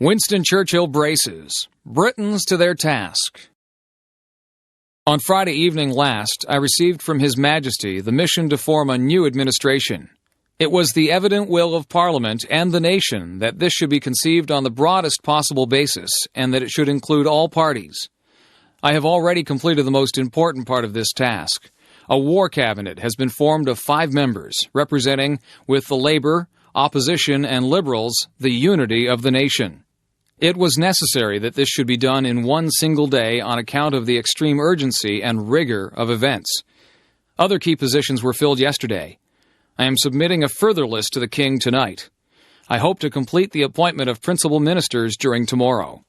Winston Churchill braces. Britons to their task. On Friday evening last, I received from His Majesty the mission to form a new administration. It was the evident will of Parliament and the nation that this should be conceived on the broadest possible basis and that it should include all parties. I have already completed the most important part of this task. A war cabinet has been formed of 5 members, representing, with the Labour, Opposition, and Liberals, the unity of the nation. It was necessary that this should be done in one single day on account of the extreme urgency and rigor of events. Other key positions were filled yesterday. I am submitting a further list to the King tonight. I hope to complete the appointment of principal ministers during tomorrow.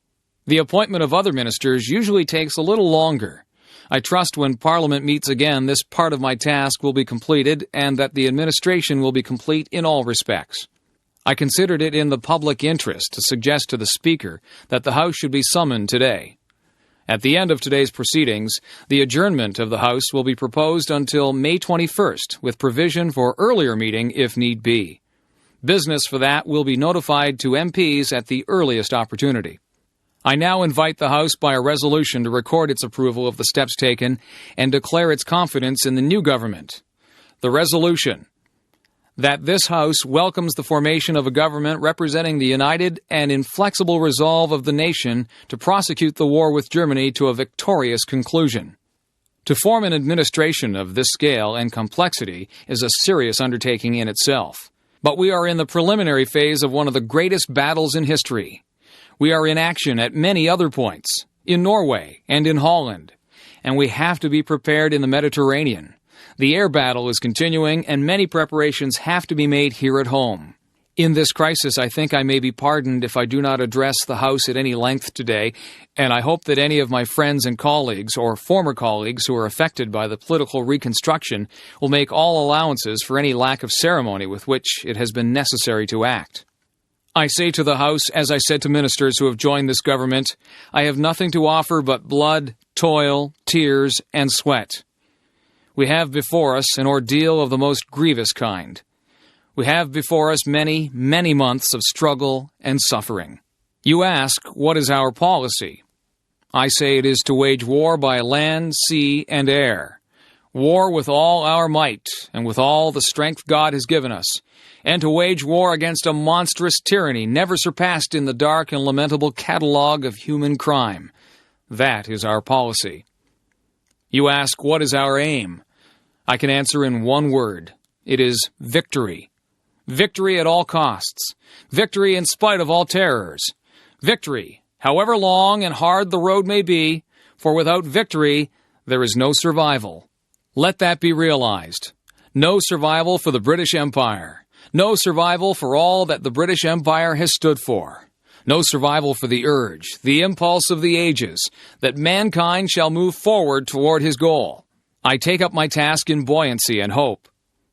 The appointment of other ministers usually takes a little longer. I trust when Parliament meets again, this part of my task will be completed and that the administration will be complete in all respects. I considered it in the public interest to suggest to the Speaker that the House should be summoned today. At the end of today's proceedings, the adjournment of the House will be proposed until May 21st, with provision for earlier meeting if need be. Business for that will be notified to MPs at the earliest opportunity. I now invite the House by a resolution to record its approval of the steps taken and declare its confidence in the new government. The resolution: that this House welcomes the formation of a government representing the united and inflexible resolve of the nation to prosecute the war with Germany to a victorious conclusion. To form an administration of this scale and complexity is a serious undertaking in itself. But we are in the preliminary phase of one of the greatest battles in history. We are in action at many other points, in Norway and in Holland, and we have to be prepared in the Mediterranean. The air battle is continuing, and many preparations have to be made here at home. In this crisis, I think I may be pardoned if I do not address the House at any length today, and I hope that any of my friends and colleagues, or former colleagues who are affected by the political reconstruction, will make all allowances for any lack of ceremony with which it has been necessary to act. I say to the House, as I said to ministers who have joined this government, I have nothing to offer but blood, toil, tears, and sweat. We have before us an ordeal of the most grievous kind. We have before us many, many months of struggle and suffering. You ask, what is our policy? I say it is to wage war by land, sea, and air. War with all our might and with all the strength God has given us, and to wage war against a monstrous tyranny never surpassed in the dark and lamentable catalogue of human crime. That is our policy. You ask, what is our aim? I can answer in one word. It is victory. Victory at all costs. Victory in spite of all terrors. Victory, however long and hard the road may be, for without victory, there is no survival. Let that be realized. No survival for the British Empire. No survival for all that the British Empire has stood for. No survival for the urge, the impulse of the ages, that mankind shall move forward toward his goal. I take up my task in buoyancy and hope.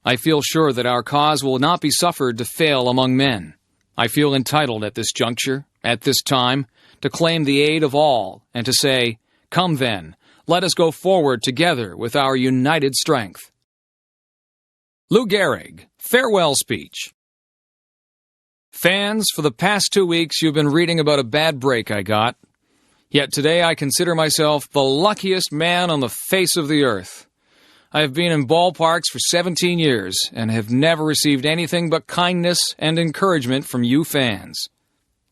I feel sure that our cause will not be suffered to fail among men. I feel entitled at this juncture, at this time, to claim the aid of all and to say, come then, let us go forward together with our united strength. Lou Gehrig, Farewell Speech. Fans, for the past 2 weeks you've been reading about a bad break I got. Yet today I consider myself the luckiest man on the face of the earth. I have been in ballparks for 17 years and have never received anything but kindness and encouragement from you fans.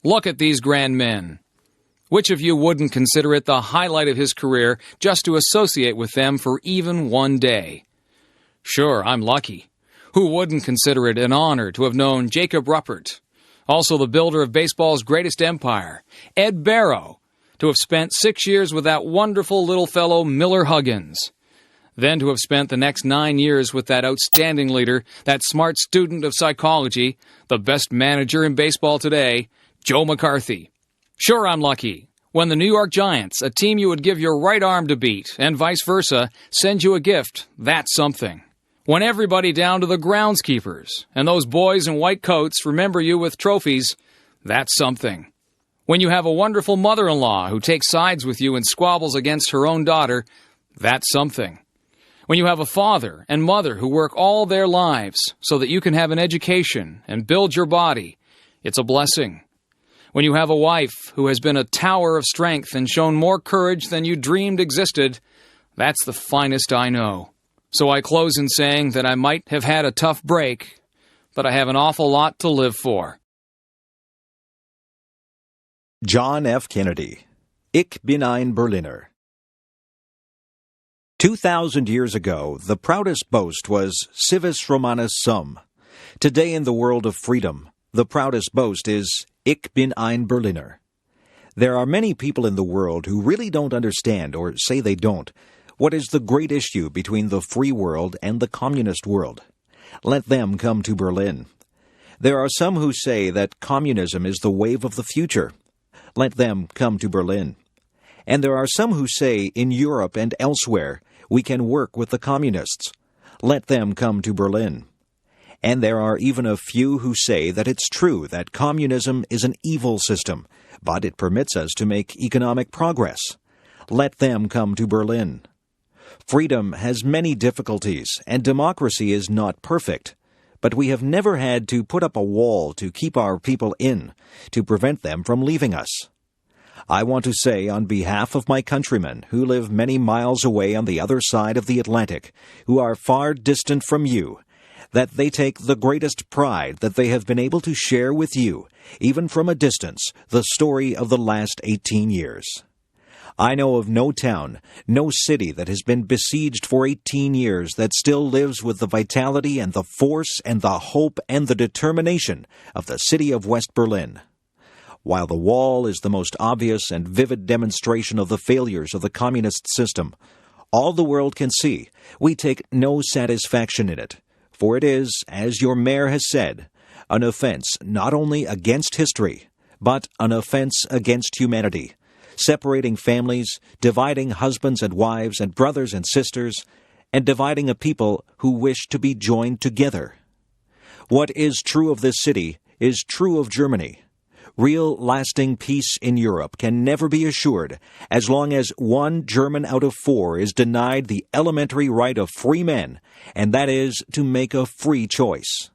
Look at these grand men. Which of you wouldn't consider it the highlight of his career just to associate with them for even one day? Sure, I'm lucky. Who wouldn't consider it an honor to have known Jacob Ruppert, also the builder of baseball's greatest empire, Ed Barrow, to have spent 6 years with that wonderful little fellow Miller Huggins, then to have spent the next 9 years with that outstanding leader, that smart student of psychology, the best manager in baseball today, Joe McCarthy. Sure, I'm lucky. When the New York Giants, a team you would give your right arm to beat, and vice versa, send you a gift, that's something. When everybody down to the groundskeepers, and those boys in white coats remember you with trophies, that's something. When you have a wonderful mother-in-law who takes sides with you and squabbles against her own daughter, that's something. When you have a father and mother who work all their lives so that you can have an education and build your body, it's a blessing. When you have a wife who has been a tower of strength and shown more courage than you dreamed existed, that's the finest I know. So I close in saying that I might have had a tough break, but I have an awful lot to live for. John F. Kennedy. Ich bin ein Berliner. 2,000 years ago, the proudest boast was civis Romanus sum. Today in the world of freedom, the proudest boast is Ich bin ein Berliner. There are many people in the world who really don't understand, or say they don't, what is the great issue between the free world and the communist world. Let them come to Berlin. There are some who say that communism is the wave of the future. Let them come to Berlin. And there are some who say in Europe and elsewhere we can work with the communists. Let them come to Berlin. And there are even a few who say that it's true that communism is an evil system, but it permits us to make economic progress. Let them come to Berlin. Freedom has many difficulties, and democracy is not perfect. But we have never had to put up a wall to keep our people in, to prevent them from leaving us. I want to say on behalf of my countrymen who live many miles away on the other side of the Atlantic, who are far distant from you, that they take the greatest pride that they have been able to share with you, even from a distance, the story of the last 18 years. I know of no town, no city that has been besieged for 18 years that still lives with the vitality and the force and the hope and the determination of the city of West Berlin. While the wall is the most obvious and vivid demonstration of the failures of the communist system, all the world can see we take no satisfaction in it, for it is, as your mayor has said, an offense not only against history, but an offense against humanity, separating families, dividing husbands and wives and brothers and sisters, and dividing a people who wish to be joined together. What is true of this city is true of Germany. Real, lasting peace in Europe can never be assured as long as 1 German out of 4 is denied the elementary right of free men, and that is to make a free choice.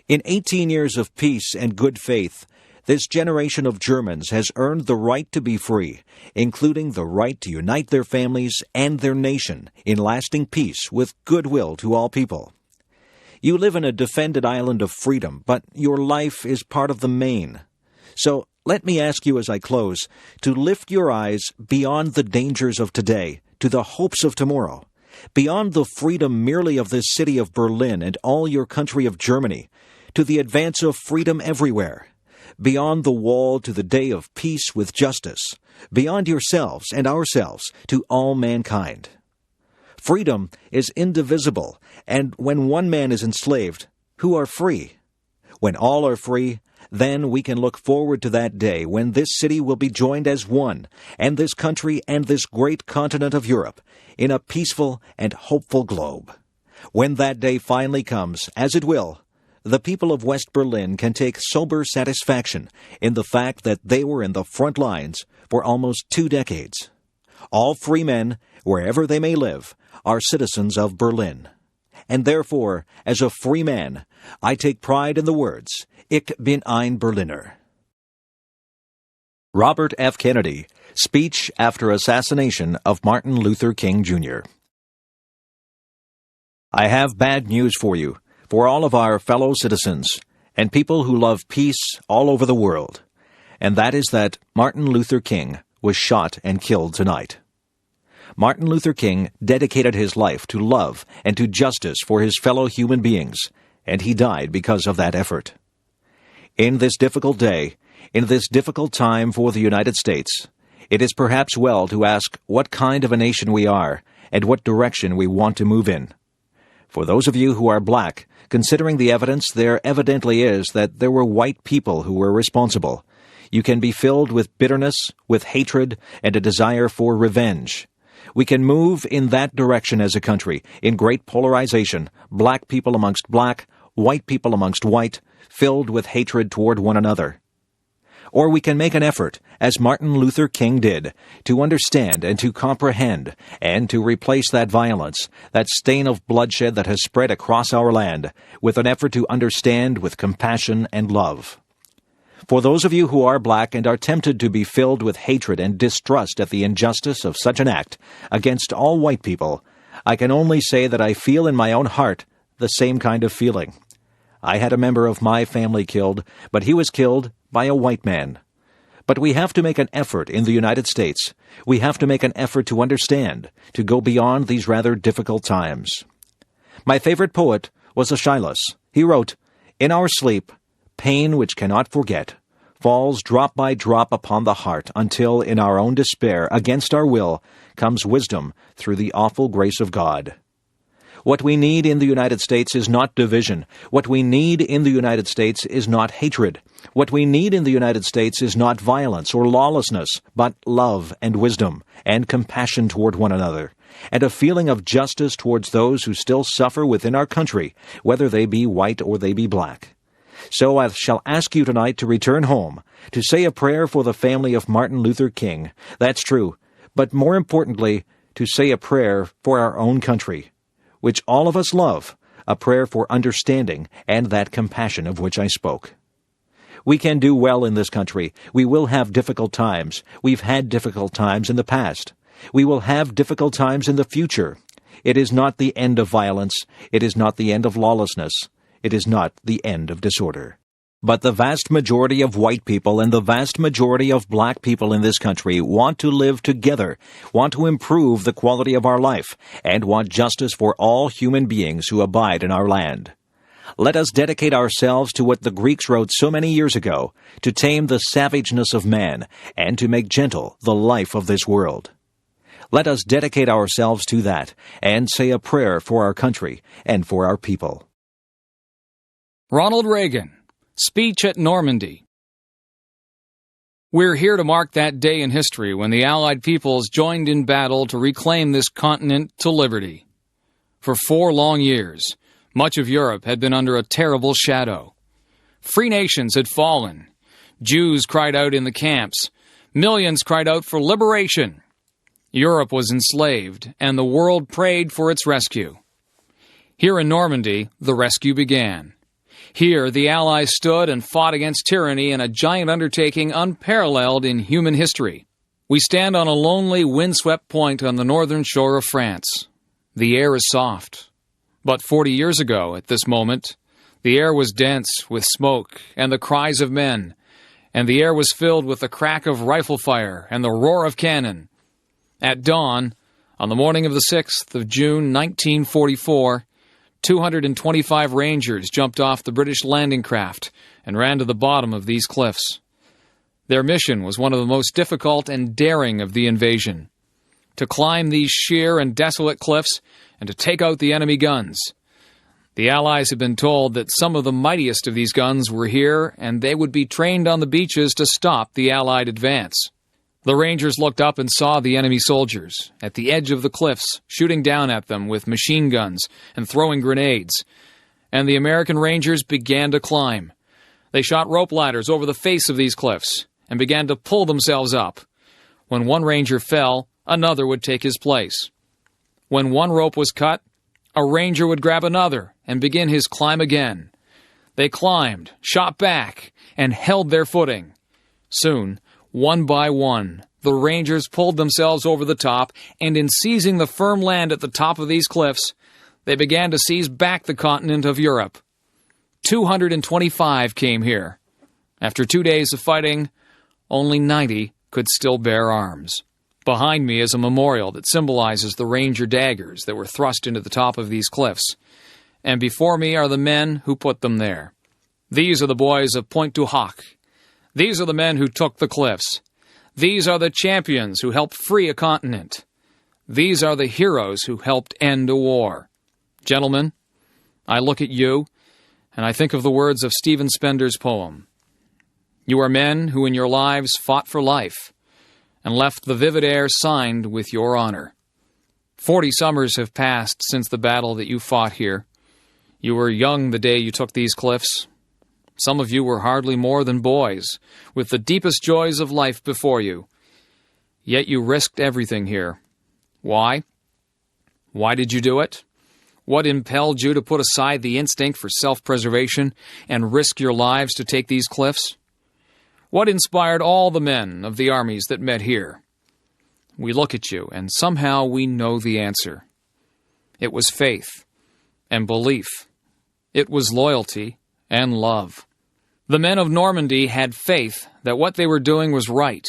In 18 years of peace and good faith, this generation of Germans has earned the right to be free, including the right to unite their families and their nation in lasting peace with goodwill to all people. You live in a defended island of freedom, but your life is part of the main. So let me ask you as I close to lift your eyes beyond the dangers of today to the hopes of tomorrow, beyond the freedom merely of this city of Berlin and all your country of Germany, to the advance of freedom everywhere, beyond the wall to the day of peace with justice, beyond yourselves and ourselves to all mankind. Freedom is indivisible, and when one man is enslaved, who are free? When all are free, then we can look forward to that day when this city will be joined as one, and this country and this great continent of Europe, in a peaceful and hopeful globe. When that day finally comes, as it will, the people of West Berlin can take sober satisfaction in the fact that they were in the front lines for almost 2 decades. All free men, wherever they may live, are citizens of Berlin. And therefore, as a free man, I take pride in the words, Ich bin ein Berliner. Robert F. Kennedy, speech after assassination of Martin Luther King, Jr. I have bad news for you, for all of our fellow citizens, and people who love peace all over the world, and that is that Martin Luther King was shot and killed tonight. Martin Luther King dedicated his life to love and to justice for his fellow human beings, and he died because of that effort. In this difficult day, in this difficult time for the United States, it is perhaps well to ask what kind of a nation we are and what direction we want to move in. For those of you who are black, considering the evidence there evidently is that there were white people who were responsible, you can be filled with bitterness, with hatred, and a desire for revenge. We can move in that direction as a country, in great polarization, black people amongst black, white people amongst white, filled with hatred toward one another. Or we can make an effort, as Martin Luther King did, to understand and to comprehend, and to replace that violence, that stain of bloodshed that has spread across our land, with an effort to understand with compassion and love. For those of you who are black and are tempted to be filled with hatred and distrust at the injustice of such an act against all white people, I can only say that I feel in my own heart the same kind of feeling. I had a member of my family killed, but he was killed by a white man. But we have to make an effort in the United States. We have to make an effort to understand, to go beyond these rather difficult times. My favorite poet was Aeschylus. He wrote, "In our sleep, pain which cannot forget falls drop by drop upon the heart until in our own despair, against our will, comes wisdom through the awful grace of God." What we need in the United States is not division. What we need in the United States is not hatred. What we need in the United States is not violence or lawlessness, but love and wisdom and compassion toward one another, and a feeling of justice towards those who still suffer within our country, whether they be white or they be black. So I shall ask you tonight to return home, to say a prayer for the family of Martin Luther King. That's true. But more importantly, to say a prayer for our own country, which all of us love, a prayer for understanding and that compassion of which I spoke. We can do well in this country. We will have difficult times. We've had difficult times in the past. We will have difficult times in the future. It is not the end of violence. It is not the end of lawlessness. It is not the end of disorder. But the vast majority of white people and the vast majority of black people in this country want to live together, want to improve the quality of our life, and want justice for all human beings who abide in our land. Let us dedicate ourselves to what the Greeks wrote so many years ago, to tame the savageness of man, and to make gentle the life of this world. Let us dedicate ourselves to that, and say a prayer for our country and for our people. Ronald Reagan. Speech at Normandy. We're here to mark that day in history when the Allied peoples joined in battle to reclaim this continent to liberty. For 4 long years, much of Europe had been under a terrible shadow. Free nations had fallen. Jews cried out in the camps. Millions cried out for liberation. Europe was enslaved, and the world prayed for its rescue. Here in Normandy, the rescue began. Here, the Allies stood and fought against tyranny in a giant undertaking unparalleled in human history. We stand on a lonely, windswept point on the northern shore of France. The air is soft. But 40 years ago, at this moment, the air was dense with smoke and the cries of men, and the air was filled with the crack of rifle fire and the roar of cannon. At dawn, on the morning of the 6th of June, 1944, 225 Rangers jumped off the British landing craft and ran to the bottom of these cliffs. Their mission was one of the most difficult and daring of the invasion: to climb these sheer and desolate cliffs and to take out the enemy guns. The Allies had been told that some of the mightiest of these guns were here, and they would be trained on the beaches to stop the Allied advance. The Rangers looked up and saw the enemy soldiers at the edge of the cliffs, shooting down at them with machine guns and throwing grenades. And the American Rangers began to climb. They shot rope ladders over the face of these cliffs and began to pull themselves up. When one Ranger fell, another would take his place. When one rope was cut, a Ranger would grab another and begin his climb again. They climbed, shot back, and held their footing. Soon, one by one, the Rangers pulled themselves over the top, and in seizing the firm land at the top of these cliffs, they began to seize back the continent of Europe. 225 came here. After 2 days of fighting, only 90 could still bear arms. Behind me is a memorial that symbolizes the Ranger daggers that were thrust into the top of these cliffs, and before me are the men who put them there. These are the boys of Pointe du Hoc. These are the men who took the cliffs. These are the champions who helped free a continent. These are the heroes who helped end a war. Gentlemen, I look at you, and I think of the words of Stephen Spender's poem. You are men who in your lives fought for life, and left the vivid air signed with your honor. 40 summers have passed since the battle that you fought here. You were young the day you took these cliffs. Some of you were hardly more than boys, with the deepest joys of life before you. Yet you risked everything here. Why? Why did you do it? What impelled you to put aside the instinct for self-preservation and risk your lives to take these cliffs? What inspired all the men of the armies that met here? We look at you, and somehow we know the answer. It was faith and belief. It was loyalty and love. The men of Normandy had faith that what they were doing was right,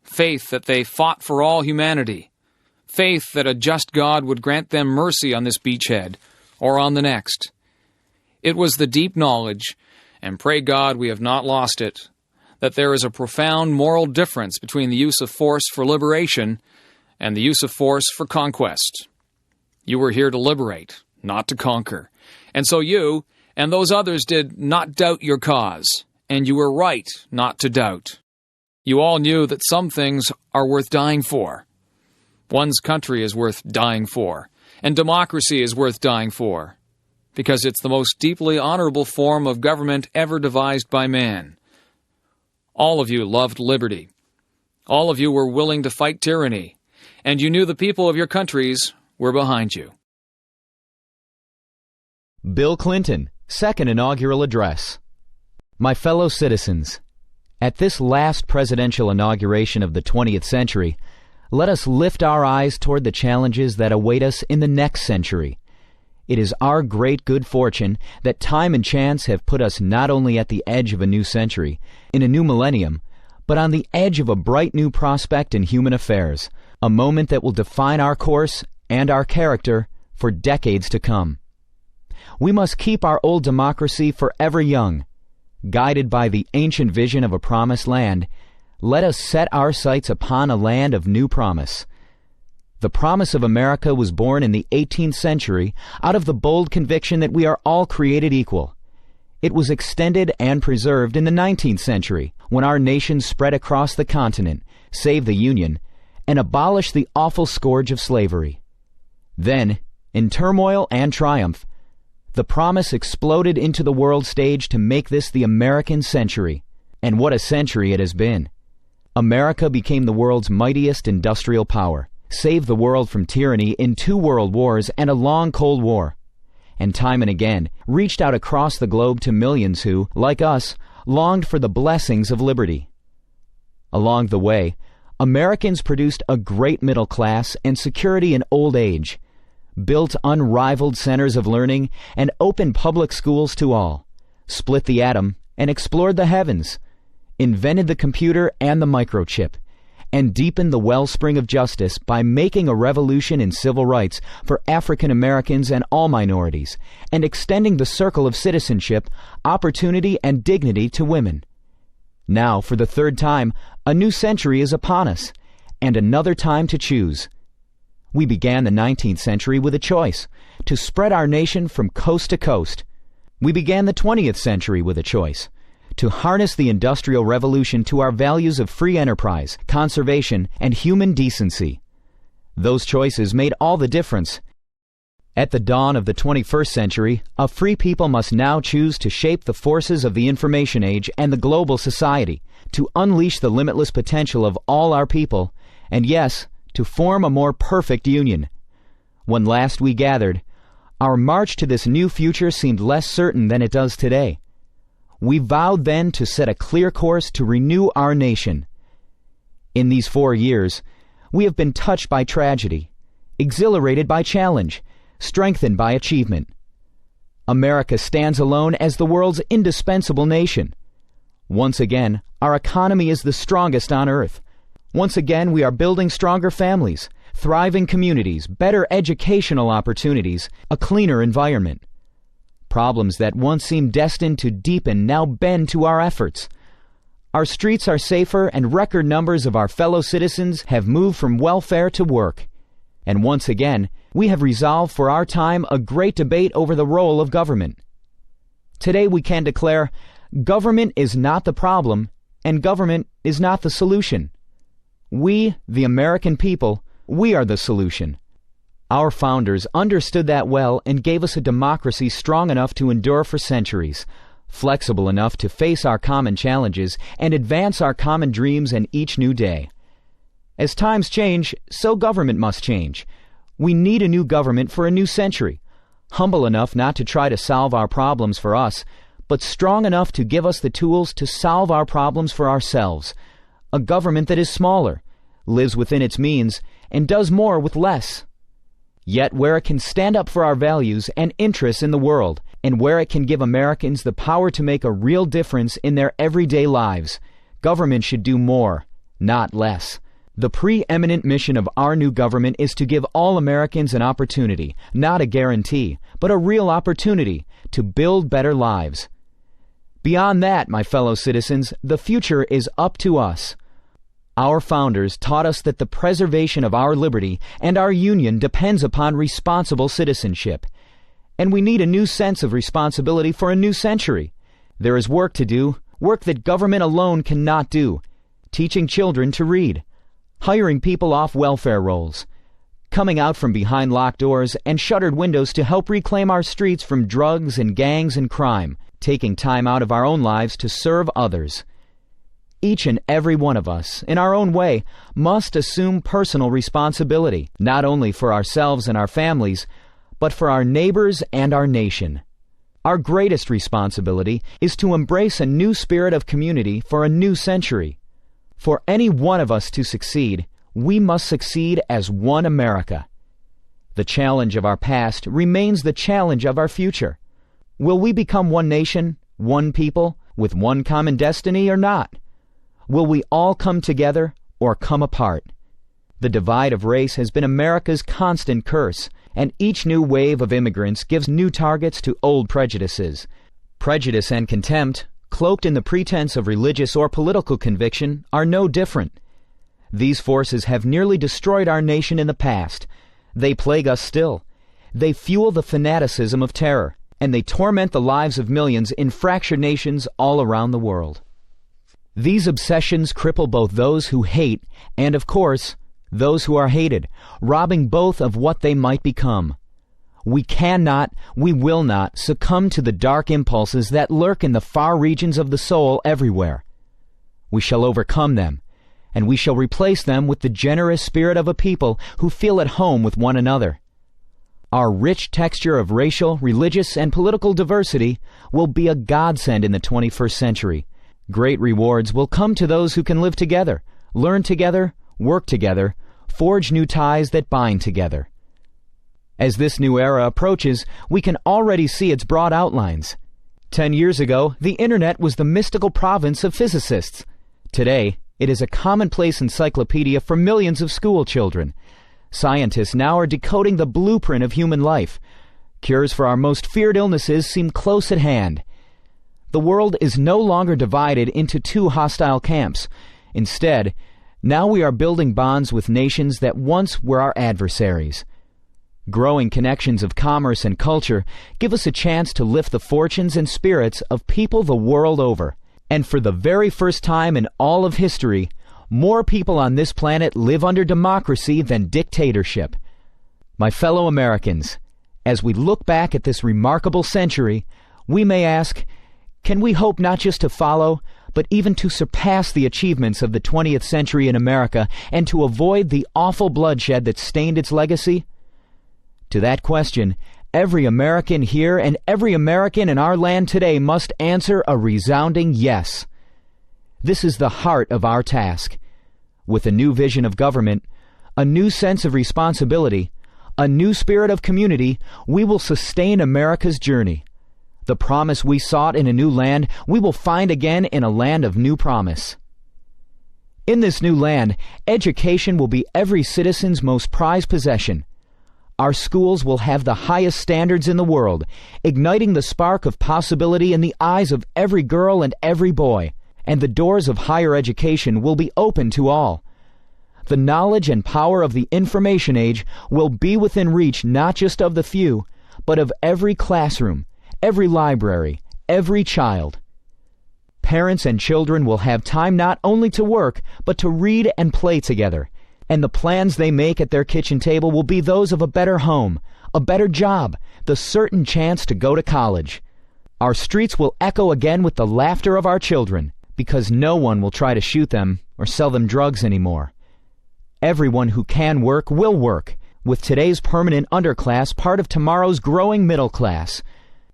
faith that they fought for all humanity, faith that a just God would grant them mercy on this beachhead or on the next. It was the deep knowledge, and pray God we have not lost it, that there is a profound moral difference between the use of force for liberation and the use of force for conquest. You were here to liberate, not to conquer. And so you and those others did not doubt your cause, and you were right not to doubt. You all knew that some things are worth dying for. One's country is worth dying for, and democracy is worth dying for, because it's the most deeply honorable form of government ever devised by man. All of you loved liberty. All of you were willing to fight tyranny, and you knew the people of your countries were behind you. Bill Clinton, Second Inaugural Address. My fellow citizens, at this last presidential inauguration of the 20th century, let us lift our eyes toward the challenges that await us in the next century. It is our great good fortune that time and chance have put us not only at the edge of a new century, in a new millennium, but on the edge of a bright new prospect in human affairs, a moment that will define our course and our character for decades to come. We must keep our old democracy forever young. Guided by the ancient vision of a promised land, let us set our sights upon a land of new promise. The promise of America was born in the 18th century out of the bold conviction that we are all created equal. It was extended and preserved in the 19th century when our nation spread across the continent, saved the Union, and abolished the awful scourge of slavery. Then, in turmoil and triumph, the promise exploded into the world stage to make this the American century. And what a century it has been. America became the world's mightiest industrial power, saved the world from tyranny in 2 world wars and a long Cold War, and time and again reached out across the globe to millions who, like us, longed for the blessings of liberty. Along the way, Americans produced a great middle class and security in old age, built unrivaled centers of learning and opened public schools to all, split the atom and explored the heavens, invented the computer and the microchip, and deepened the wellspring of justice by making a revolution in civil rights for African Americans and all minorities, and extending the circle of citizenship, opportunity, and dignity to women. Now, for the 3rd time, a new century is upon us, and another time to choose. We began the 19th century with a choice, to spread our nation from coast to coast. We began the 20th century with a choice, to harness the Industrial Revolution to our values of free enterprise, conservation, and human decency. Those choices made all the difference. At the dawn of the 21st century, a free people must now choose to shape the forces of the information age and the global society, to unleash the limitless potential of all our people, and yes, to form a more perfect union. When last we gathered, our march to this new future seemed less certain than it does today. We vowed then to set a clear course to renew our nation. In these 4 years, we have been touched by tragedy, exhilarated by challenge, strengthened by achievement. America stands alone as the world's indispensable nation. Once again, our economy is the strongest on earth. Once again, we are building stronger families, thriving communities, better educational opportunities, a cleaner environment. Problems that once seemed destined to deepen now bend to our efforts. Our streets are safer, and record numbers of our fellow citizens have moved from welfare to work. And once again, we have resolved for our time a great debate over the role of government. Today we can declare, government is not the problem, and government is not the solution. We, the American people, we are the solution. Our founders understood that well and gave us a democracy strong enough to endure for centuries, flexible enough to face our common challenges and advance our common dreams in each new day. As times change, so government must change. We need a new government for a new century, humble enough not to try to solve our problems for us, but strong enough to give us the tools to solve our problems for ourselves. A government that is smaller, lives within its means, and does more with less. Yet where it can stand up for our values and interests in the world, and where it can give Americans the power to make a real difference in their everyday lives, government should do more, not less. The preeminent mission of our new government is to give all Americans an opportunity, not a guarantee, but a real opportunity to build better lives. Beyond that, my fellow citizens, the future is up to us. Our founders taught us that the preservation of our liberty and our union depends upon responsible citizenship. And we need a new sense of responsibility for a new century. There is work to do, work that government alone cannot do. Teaching children to read, hiring people off welfare rolls, coming out from behind locked doors and shuttered windows to help reclaim our streets from drugs and gangs and crime, taking time out of our own lives to serve others. Each and every one of us, in our own way, must assume personal responsibility, not only for ourselves and our families, but for our neighbors and our nation. Our greatest responsibility is to embrace a new spirit of community for a new century. For any one of us to succeed, we must succeed as one America. The challenge of our past remains the challenge of our future. Will we become one nation, one people, with one common destiny or not? Will we all come together or come apart? The divide of race has been America's constant curse, and each new wave of immigrants gives new targets to old prejudices. Prejudice and contempt, cloaked in the pretense of religious or political conviction, are no different. These forces have nearly destroyed our nation in the past. They plague us still. They fuel the fanaticism of terror, and they torment the lives of millions in fractured nations all around the world. These obsessions cripple both those who hate and, of course, those who are hated, robbing both of what they might become. We cannot, we will not succumb to the dark impulses that lurk in the far regions of the soul everywhere. We shall overcome them, and we shall replace them with the generous spirit of a people who feel at home with one another. Our rich texture of racial, religious, and political diversity will be a godsend in the 21st century. Great rewards will come to those who can live together, learn together, work together, forge new ties that bind together. As this new era approaches, we can already see its broad outlines. 10 years ago, the Internet was the mystical province of physicists. Today, it is a commonplace encyclopedia for millions of school children. Scientists now are decoding the blueprint of human life. Cures for our most feared illnesses seem close at hand. The world is no longer divided into two hostile camps. Instead, now we are building bonds with nations that once were our adversaries. Growing connections of commerce and culture give us a chance to lift the fortunes and spirits of people the world over. And for the very first time in all of history, more people on this planet live under democracy than dictatorship. My fellow Americans, as we look back at this remarkable century, we may ask, can we hope not just to follow, but even to surpass the achievements of the 20th century in America and to avoid the awful bloodshed that stained its legacy? To that question, every American here and every American in our land today must answer a resounding yes. This is the heart of our task. With a new vision of government, a new sense of responsibility, a new spirit of community, we will sustain America's journey. The promise we sought in a new land, we will find again in a land of new promise. In this new land, education will be every citizen's most prized possession. Our schools will have the highest standards in the world, igniting the spark of possibility in the eyes of every girl and every boy, and the doors of higher education will be open to all. The knowledge and power of the information age will be within reach not just of the few, but of every classroom, every library, every child. Parents and children will have time not only to work, but to read and play together. And the plans they make at their kitchen table will be those of a better home, a better job, the certain chance to go to college. Our streets will echo again with the laughter of our children, because no one will try to shoot them or sell them drugs anymore. Everyone who can work will work, with today's permanent underclass part of tomorrow's growing middle class.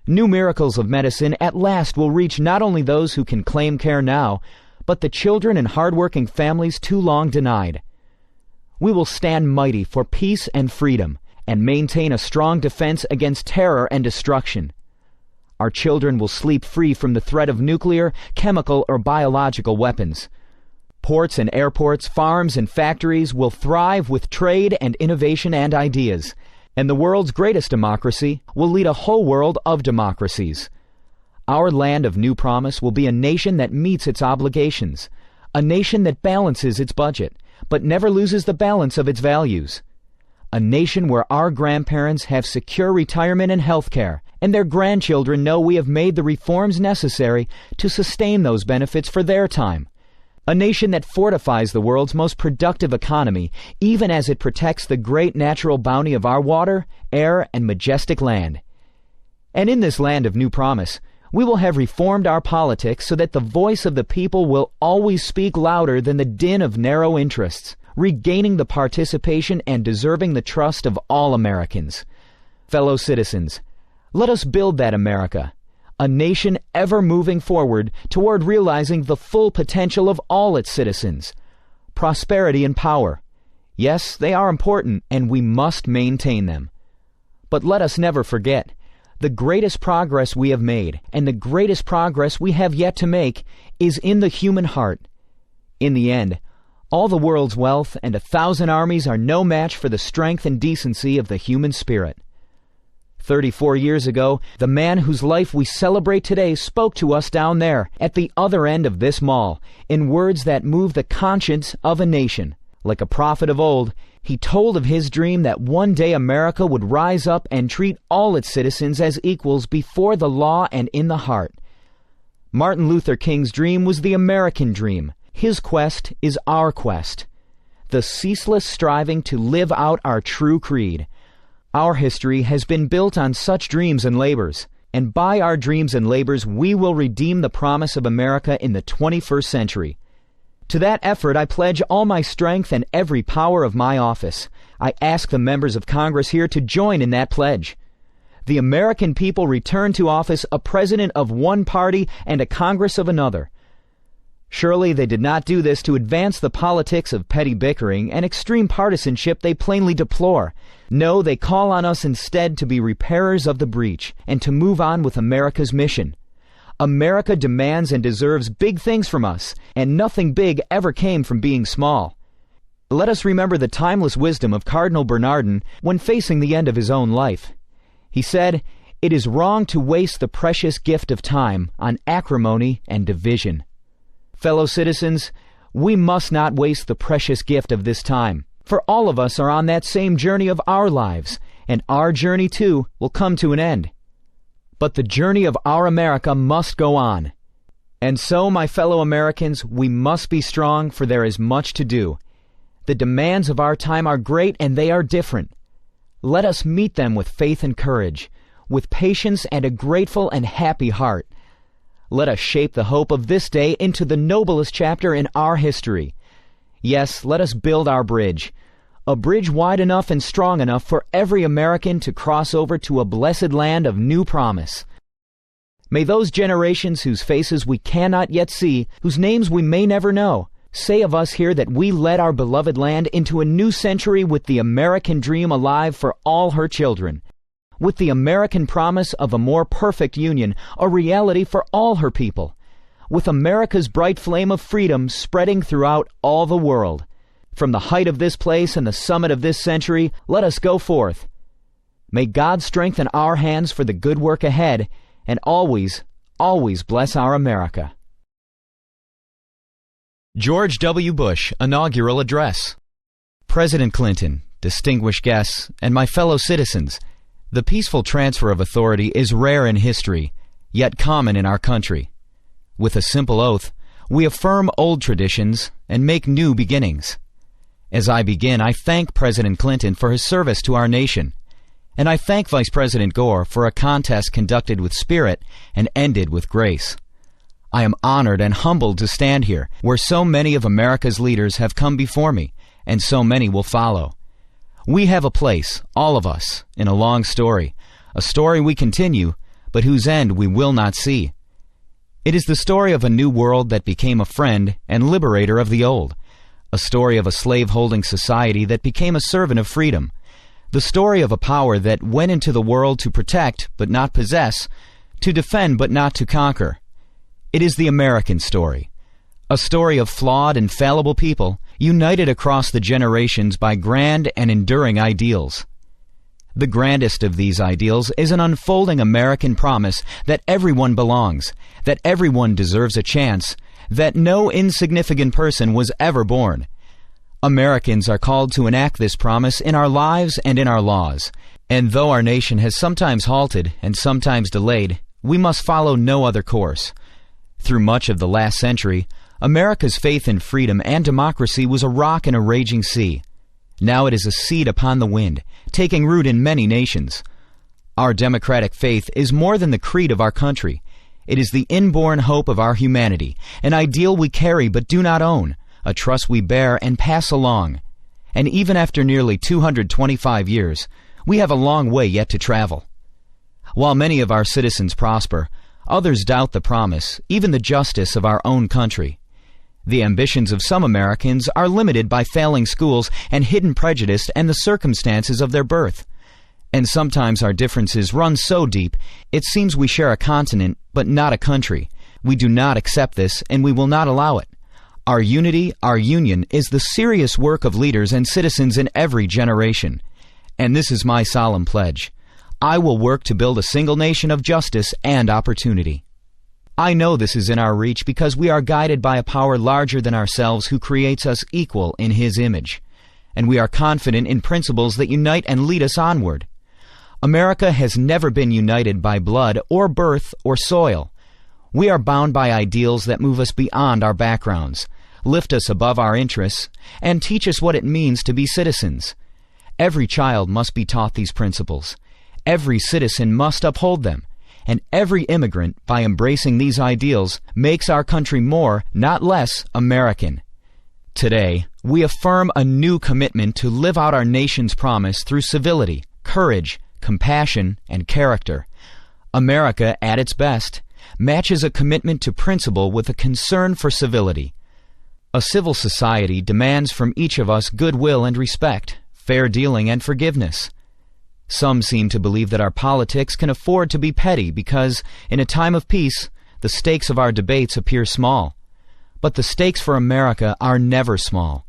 New miracles of medicine at last will reach not only those who can claim care now, but the children and hard-working families too long denied. We will stand mighty for peace and freedom, and maintain a strong defense against terror and destruction. Our children will sleep free from the threat of nuclear, chemical, or biological weapons. Ports and airports, farms and factories will thrive with trade and innovation and ideas, and the world's greatest democracy will lead a whole world of democracies. Our land of new promise will be a nation that meets its obligations, a nation that balances its budget, but never loses the balance of its values. A nation where our grandparents have secure retirement and health care, and their grandchildren know we have made the reforms necessary to sustain those benefits for their time. A nation that fortifies the world's most productive economy, even as it protects the great natural bounty of our water, air, and majestic land. And in this land of new promise, we will have reformed our politics so that the voice of the people will always speak louder than the din of narrow interests, regaining the participation and deserving the trust of all Americans. Fellow citizens, let us build that America, a nation ever moving forward toward realizing the full potential of all its citizens. Prosperity and power. Yes, they are important, and we must maintain them. But let us never forget, the greatest progress we have made, and the greatest progress we have yet to make, is in the human heart. In the end, all the world's wealth and 1,000 armies are no match for the strength and decency of the human spirit. 34 years ago, the man whose life we celebrate today spoke to us down there, at the other end of this mall, in words that move the conscience of a nation. Like a prophet of old, he told of his dream that one day America would rise up and treat all its citizens as equals before the law and in the heart. Martin Luther King's dream was the American dream. His quest is our quest. The ceaseless striving to live out our true creed. Our history has been built on such dreams and labors, and by our dreams and labors we will redeem the promise of America in the 21st century. To that effort I pledge all my strength and every power of my office. I ask the members of Congress here to join in that pledge. The American people return to office a president of one party and a Congress of another. Surely they did not do this to advance the politics of petty bickering and extreme partisanship they plainly deplore. No, they call on us instead to be repairers of the breach and to move on with America's mission. America demands and deserves big things from us, and nothing big ever came from being small. Let us remember the timeless wisdom of Cardinal Bernardin when facing the end of his own life. He said, "It is wrong to waste the precious gift of time on acrimony and division." Fellow citizens, we must not waste the precious gift of this time, for all of us are on that same journey of our lives, and our journey, too, will come to an end. But the journey of our America must go on. And so, my fellow Americans, we must be strong, for there is much to do. The demands of our time are great, and they are different. Let us meet them with faith and courage, with patience and a grateful and happy heart. Let us shape the hope of this day into the noblest chapter in our history. Yes, let us build our bridge, a bridge wide enough and strong enough for every American to cross over to a blessed land of new promise. May those generations whose faces we cannot yet see, whose names we may never know, say of us here that we led our beloved land into a new century with the American dream alive for all her children, with the American promise of a more perfect union, a reality for all her people, with America's bright flame of freedom spreading throughout all the world. From the height of this place and the summit of this century, let us go forth. May God strengthen our hands for the good work ahead, and always, always bless our America. George W. Bush Inaugural Address. President Clinton, distinguished guests, and my fellow citizens, the peaceful transfer of authority is rare in history, yet common in our country. With a simple oath, we affirm old traditions and make new beginnings. As I begin, I thank President Clinton for his service to our nation, and I thank Vice President Gore for a contest conducted with spirit and ended with grace. I am honored and humbled to stand here, where so many of America's leaders have come before me, and so many will follow. We have a place, all of us, in a long story, a story we continue, but whose end we will not see. It is the story of a new world that became a friend and liberator of the old, a story of a slave-holding society that became a servant of freedom, the story of a power that went into the world to protect but not possess, to defend but not to conquer. It is the American story, a story of flawed and fallible people united across the generations by grand and enduring ideals. The grandest of these ideals is an unfolding American promise that everyone belongs, that everyone deserves a chance, that no insignificant person was ever born. Americans are called to enact this promise in our lives and in our laws, and though our nation has sometimes halted and sometimes delayed, we must follow no other course. Through much of the last century, America's faith in freedom and democracy was a rock in a raging sea. Now it is a seed upon the wind, taking root in many nations. Our democratic faith is more than the creed of our country. It is the inborn hope of our humanity, an ideal we carry but do not own, a trust we bear and pass along. And even after nearly 225 years, we have a long way yet to travel. While many of our citizens prosper, others doubt the promise, even the justice of our own country. The ambitions of some Americans are limited by failing schools and hidden prejudice and the circumstances of their birth. And sometimes our differences run so deep, it seems we share a continent, but not a country. We do not accept this, and we will not allow it. Our unity, our union, is the serious work of leaders and citizens in every generation. And this is my solemn pledge. I will work to build a single nation of justice and opportunity. I know this is in our reach because we are guided by a power larger than ourselves who creates us equal in His image. And we are confident in principles that unite and lead us onward. America has never been united by blood or birth or soil. We are bound by ideals that move us beyond our backgrounds, lift us above our interests, and teach us what it means to be citizens. Every child must be taught these principles. Every citizen must uphold them. And every immigrant, by embracing these ideals, makes our country more, not less, American. Today, we affirm a new commitment to live out our nation's promise through civility, courage, compassion, and character. America, at its best, matches a commitment to principle with a concern for civility. A civil society demands from each of us goodwill and respect, fair dealing and forgiveness. Some seem to believe that our politics can afford to be petty because, in a time of peace, the stakes of our debates appear small. But the stakes for America are never small.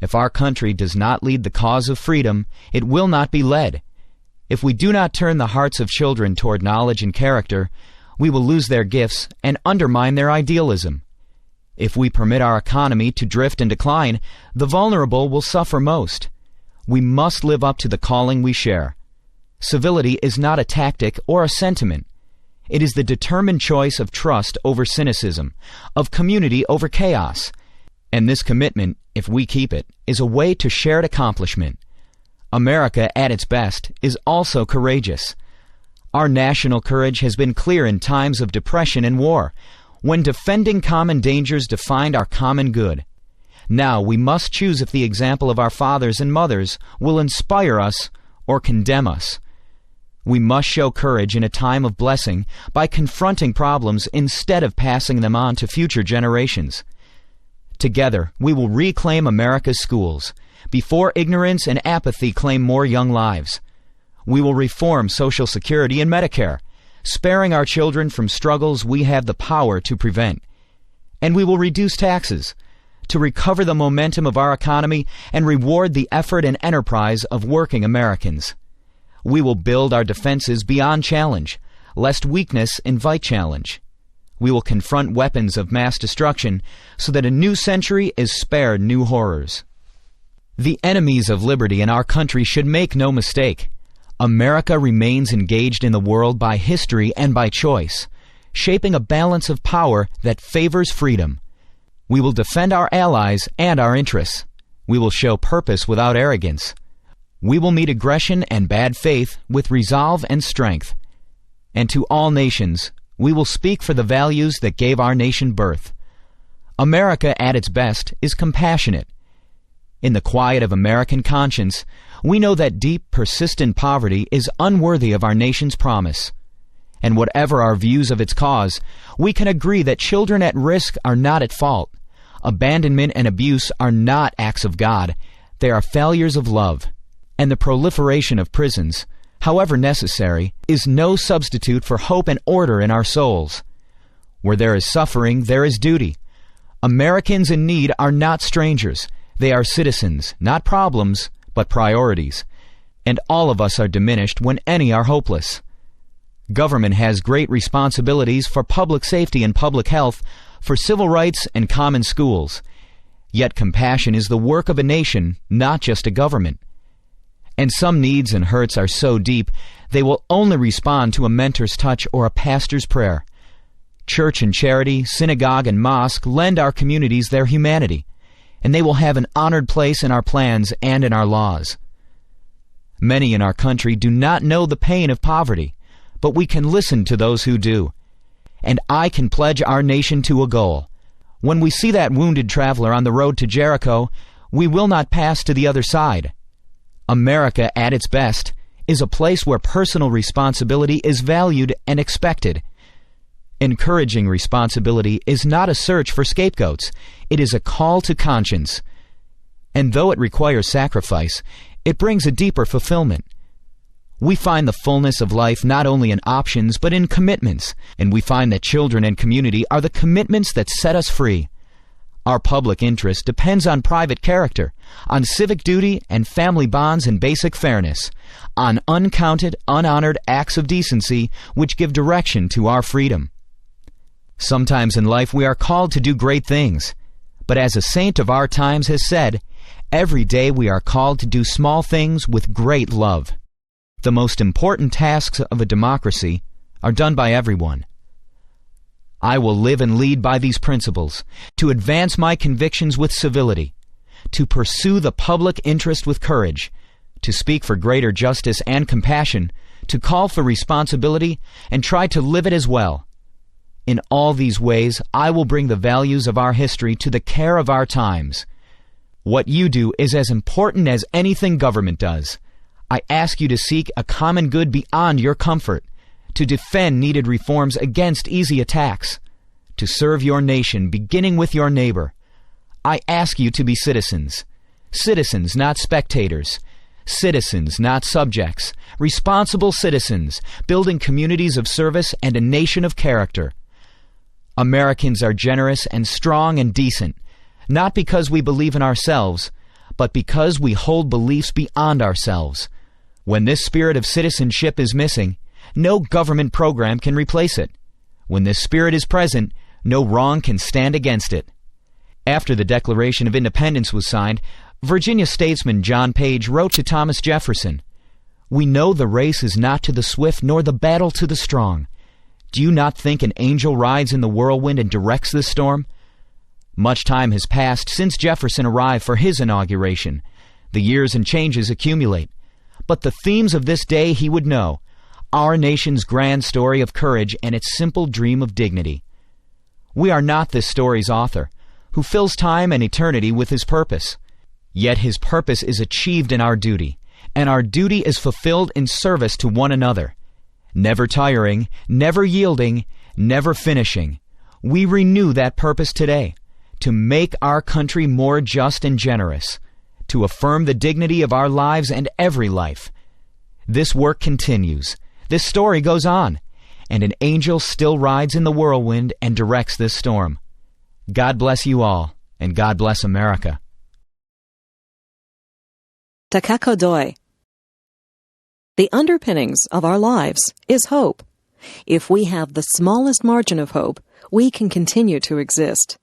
If our country does not lead the cause of freedom, it will not be led. If we do not turn the hearts of children toward knowledge and character, we will lose their gifts and undermine their idealism. If we permit our economy to drift and decline, the vulnerable will suffer most. We must live up to the calling we share. Civility is not a tactic or a sentiment. It is the determined choice of trust over cynicism, of community over chaos. And this commitment, if we keep it, is a way to shared accomplishment. America, at its best, is also courageous. Our national courage has been clear in times of depression and war, when defending common dangers defined our common good. Now we must choose if the example of our fathers and mothers will inspire us or condemn us. We must show courage in a time of blessing by confronting problems instead of passing them on to future generations. Together, we will reclaim America's schools, before ignorance and apathy claim more young lives. We will reform Social Security and Medicare, sparing our children from struggles we have the power to prevent. And we will reduce taxes, to recover the momentum of our economy and reward the effort and enterprise of working Americans. We will build our defenses beyond challenge, lest weakness invite challenge. We will confront weapons of mass destruction so that a new century is spared new horrors. The enemies of liberty in our country should make no mistake. America remains engaged in the world by history and by choice, shaping a balance of power that favors freedom. We will defend our allies and our interests. We will show purpose without arrogance. We will meet aggression and bad faith with resolve and strength. And to all nations, we will speak for the values that gave our nation birth. America, at its best, is compassionate. In the quiet of American conscience, we know that deep, persistent poverty is unworthy of our nation's promise. And whatever our views of its cause, we can agree that children at risk are not at fault. Abandonment and abuse are not acts of God. They are failures of love. And the proliferation of prisons, however necessary, is no substitute for hope and order in our souls. Where there is suffering, there is duty. Americans in need are not strangers. They are citizens, not problems, but priorities. And all of us are diminished when any are hopeless. Government has great responsibilities for public safety and public health, for civil rights and common schools. Yet compassion is the work of a nation, not just a government. And some needs and hurts are so deep, they will only respond to a mentor's touch or a pastor's prayer. Church and charity, synagogue and mosque lend our communities their humanity, and they will have an honored place in our plans and in our laws. Many in our country do not know the pain of poverty, but we can listen to those who do. And I can pledge our nation to a goal. When we see that wounded traveler on the road to Jericho, we will not pass to the other side. America, at its best, is a place where personal responsibility is valued and expected. Encouraging responsibility is not a search for scapegoats. It is a call to conscience. And though it requires sacrifice, it brings a deeper fulfillment. We find the fullness of life not only in options but in commitments, and we find that children and community are the commitments that set us free. Our public interest depends on private character, on civic duty and family bonds and basic fairness, on uncounted, unhonored acts of decency which give direction to our freedom. Sometimes in life we are called to do great things, but as a saint of our times has said, every day we are called to do small things with great love. The most important tasks of a democracy are done by everyone. I will live and lead by these principles, to advance my convictions with civility, to pursue the public interest with courage, to speak for greater justice and compassion, to call for responsibility, and try to live it as well. In all these ways, I will bring the values of our history to the care of our times. What you do is as important as anything government does. I ask you to seek a common good beyond your comfort, to defend needed reforms against easy attacks, to serve your nation beginning with your neighbor. I ask you to be citizens. Citizens, not spectators. Citizens, not subjects. Responsible citizens, building communities of service and a nation of character. Americans are generous and strong and decent, not because we believe in ourselves, but because we hold beliefs beyond ourselves. When this spirit of citizenship is missing, no government program can replace it. When this spirit is present, no wrong can stand against it. After the Declaration of Independence was signed, Virginia statesman John Page wrote to Thomas Jefferson, "We know the race is not to the swift nor the battle to the strong. Do you not think an angel rides in the whirlwind and directs this storm?" Much time has passed since Jefferson arrived for his inauguration. The years and changes accumulate. But the themes of this day he would know: our nation's grand story of courage and its simple dream of dignity. We are not this story's author, who fills time and eternity with his purpose. Yet his purpose is achieved in our duty, and our duty is fulfilled in service to one another. Never tiring, never yielding, never finishing, we renew that purpose today, to make our country more just and generous, to affirm the dignity of our lives and every life. This work continues. This story goes on, and an angel still rides in the whirlwind and directs this storm. God bless you all, and God bless America. Takakodoi. The underpinnings of our lives is hope. If we have the smallest margin of hope, we can continue to exist.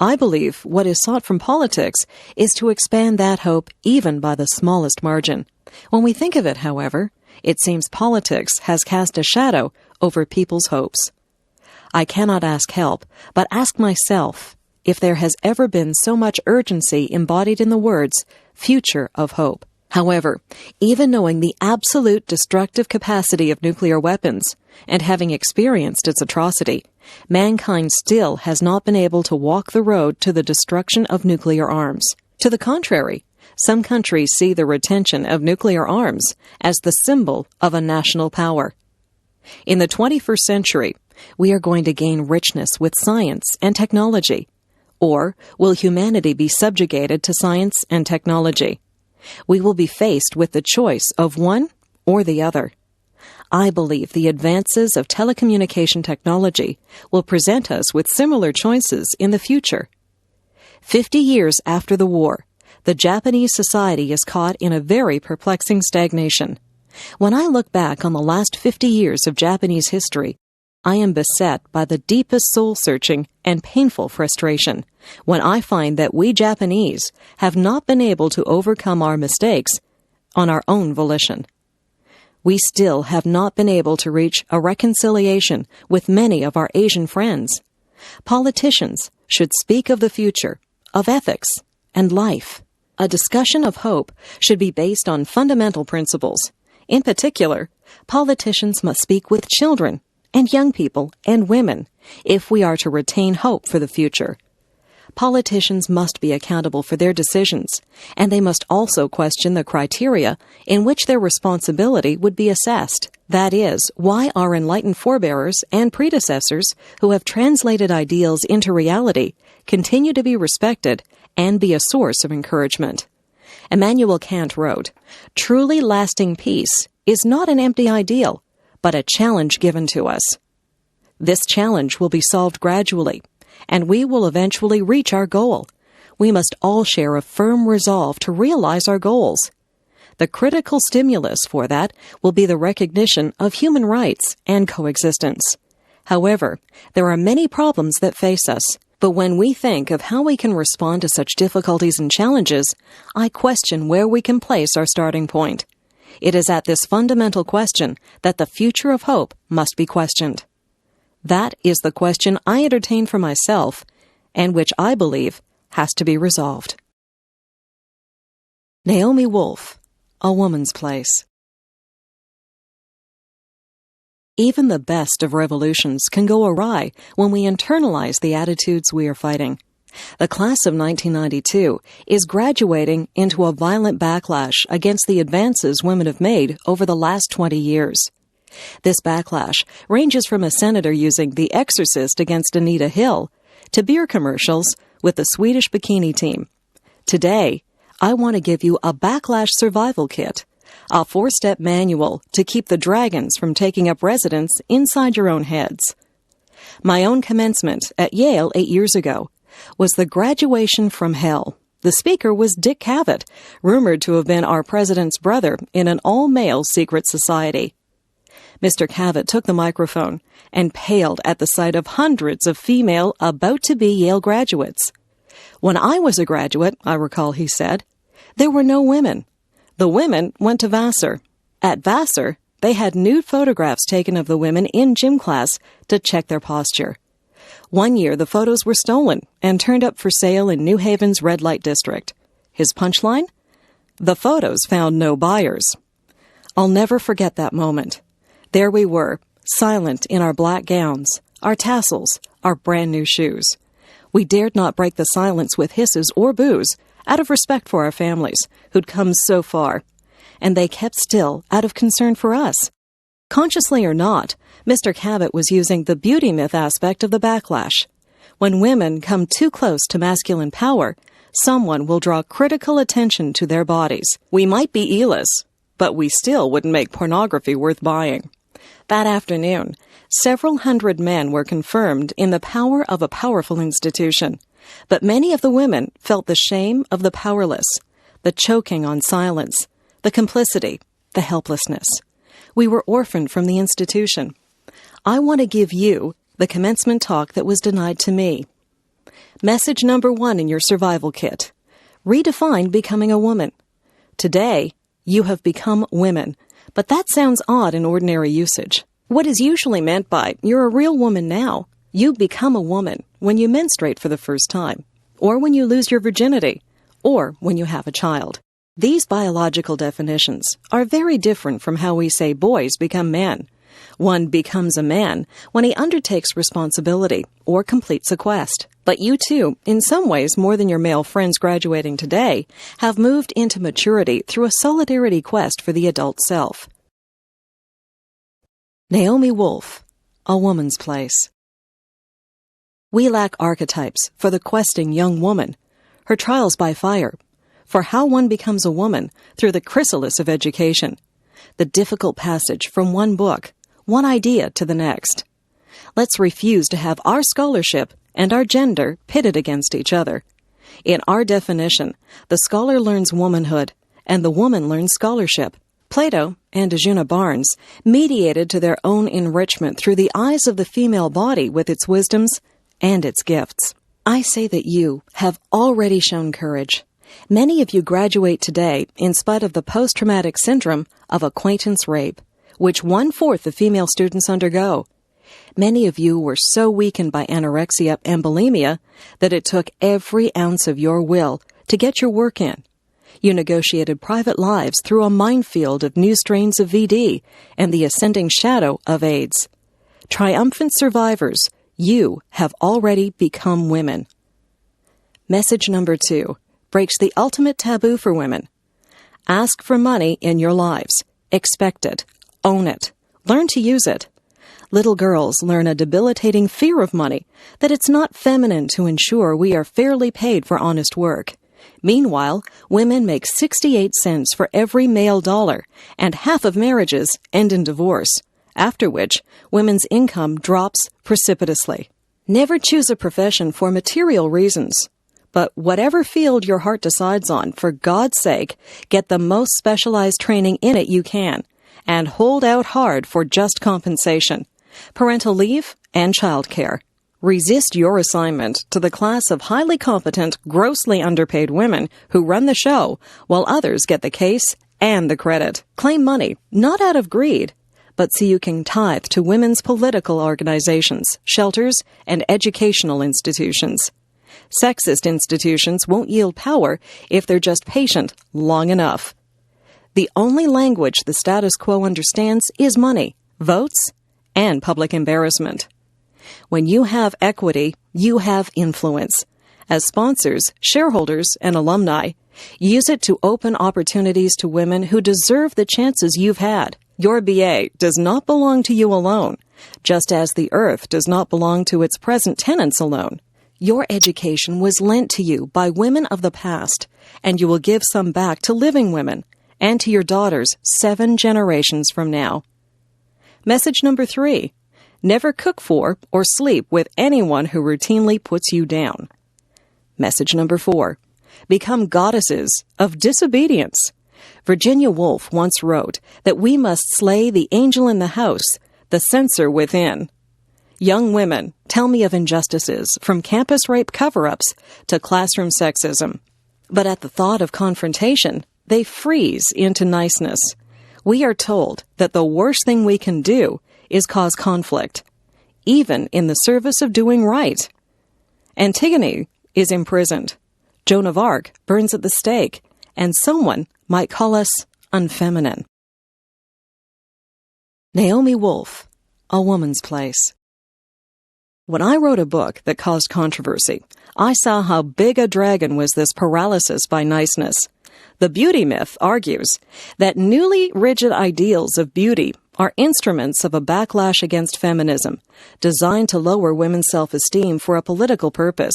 I believe what is sought from politics is to expand that hope even by the smallest margin. When we think of it, however, it seems politics has cast a shadow over people's hopes. I cannot ask help, but ask myself if there has ever been so much urgency embodied in the words, future of hope. However, even knowing the absolute destructive capacity of nuclear weapons, and having experienced its atrocity, mankind still has not been able to walk the road to the destruction of nuclear arms. To the contrary, some countries see the retention of nuclear arms as the symbol of a national power. In the 21st century, we are going to gain richness with science and technology. Or will humanity be subjugated to science and technology? We will be faced with the choice of one or the other. I believe the advances of telecommunication technology will present us with similar choices in the future. 50 years after the war, the Japanese society is caught in a very perplexing stagnation. When I look back on the last 50 years of Japanese history, I am beset by the deepest soul-searching and painful frustration when I find that we Japanese have not been able to overcome our mistakes on our own volition. We still have not been able to reach a reconciliation with many of our Asian friends. Politicians should speak of the future, of ethics, and life. A discussion of hope should be based on fundamental principles. In particular, politicians must speak with children and young people and women if we are to retain hope for the future. Politicians must be accountable for their decisions, and they must also question the criteria in which their responsibility would be assessed. That is, why our enlightened forebears and predecessors who have translated ideals into reality continue to be respected and be a source of encouragement. Immanuel Kant wrote, "Truly lasting peace is not an empty ideal, but a challenge given to us. This challenge will be solved gradually, and we will eventually reach our goal. We must all share a firm resolve to realize our goals. The critical stimulus for that will be the recognition of human rights and coexistence. However, there are many problems that face us, but when we think of how we can respond to such difficulties and challenges, I question where we can place our starting point. It is at this fundamental question that the future of hope must be questioned. That is the question I entertain for myself, and which I believe has to be resolved." Naomi Wolf, A Woman's Place. Even the best of revolutions can go awry when we internalize the attitudes we are fighting. The class of 1992 is graduating into a violent backlash against the advances women have made over the last 20 years. This backlash ranges from a senator using The Exorcist against Anita Hill to beer commercials with the Swedish bikini team. Today, I want to give you a backlash survival kit, a 4-step manual to keep the dragons from taking up residence inside your own heads. My own commencement at Yale 8 years ago was the graduation from hell. The speaker was Dick Cavett, rumored to have been our president's brother in an all-male secret society. Mr. Cavett took the microphone and paled at the sight of hundreds of female about-to-be Yale graduates. "When I was a graduate," I recall he said, "there were no women. The women went to Vassar. At Vassar, they had nude photographs taken of the women in gym class to check their posture. One year, the photos were stolen and turned up for sale in New Haven's red light district. His punchline? The photos found no buyers." I'll never forget that moment. There we were, silent in our black gowns, our tassels, our brand new shoes. We dared not break the silence with hisses or boos, out of respect for our families, who'd come so far. And they kept still out of concern for us. Consciously or not, Mr. Cavett was using the beauty myth aspect of the backlash. When women come too close to masculine power, someone will draw critical attention to their bodies. We might be E-less, but we still wouldn't make pornography worth buying. That afternoon, several hundred men were confirmed in the power of a powerful institution, but many of the women felt the shame of the powerless, the choking on silence, the complicity, the helplessness. We were orphaned from the institution. I want to give you the commencement talk that was denied to me. Message number 1 in your survival kit. Redefine becoming a woman. Today, you have become women, but that sounds odd in ordinary usage. What is usually meant by, you're a real woman now, you become a woman when you menstruate for the first time, or when you lose your virginity, or when you have a child. These biological definitions are very different from how we say boys become men. One becomes a man when he undertakes responsibility or completes a quest. But you too, in some ways more than your male friends graduating today, have moved into maturity through a solidarity quest for the adult self. Naomi Wolf, A Woman's Place. We lack archetypes for the questing young woman, her trials by fire, for how one becomes a woman through the chrysalis of education, the difficult passage from one book, one idea to the next. Let's refuse to have our scholarship and our gender pitted against each other. In our definition, the scholar learns womanhood, and the woman learns scholarship. Plato and Ajuna Barnes mediated to their own enrichment through the eyes of the female body with its wisdoms and its gifts. I say that you have already shown courage. Many of you graduate today in spite of the post-traumatic syndrome of acquaintance rape, which 1/4 of female students undergo. Many of you were so weakened by anorexia and bulimia that it took every ounce of your will to get your work in. You negotiated private lives through a minefield of new strains of VD and the ascending shadow of AIDS. Triumphant survivors, you have already become women. Message number 2 breaks the ultimate taboo for women. Ask for money in your lives. Expect it. Own it. Learn to use it. Little girls learn a debilitating fear of money, that it's not feminine to ensure we are fairly paid for honest work. Meanwhile, women make 68 cents for every male dollar, and half of marriages end in divorce, after which women's income drops precipitously. Never choose a profession for material reasons. But whatever field your heart decides on, for God's sake, get the most specialized training in it you can, and hold out hard for just compensation, parental leave, and childcare. Resist your assignment to the class of highly competent, grossly underpaid women who run the show, while others get the case and the credit. Claim money, not out of greed, but so you can tithe to women's political organizations, shelters, and educational institutions. Sexist institutions won't yield power if they're just patient long enough. The only language the status quo understands is money, votes, and public embarrassment. When you have equity, you have influence. As sponsors, shareholders, and alumni, use it to open opportunities to women who deserve the chances you've had. Your BA does not belong to you alone, just as the earth does not belong to its present tenants alone. Your education was lent to you by women of the past, and you will give some back to living women and to your daughters 7 generations from now. Message number 3. Never cook for or sleep with anyone who routinely puts you down. Message number 4. Become goddesses of disobedience. Virginia Woolf once wrote that we must slay the angel in the house, the censor within. Young women, tell me of injustices, from campus rape cover-ups to classroom sexism. But at the thought of confrontation, they freeze into niceness. We are told that the worst thing we can do is cause conflict, even in the service of doing right. Antigone is imprisoned. Joan of Arc burns at the stake, and someone might call us unfeminine. Naomi Wolf, A Woman's Place. When I wrote a book that caused controversy, I saw how big a dragon was this paralysis by niceness. The beauty myth argues that newly rigid ideals of beauty are instruments of a backlash against feminism, designed to lower women's self-esteem for a political purpose.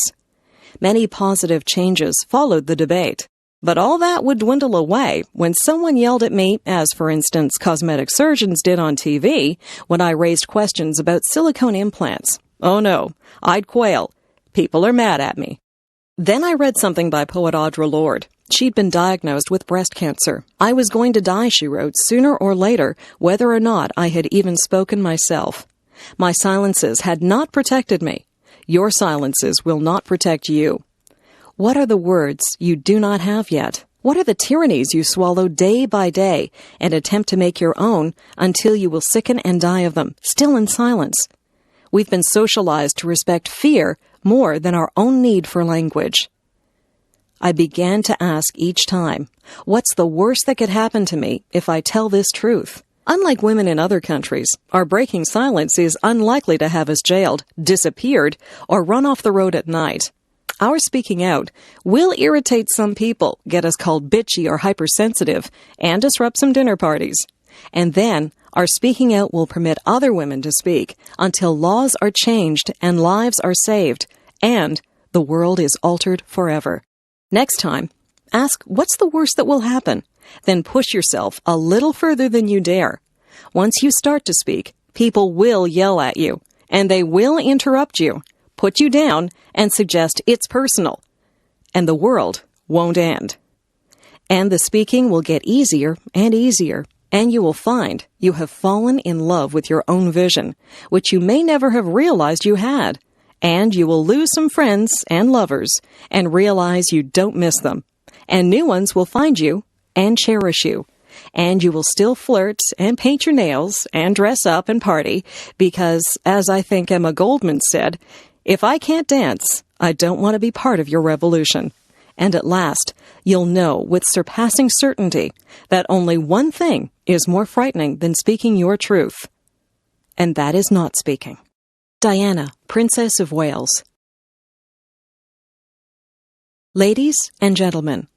Many positive changes followed the debate, but all that would dwindle away when someone yelled at me, as for instance cosmetic surgeons did on TV, when I raised questions about silicone implants. Oh no, I'd quail. People are mad at me. Then I read something by poet Audre Lorde. She'd been diagnosed with breast cancer. I was going to die, she wrote, sooner or later, whether or not I had even spoken myself. My silences had not protected me. Your silences will not protect you. What are the words you do not have yet? What are the tyrannies you swallow day by day and attempt to make your own until you will sicken and die of them, still in silence? We've been socialized to respect fear more than our own need for language. I began to ask each time, what's the worst that could happen to me if I tell this truth? Unlike women in other countries, our breaking silence is unlikely to have us jailed, disappeared, or run off the road at night. Our speaking out will irritate some people, get us called bitchy or hypersensitive, and disrupt some dinner parties. And then Our speaking out will permit other women to speak until laws are changed and lives are saved, and the world is altered forever. Next time, ask what's the worst that will happen, then push yourself a little further than you dare. Once you start to speak, people will yell at you, and they will interrupt you, put you down, and suggest it's personal. And the world won't end. And the speaking will get easier and easier, and you will find you have fallen in love with your own vision, which you may never have realized you had. And you will lose some friends and lovers and realize you don't miss them. And new ones will find you and cherish you. And you will still flirt and paint your nails and dress up and party because, as I think Emma Goldman said, if I can't dance, I don't want to be part of your revolution. And at last, you'll know with surpassing certainty that only one thing is more frightening than speaking your truth. And that is not speaking. Diana, Princess of Wales. Ladies and gentlemen,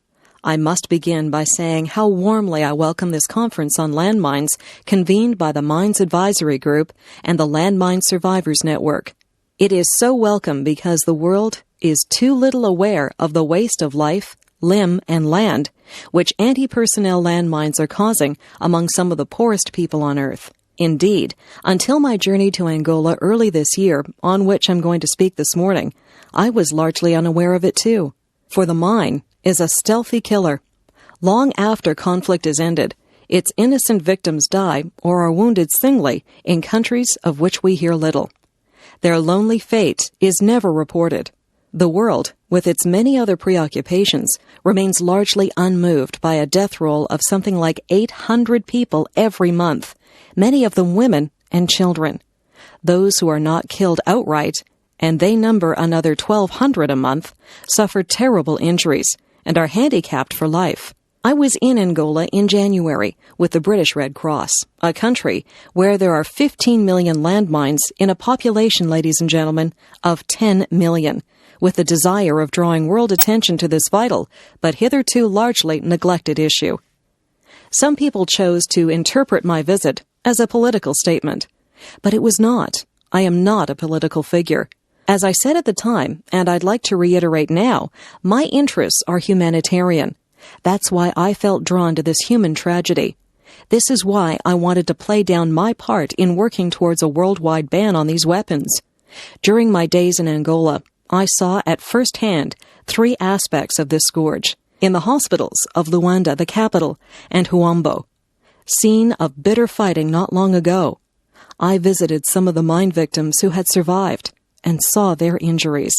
I must begin by saying how warmly I welcome this conference on landmines convened by the Mines Advisory Group and the Landmine Survivors Network. It is so welcome because the world is too little aware of the waste of life, limb, and land which anti-personnel landmines are causing among some of the poorest people on Earth. Indeed, until my journey to Angola early this year, on which I'm going to speak this morning, I was largely unaware of it too. For the mine is a stealthy killer. Long after conflict is ended, its innocent victims die or are wounded singly in countries of which we hear little. Their lonely fate is never reported. The world, with its many other preoccupations, remains largely unmoved by a death roll of something like 800 people every month, many of them women and children. Those who are not killed outright, and they number another 1,200 a month, suffer terrible injuries and are handicapped for life. I was in Angola in January with the British Red Cross, a country where there are 15 million landmines in a population, ladies and gentlemen, of 10 million, with the desire of drawing world attention to this vital, but hitherto largely neglected issue. Some people chose to interpret my visit as a political statement, but it was not. I am not a political figure. As I said at the time, and I'd like to reiterate now, my interests are humanitarian. That's why I felt drawn to this human tragedy. This is why I wanted to play down my part in working towards a worldwide ban on these weapons. During my days in Angola, I saw at first hand 3 aspects of this scourge. In the hospitals of Luanda, the capital, and Huambo, scene of bitter fighting not long ago, I visited some of the mine victims who had survived and saw their injuries.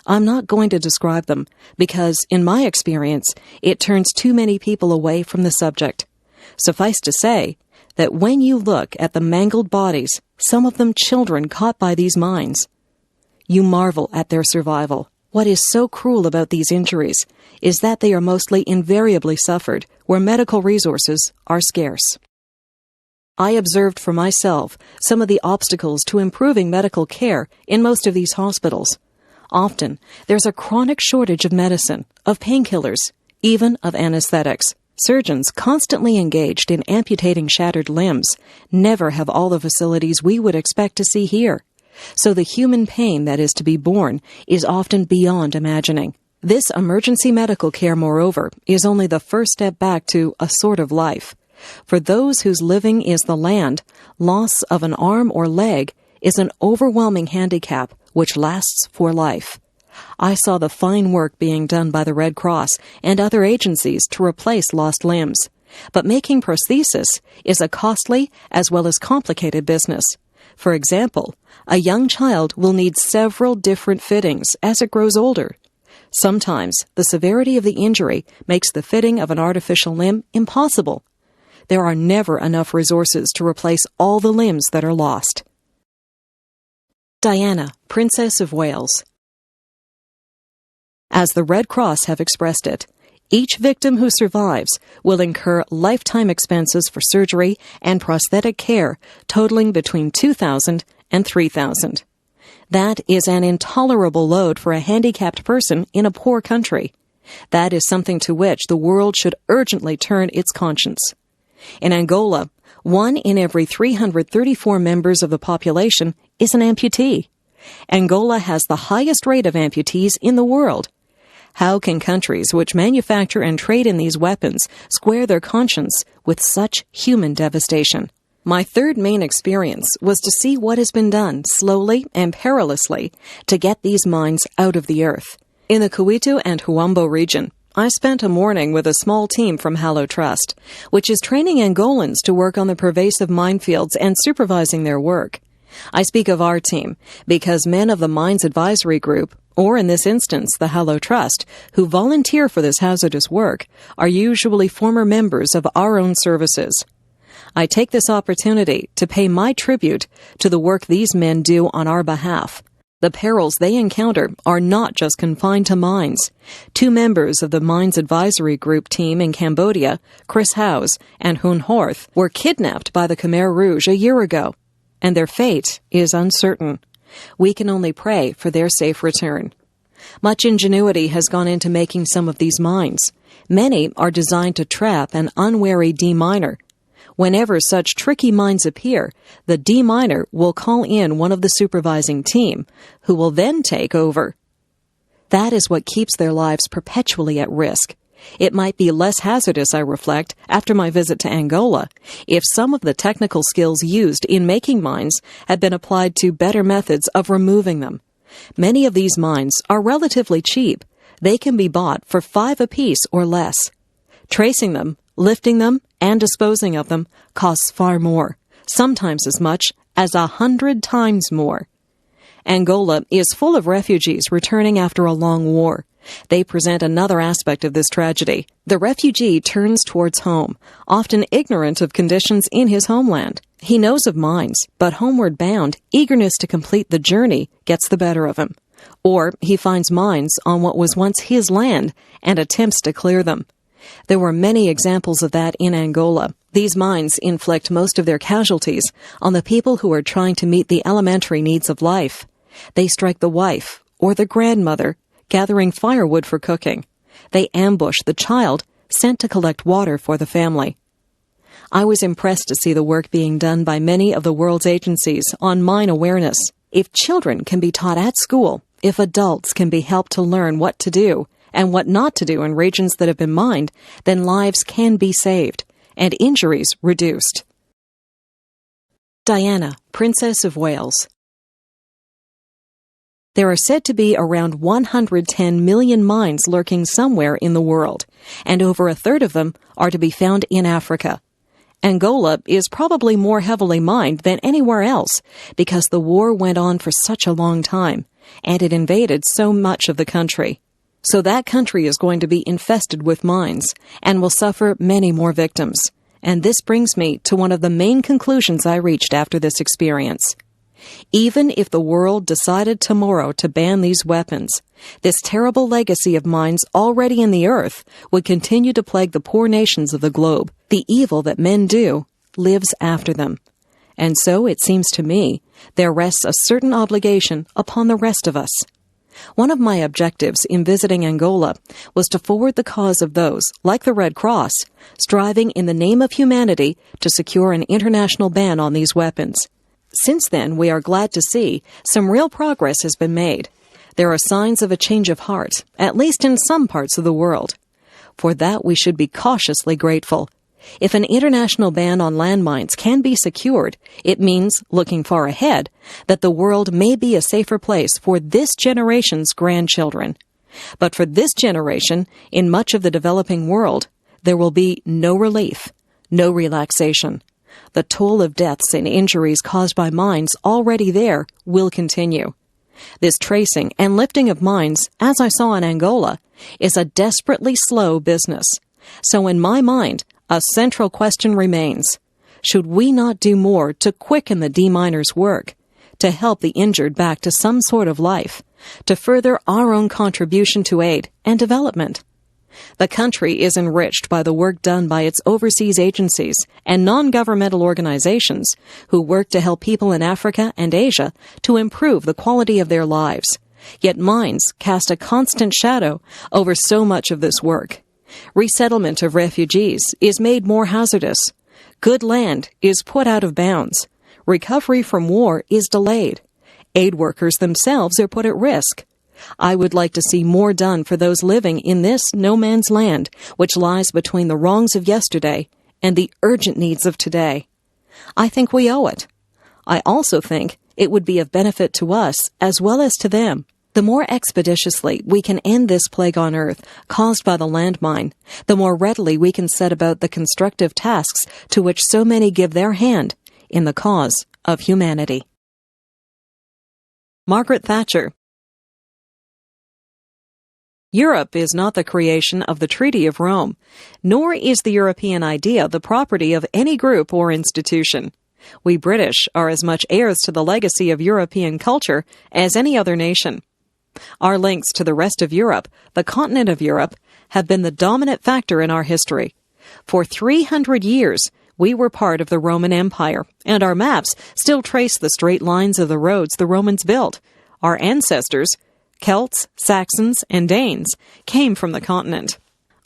I'm not going to describe them because, in my experience, it turns too many people away from the subject. Suffice to say that when you look at the mangled bodies, some of them children caught by these mines, you marvel at their survival. What is so cruel about these injuries is that they are mostly invariably suffered where medical resources are scarce. I observed for myself some of the obstacles to improving medical care in most of these hospitals. Often, there's a chronic shortage of medicine, of painkillers, even of anesthetics. Surgeons constantly engaged in amputating shattered limbs never have all the facilities we would expect to see here. So the human pain that is to be borne is often beyond imagining. This emergency medical care, moreover, is only the first step back to a sort of life. For those whose living is the land, loss of an arm or leg is an overwhelming handicap which lasts for life. I saw the fine work being done by the Red Cross and other agencies to replace lost limbs. But making prosthesis is a costly as well as complicated business. For example, a young child will need several different fittings as it grows older. Sometimes the severity of the injury makes the fitting of an artificial limb impossible. There are never enough resources to replace all the limbs that are lost. Diana, Princess of Wales. As the Red Cross have expressed it, each victim who survives will incur lifetime expenses for surgery and prosthetic care totaling between $2,000 and $3,000. That is an intolerable load for a handicapped person in a poor country. That is something to which the world should urgently turn its conscience. In Angola, 1 in every 334 members of the population is an amputee. Angola has the highest rate of amputees in the world. How can countries which manufacture and trade in these weapons square their conscience with such human devastation? My third main experience was to see what has been done slowly and perilously to get these mines out of the earth. In the Kuitu and Huambo region, I spent a morning with a small team from Hallow Trust, which is training Angolans to work on the pervasive minefields and supervising their work. I speak of our team because men of the Mines Advisory Group, or in this instance the Hallow Trust, who volunteer for this hazardous work, are usually former members of our own services. I take this opportunity to pay my tribute to the work these men do on our behalf. The perils they encounter are not just confined to mines. 2 members of the Mines Advisory Group team in Cambodia, Chris Howes and Hun Horth, were kidnapped by the Khmer Rouge a year ago, and their fate is uncertain. We can only pray for their safe return. Much ingenuity has gone into making some of these mines. Many are designed to trap an unwary deminer. Whenever such tricky mines appear, the deminer will call in one of the supervising team, who will then take over. That is what keeps their lives perpetually at risk. It might be less hazardous, I reflect, after my visit to Angola, if some of the technical skills used in making mines had been applied to better methods of removing them. Many of these mines are relatively cheap. They can be bought for 5 apiece or less. Tracing them, lifting them, and disposing of them costs far more, sometimes as much as 100 times more. Angola is full of refugees returning after a long war. They present another aspect of this tragedy. The refugee turns towards home, often ignorant of conditions in his homeland. He knows of mines, but homeward bound, eagerness to complete the journey gets the better of him. Or he finds mines on what was once his land and attempts to clear them. There were many examples of that in Angola. These mines inflict most of their casualties on the people who are trying to meet the elementary needs of life. They strike the wife or the grandmother, gathering firewood for cooking. They ambush the child, sent to collect water for the family. I was impressed to see the work being done by many of the world's agencies on mine awareness. If children can be taught at school, if adults can be helped to learn what to do and what not to do in regions that have been mined, then lives can be saved and injuries reduced. Diana, Princess of Wales. There are said to be around 110 million mines lurking somewhere in the world, and over a third of them are to be found in Africa. Angola is probably more heavily mined than anywhere else because the war went on for such a long time, and it invaded so much of the country. So that country is going to be infested with mines and will suffer many more victims. And this brings me to one of the main conclusions I reached after this experience. Even if the world decided tomorrow to ban these weapons, this terrible legacy of mines already in the earth would continue to plague the poor nations of the globe. The evil that men do lives after them. And so, it seems to me, there rests a certain obligation upon the rest of us. One of my objectives in visiting Angola was to forward the cause of those, like the Red Cross, striving in the name of humanity to secure an international ban on these weapons. Since then, we are glad to see some real progress has been made. There are signs of a change of heart, at least in some parts of the world. For that, we should be cautiously grateful. If an international ban on landmines can be secured, it means, looking far ahead, that the world may be a safer place for this generation's grandchildren. But for this generation, in much of the developing world, there will be no relief, no relaxation. The toll of deaths and injuries caused by mines already there will continue. This tracing and lifting of mines, as I saw in Angola, is a desperately slow business. So in my mind, a central question remains. Should we not do more to quicken the deminers' work, to help the injured back to some sort of life, to further our own contribution to aid and development? The country is enriched by the work done by its overseas agencies and non-governmental organizations who work to help people in Africa and Asia to improve the quality of their lives. Yet mines cast a constant shadow over so much of this work. Resettlement of refugees is made more hazardous. Good land is put out of bounds. Recovery from war is delayed. Aid workers themselves are put at risk. I would like to see more done for those living in this no man's land, which lies between the wrongs of yesterday and the urgent needs of today. I think we owe it. I also think it would be of benefit to us as well as to them. The more expeditiously we can end this plague on earth caused by the landmine, the more readily we can set about the constructive tasks to which so many give their hand in the cause of humanity. Margaret Thatcher. Europe is not the creation of the Treaty of Rome, nor is the European idea the property of any group or institution. We British are as much heirs to the legacy of European culture as any other nation. Our links to the rest of Europe, the continent of Europe, have been the dominant factor in our history. For 300 years, we were part of the Roman Empire, and our maps still trace the straight lines of the roads the Romans built. Our ancestors, Celts, Saxons, and Danes, came from the continent.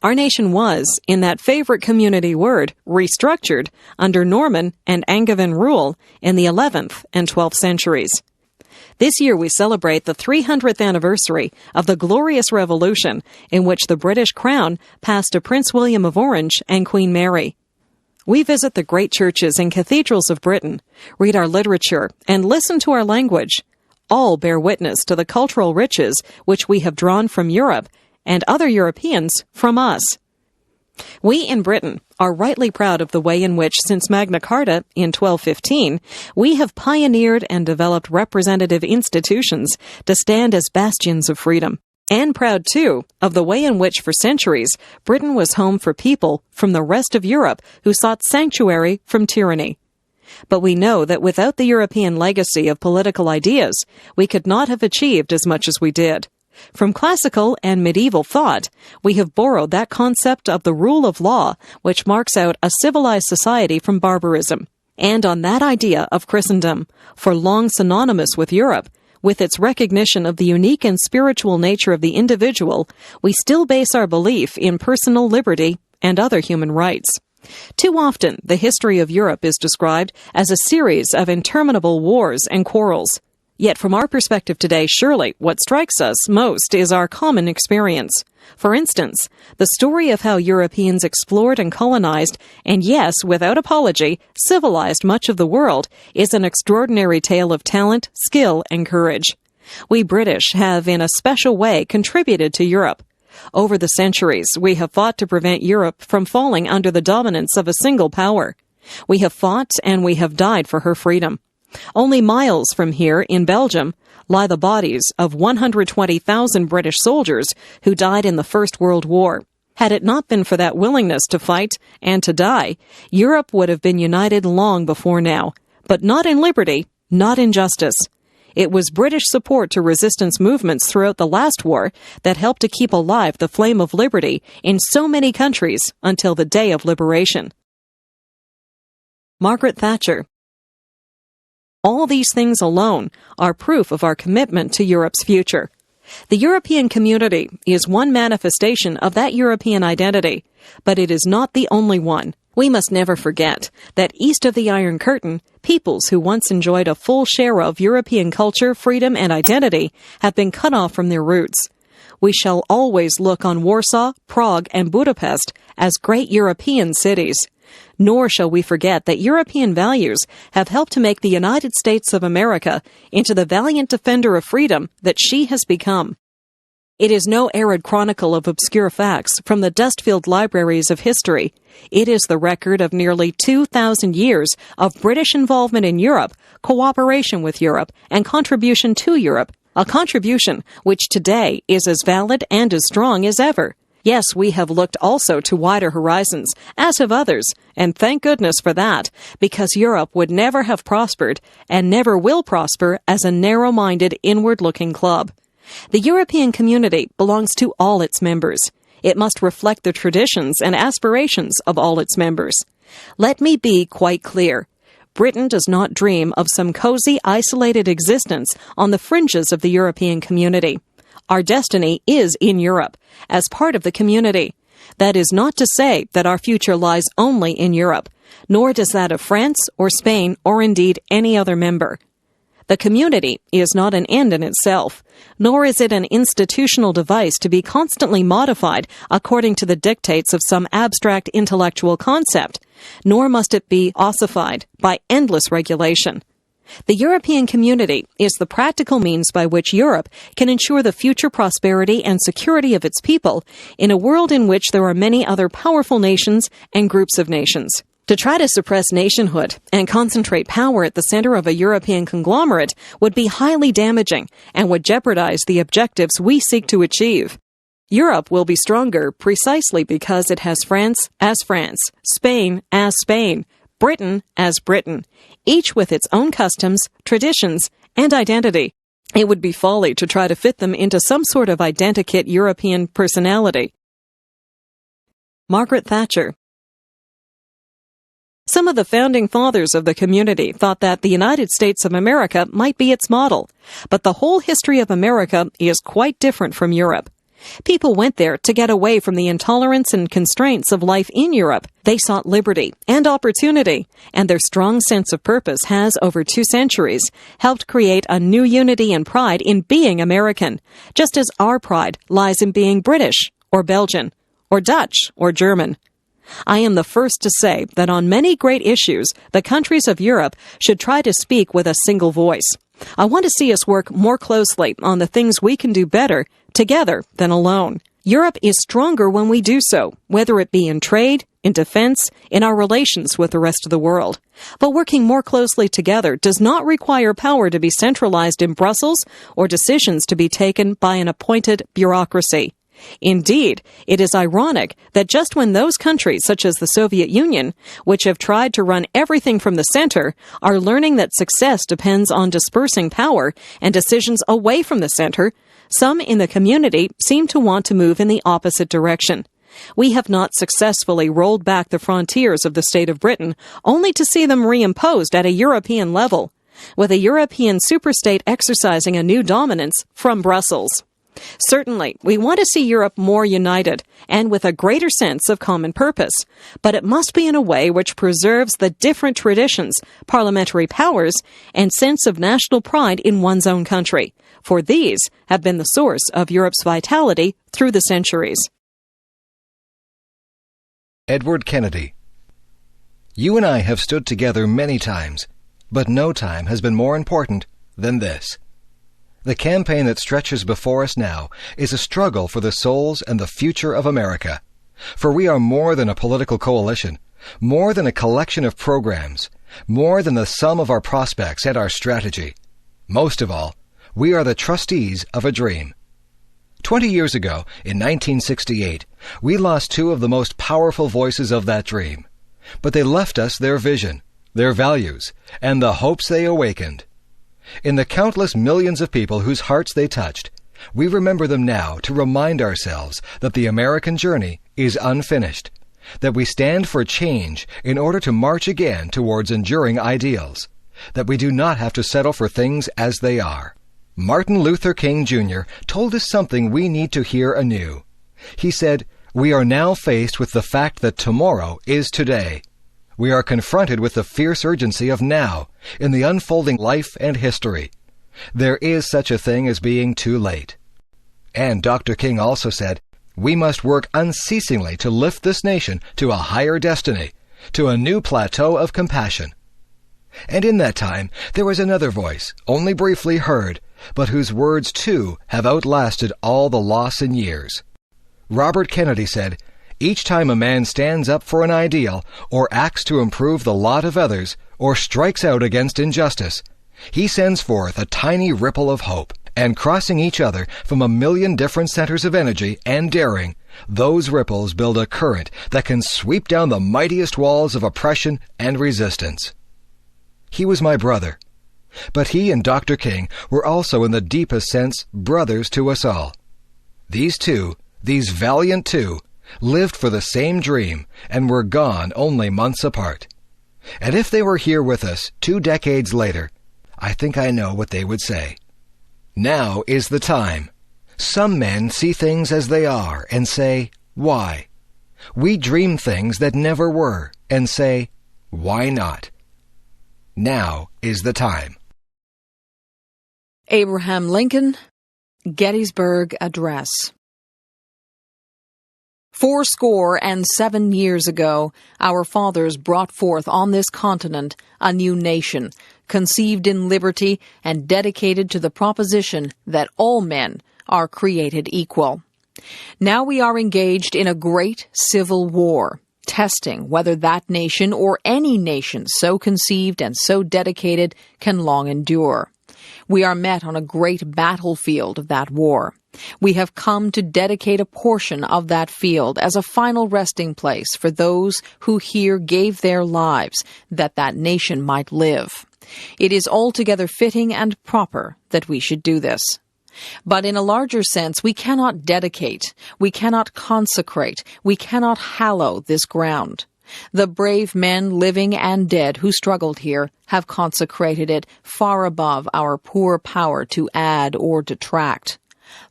Our nation was, in that favorite community word, restructured under Norman and Angevin rule in the 11th and 12th centuries. This year we celebrate the 300th anniversary of the glorious revolution in which the British crown passed to Prince William of Orange and Queen Mary. We visit the great churches and cathedrals of Britain, read our literature, and listen to our language. All bear witness to the cultural riches which we have drawn from Europe and other Europeans from us. We in Britain are rightly proud of the way in which, since Magna Carta in 1215, we have pioneered and developed representative institutions to stand as bastions of freedom. And proud, too, of the way in which, for centuries, Britain was home for people from the rest of Europe who sought sanctuary from tyranny. But we know that without the European legacy of political ideas, we could not have achieved as much as we did. From classical and medieval thought, we have borrowed that concept of the rule of law which marks out a civilized society from barbarism. And on that idea of Christendom, for long synonymous with Europe, with its recognition of the unique and spiritual nature of the individual, we still base our belief in personal liberty and other human rights. Too often, the history of Europe is described as a series of interminable wars and quarrels. Yet from our perspective today, surely what strikes us most is our common experience. For instance, the story of how Europeans explored and colonized, and yes, without apology, civilized much of the world, is an extraordinary tale of talent, skill, and courage. We British have, in a special way, contributed to Europe. Over the centuries, we have fought to prevent Europe from falling under the dominance of a single power. We have fought and we have died for her freedom. Only miles from here, in Belgium, lie the bodies of 120,000 British soldiers who died in the First World War. Had it not been for that willingness to fight and to die, Europe would have been united long before now, but not in liberty, not in justice. It was British support to resistance movements throughout the last war that helped to keep alive the flame of liberty in so many countries until the day of liberation. Margaret Thatcher. All these things alone are proof of our commitment to Europe's future. The European community is one manifestation of that European identity, but it is not the only one. We must never forget that east of the Iron Curtain, peoples who once enjoyed a full share of European culture, freedom, and identity have been cut off from their roots. We shall always look on Warsaw, Prague, and Budapest as great European cities. Nor shall we forget that European values have helped to make the United States of America into the valiant defender of freedom that she has become. It is no arid chronicle of obscure facts from the dust-filled libraries of history. It is the record of nearly 2,000 years of British involvement in Europe, cooperation with Europe, and contribution to Europe, a contribution which today is as valid and as strong as ever. Yes, we have looked also to wider horizons, as have others, and thank goodness for that, because Europe would never have prospered and never will prosper as a narrow-minded, inward-looking club. The European community belongs to all its members. It must reflect the traditions and aspirations of all its members. Let me be quite clear. Britain does not dream of some cozy, isolated existence on the fringes of the European community. Our destiny is in Europe, as part of the community. That is not to say that our future lies only in Europe, nor does that of France or Spain or indeed any other member. The community is not an end in itself, nor is it an institutional device to be constantly modified according to the dictates of some abstract intellectual concept, nor must it be ossified by endless regulation. The European community is the practical means by which Europe can ensure the future prosperity and security of its people in a world in which there are many other powerful nations and groups of nations. To try to suppress nationhood and concentrate power at the center of a European conglomerate would be highly damaging and would jeopardize the objectives we seek to achieve. Europe will be stronger precisely because it has France as France, Spain as Spain, Britain as Britain, each with its own customs, traditions, and identity. It would be folly to try to fit them into some sort of identikit European personality. Margaret Thatcher. Some of the founding fathers of the community thought that the United States of America might be its model, but the whole history of America is quite different from Europe. People went there to get away from the intolerance and constraints of life in Europe. They sought liberty and opportunity, and their strong sense of purpose has, over 2 centuries, helped create a new unity and pride in being American, just as our pride lies in being British, or Belgian, or Dutch, or German. I am the first to say that on many great issues, the countries of Europe should try to speak with a single voice. I want to see us work more closely on the things we can do better together than alone. Europe is stronger when we do so, whether it be in trade, in defense, in our relations with the rest of the world. But working more closely together does not require power to be centralized in Brussels or decisions to be taken by an appointed bureaucracy. Indeed, it is ironic that just when those countries, such as the Soviet Union, which have tried to run everything from the center, are learning that success depends on dispersing power and decisions away from the center, some in the community seem to want to move in the opposite direction. We have not successfully rolled back the frontiers of the state of Britain, only to see them reimposed at a European level, with a European superstate exercising a new dominance from Brussels. Certainly, we want to see Europe more united and with a greater sense of common purpose, but it must be in a way which preserves the different traditions, parliamentary powers, and sense of national pride in one's own country, for these have been the source of Europe's vitality through the centuries. Edward Kennedy. You and I have stood together many times, but no time has been more important than this. The campaign that stretches before us now is a struggle for the souls and the future of America. For we are more than a political coalition, more than a collection of programs, more than the sum of our prospects and our strategy. Most of all, we are the trustees of a dream. 20 years ago, in 1968, we lost 2 of the most powerful voices of that dream. But they left us their vision, their values, and the hopes they awakened. In the countless millions of people whose hearts they touched, we remember them now to remind ourselves that the American journey is unfinished, that we stand for change in order to march again towards enduring ideals, that we do not have to settle for things as they are. Martin Luther King Jr. told us something we need to hear anew. He said, "We are now faced with the fact that tomorrow is today. We are confronted with the fierce urgency of now in the unfolding life and history. There is such a thing as being too late." And Dr. King also said, "We must work unceasingly to lift this nation to a higher destiny, to a new plateau of compassion." And in that time, there was another voice, only briefly heard, but whose words too have outlasted all the loss in years. Robert Kennedy said, "Each time a man stands up for an ideal, or acts to improve the lot of others, or strikes out against injustice, he sends forth a tiny ripple of hope, and crossing each other from a million different centers of energy and daring, those ripples build a current that can sweep down the mightiest walls of oppression and resistance." He was my brother, but he and Dr. King were also in the deepest sense brothers to us all. These 2, these valiant 2, lived for the same dream and were gone only months apart. And if they were here with us 2 decades later, I think I know what they would say. Now is the time. Some men see things as they are and say, "Why?" We dream things that never were and say, Why not? Now is the time. Abraham Lincoln, Gettysburg Address. 77 years ago, our fathers brought forth on this continent a new nation, conceived in liberty and dedicated to the proposition that all men are created equal. Now we are engaged in a great civil war, testing whether that nation or any nation so conceived and so dedicated can long endure. We are met on a great battlefield of that war. We have come to dedicate a portion of that field as a final resting place for those who here gave their lives that that nation might live. It is altogether fitting and proper that we should do this. But in a larger sense, we cannot dedicate, we cannot consecrate, we cannot hallow this ground. The brave men, living and dead, who struggled here have consecrated it far above our poor power to add or detract.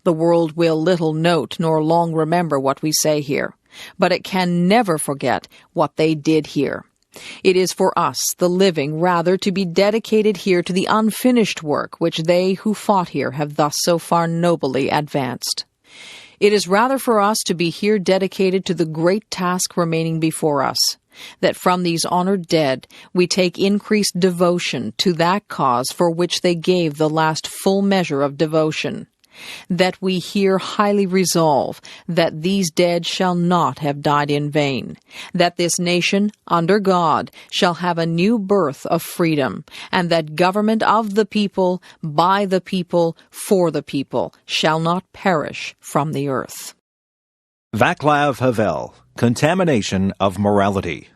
The world will little note nor long remember what we say here, but it can never forget what they did here. It is for us, the living, rather, to be dedicated here to the unfinished work which they who fought here have thus so far nobly advanced. It is rather for us to be here dedicated to the great task remaining before us, that from these honored dead we take increased devotion to that cause for which they gave the last full measure of devotion, that we here highly resolve that these dead shall not have died in vain, that this nation, under God, shall have a new birth of freedom, and that government of the people, by the people, for the people, shall not perish from the earth. Vaclav Havel, Contamination of Morality.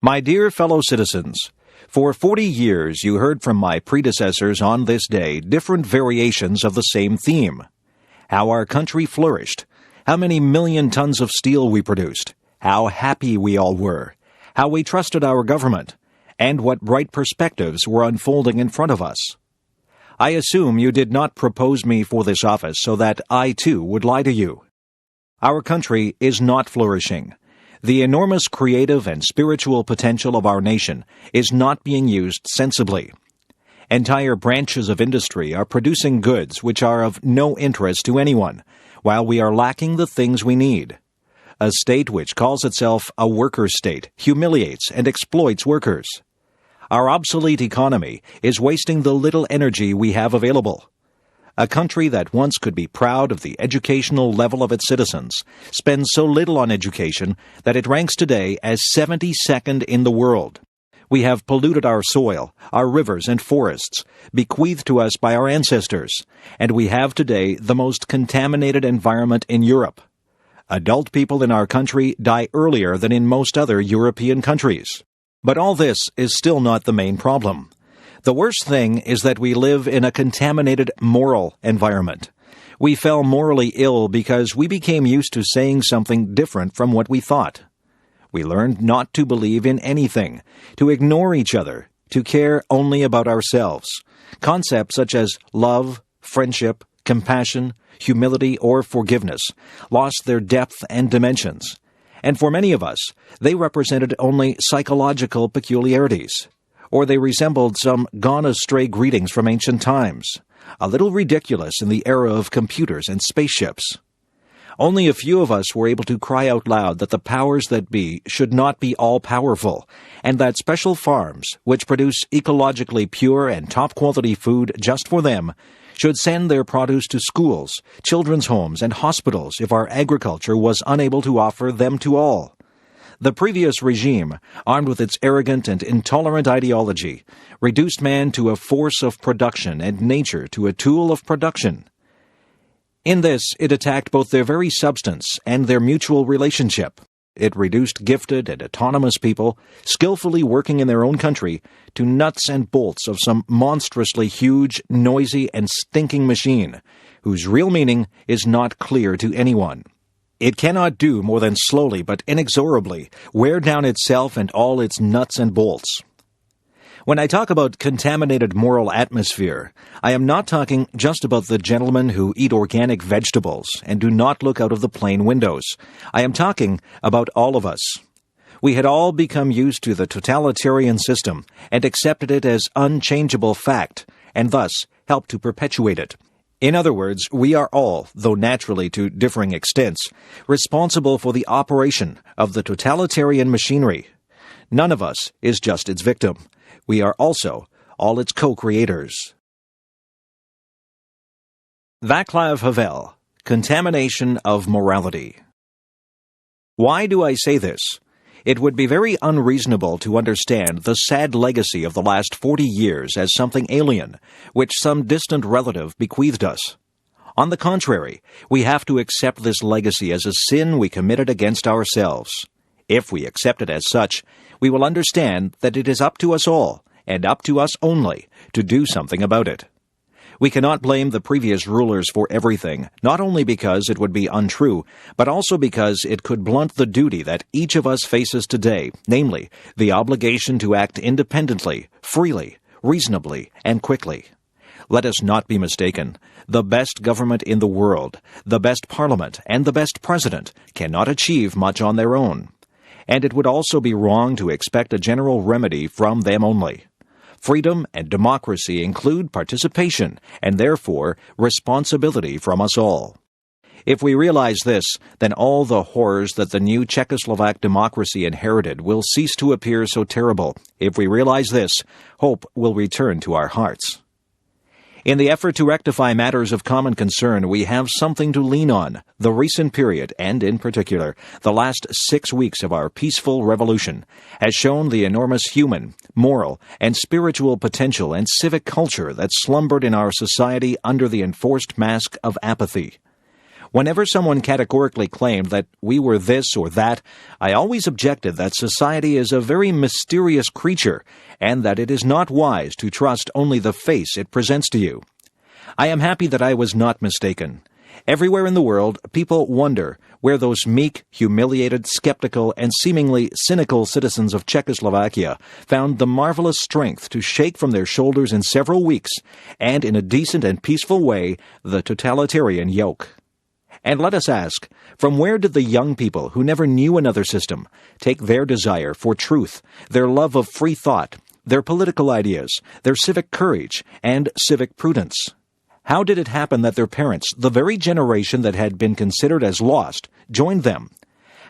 My dear fellow citizens, for 40 years you heard from my predecessors on this day different variations of the same theme. How our country flourished, how many million tons of steel we produced, how happy we all were, how we trusted our government, and what bright perspectives were unfolding in front of us. I assume you did not propose me for this office so that I too would lie to you. Our country is not flourishing. The enormous creative and spiritual potential of our nation is not being used sensibly. Entire branches of industry are producing goods which are of no interest to anyone, while we are lacking the things we need. A state which calls itself a worker state humiliates and exploits workers. Our obsolete economy is wasting the little energy we have available. A country that once could be proud of the educational level of its citizens spends so little on education that it ranks today as 72nd in the world. We have polluted our soil, our rivers and forests, bequeathed to us by our ancestors, and we have today the most contaminated environment in Europe. Adult people in our country die earlier than in most other European countries. But all this is still not the main problem. The worst thing is that we live in a contaminated moral environment. We fell morally ill because we became used to saying something different from what we thought. We learned not to believe in anything, to ignore each other, to care only about ourselves. Concepts such as love, friendship, compassion, humility, or forgiveness lost their depth and dimensions. And for many of us, they represented only psychological peculiarities, or they resembled some gone-astray greetings from ancient times, a little ridiculous in the era of computers and spaceships. Only a few of us were able to cry out loud that the powers that be should not be all-powerful, and that special farms, which produce ecologically pure and top-quality food just for them, should send their produce to schools, children's homes, and hospitals if our agriculture was unable to offer them to all. The previous regime, armed with its arrogant and intolerant ideology, reduced man to a force of production and nature to a tool of production. In this, it attacked both their very substance and their mutual relationship. It reduced gifted and autonomous people, skillfully working in their own country, to nuts and bolts of some monstrously huge, noisy, and stinking machine, whose real meaning is not clear to anyone. It cannot do more than slowly but inexorably wear down itself and all its nuts and bolts. When I talk about contaminated moral atmosphere, I am not talking just about the gentlemen who eat organic vegetables and do not look out of the plane windows. I am talking about all of us. We had all become used to the totalitarian system and accepted it as unchangeable fact, and thus helped to perpetuate it. In other words, we are all, though naturally to differing extents, responsible for the operation of the totalitarian machinery. None of us is just its victim. We are also all its co-creators. Václav Havel, Contamination of Morality. Why do I say this? It would be very unreasonable to understand the sad legacy of the last 40 years as something alien, which some distant relative bequeathed us. On the contrary, we have to accept this legacy as a sin we committed against ourselves. If we accept it as such, we will understand that it is up to us all, and up to us only, to do something about it. We cannot blame the previous rulers for everything, not only because it would be untrue, but also because it could blunt the duty that each of us faces today, namely, the obligation to act independently, freely, reasonably, and quickly. Let us not be mistaken. The best government in the world, the best parliament, and the best president cannot achieve much on their own. And it would also be wrong to expect a general remedy from them only. Freedom and democracy include participation and therefore responsibility from us all. If we realize this, then all the horrors that the new Czechoslovak democracy inherited will cease to appear so terrible. If we realize this, hope will return to our hearts. In the effort to rectify matters of common concern, we have something to lean on. The recent period, and in particular, the last 6 weeks of our peaceful revolution, has shown the enormous human, moral, and spiritual potential and civic culture that slumbered in our society under the enforced mask of apathy. Whenever someone categorically claimed that we were this or that, I always objected that society is a very mysterious creature, and that it is not wise to trust only the face it presents to you. I am happy that I was not mistaken. Everywhere in the world, people wonder where those meek, humiliated, skeptical, and seemingly cynical citizens of Czechoslovakia found the marvelous strength to shake from their shoulders in several weeks, and in a decent and peaceful way, the totalitarian yoke. And let us ask, from where did the young people who never knew another system take their desire for truth, their love of free thought, their political ideas, their civic courage, and civic prudence? How did it happen that their parents, the very generation that had been considered as lost, joined them?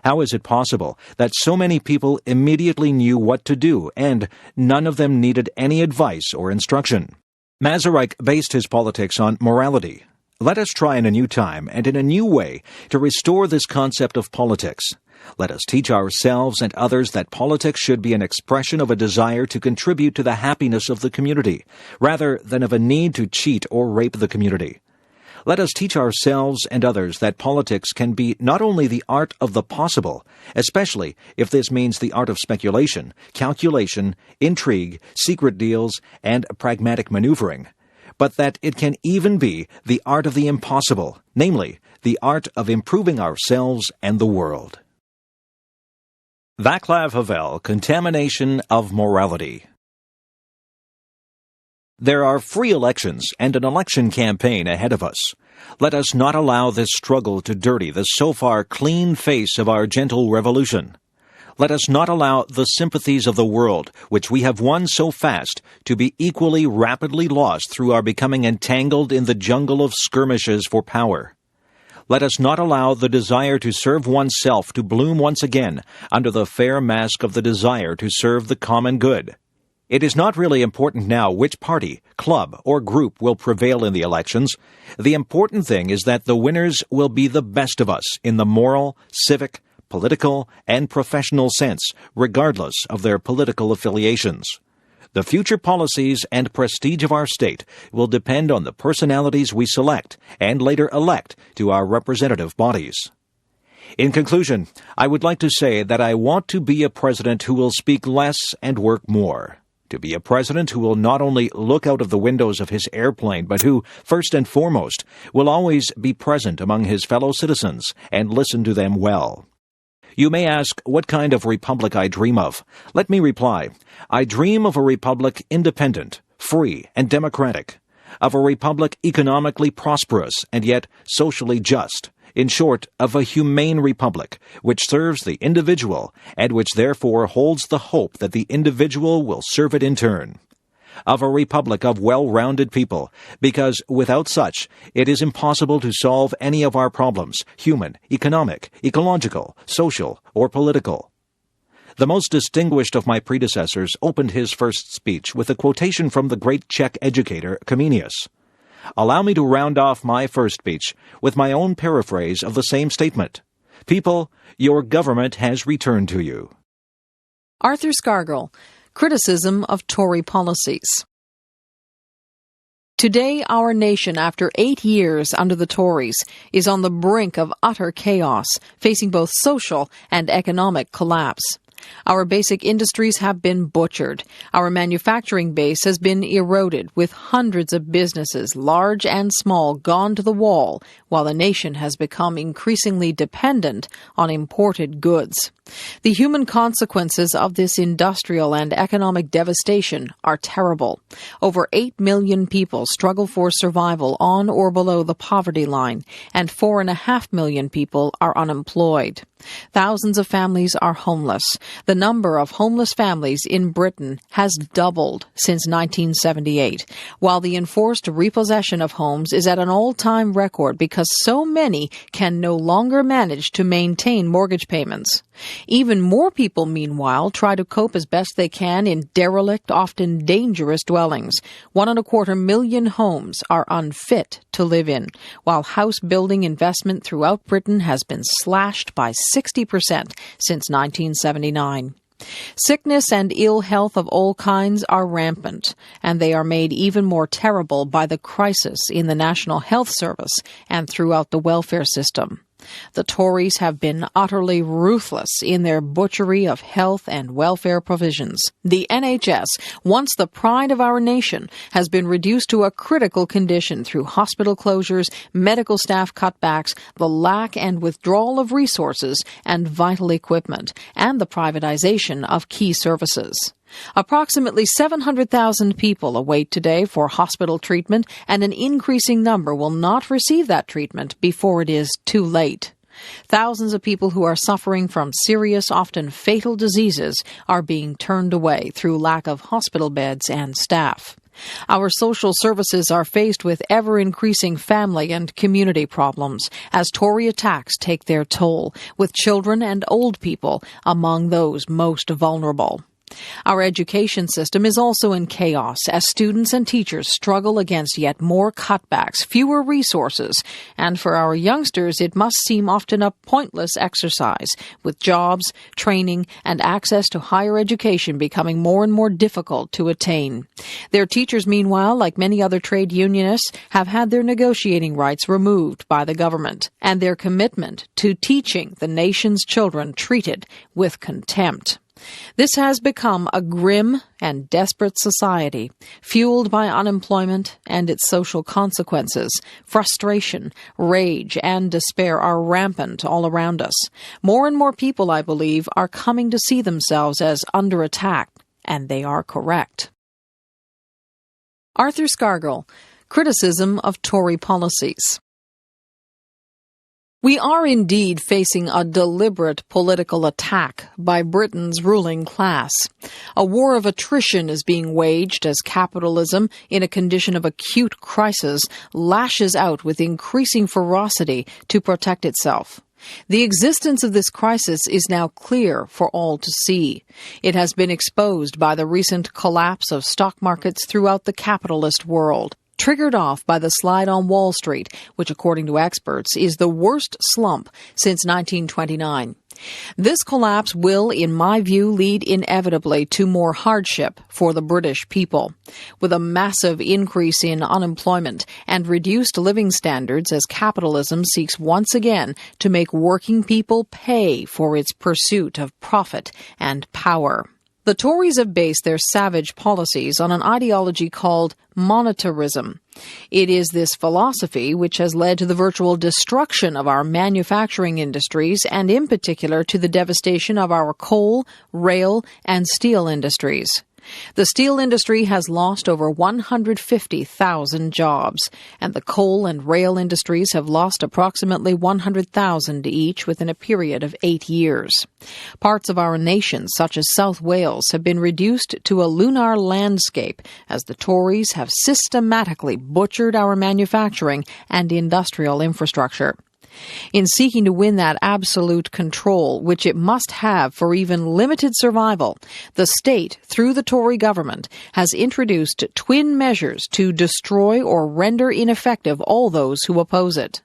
How is it possible that so many people immediately knew what to do, and none of them needed any advice or instruction? Masaryk based his politics on morality. Let us try in a new time and in a new way to restore this concept of politics. Let us teach ourselves and others that politics should be an expression of a desire to contribute to the happiness of the community, rather than of a need to cheat or rape the community. Let us teach ourselves and others that politics can be not only the art of the possible, especially if this means the art of speculation, calculation, intrigue, secret deals, and pragmatic maneuvering, but that it can even be the art of the impossible, namely, the art of improving ourselves and the world. Václav Havel, Contamination of Morality. There are free elections and an election campaign ahead of us. Let us not allow this struggle to dirty the so far clean face of our gentle revolution. Let us not allow the sympathies of the world, which we have won so fast, to be equally rapidly lost through our becoming entangled in the jungle of skirmishes for power. Let us not allow the desire to serve oneself to bloom once again under the fair mask of the desire to serve the common good. It is not really important now which party, club, or group will prevail in the elections. The important thing is that the winners will be the best of us in the moral, civic, political, and professional sense, regardless of their political affiliations. The future policies and prestige of our state will depend on the personalities we select and later elect to our representative bodies. In conclusion, I would like to say that I want to be a president who will speak less and work more. To be a president who will not only look out of the windows of his airplane, but who, first and foremost, will always be present among his fellow citizens and listen to them well. You may ask what kind of republic I dream of. Let me reply. I dream of a republic independent, free, and democratic, of a republic economically prosperous and yet socially just, in short, of a humane republic, which serves the individual, and which therefore holds the hope that the individual will serve it in turn. Of a republic of well-rounded people, because without such, it is impossible to solve any of our problems, human, economic, ecological, social, or political. The most distinguished of my predecessors opened his first speech with a quotation from the great Czech educator Comenius. Allow me to round off my first speech with my own paraphrase of the same statement. People, your government has returned to you. Arthur Scargill, Criticism of Tory Policies. Today, our nation, after 8 years under the Tories, is on the brink of utter chaos, facing both social and economic collapse. Our basic industries have been butchered. Our manufacturing base has been eroded, with hundreds of businesses, large and small, gone to the wall, while the nation has become increasingly dependent on imported goods. The human consequences of this industrial and economic devastation are terrible. Over 8 million people struggle for survival on or below the poverty line, and 4.5 million people are unemployed. Thousands of families are homeless. The number of homeless families in Britain has doubled since 1978, while the enforced repossession of homes is at an all-time record because so many can no longer manage to maintain mortgage payments. Even more people, meanwhile, try to cope as best they can in derelict, often dangerous dwellings. 1.25 million homes are unfit to live in, while house building investment throughout Britain has been slashed by 60% since 1979. Sickness and ill health of all kinds are rampant, and they are made even more terrible by the crisis in the National Health Service and throughout the welfare system. The Tories have been utterly ruthless in their butchery of health and welfare provisions. The NHS, once the pride of our nation, has been reduced to a critical condition through hospital closures, medical staff cutbacks, the lack and withdrawal of resources and vital equipment, and the privatization of key services. Approximately 700,000 people await today for hospital treatment, and an increasing number will not receive that treatment before it is too late. Thousands of people who are suffering from serious, often fatal diseases are being turned away through lack of hospital beds and staff. Our social services are faced with ever-increasing family and community problems as Tory attacks take their toll, with children and old people among those most vulnerable. Our education system is also in chaos as students and teachers struggle against yet more cutbacks, fewer resources, and for our youngsters it must seem often a pointless exercise, with jobs, training, and access to higher education becoming more and more difficult to attain. Their teachers, meanwhile, like many other trade unionists, have had their negotiating rights removed by the government, and their commitment to teaching the nation's children treated with contempt. This has become a grim and desperate society, fueled by unemployment and its social consequences. Frustration, rage, and despair are rampant all around us. More and more people, I believe, are coming to see themselves as under attack, and they are correct. Arthur Scargill, Criticism of Tory Policies. We are indeed facing a deliberate political attack by Britain's ruling class. A war of attrition is being waged as capitalism, in a condition of acute crisis, lashes out with increasing ferocity to protect itself. The existence of this crisis is now clear for all to see. It has been exposed by the recent collapse of stock markets throughout the capitalist world, triggered off by the slide on Wall Street, which, according to experts, is the worst slump since 1929. This collapse will, in my view, lead inevitably to more hardship for the British people, with a massive increase in unemployment and reduced living standards as capitalism seeks once again to make working people pay for its pursuit of profit and power. The Tories have based their savage policies on an ideology called monetarism. It is this philosophy which has led to the virtual destruction of our manufacturing industries and in particular to the devastation of our coal, rail, and steel industries. The steel industry has lost over 150,000 jobs, and the coal and rail industries have lost approximately 100,000 each within a period of 8 years. Parts of our nation, such as South Wales, have been reduced to a lunar landscape as the Tories have systematically butchered our manufacturing and industrial infrastructure. In seeking to win that absolute control, which it must have for even limited survival, the state, through the Tory government, has introduced twin measures to destroy or render ineffective all those who oppose it.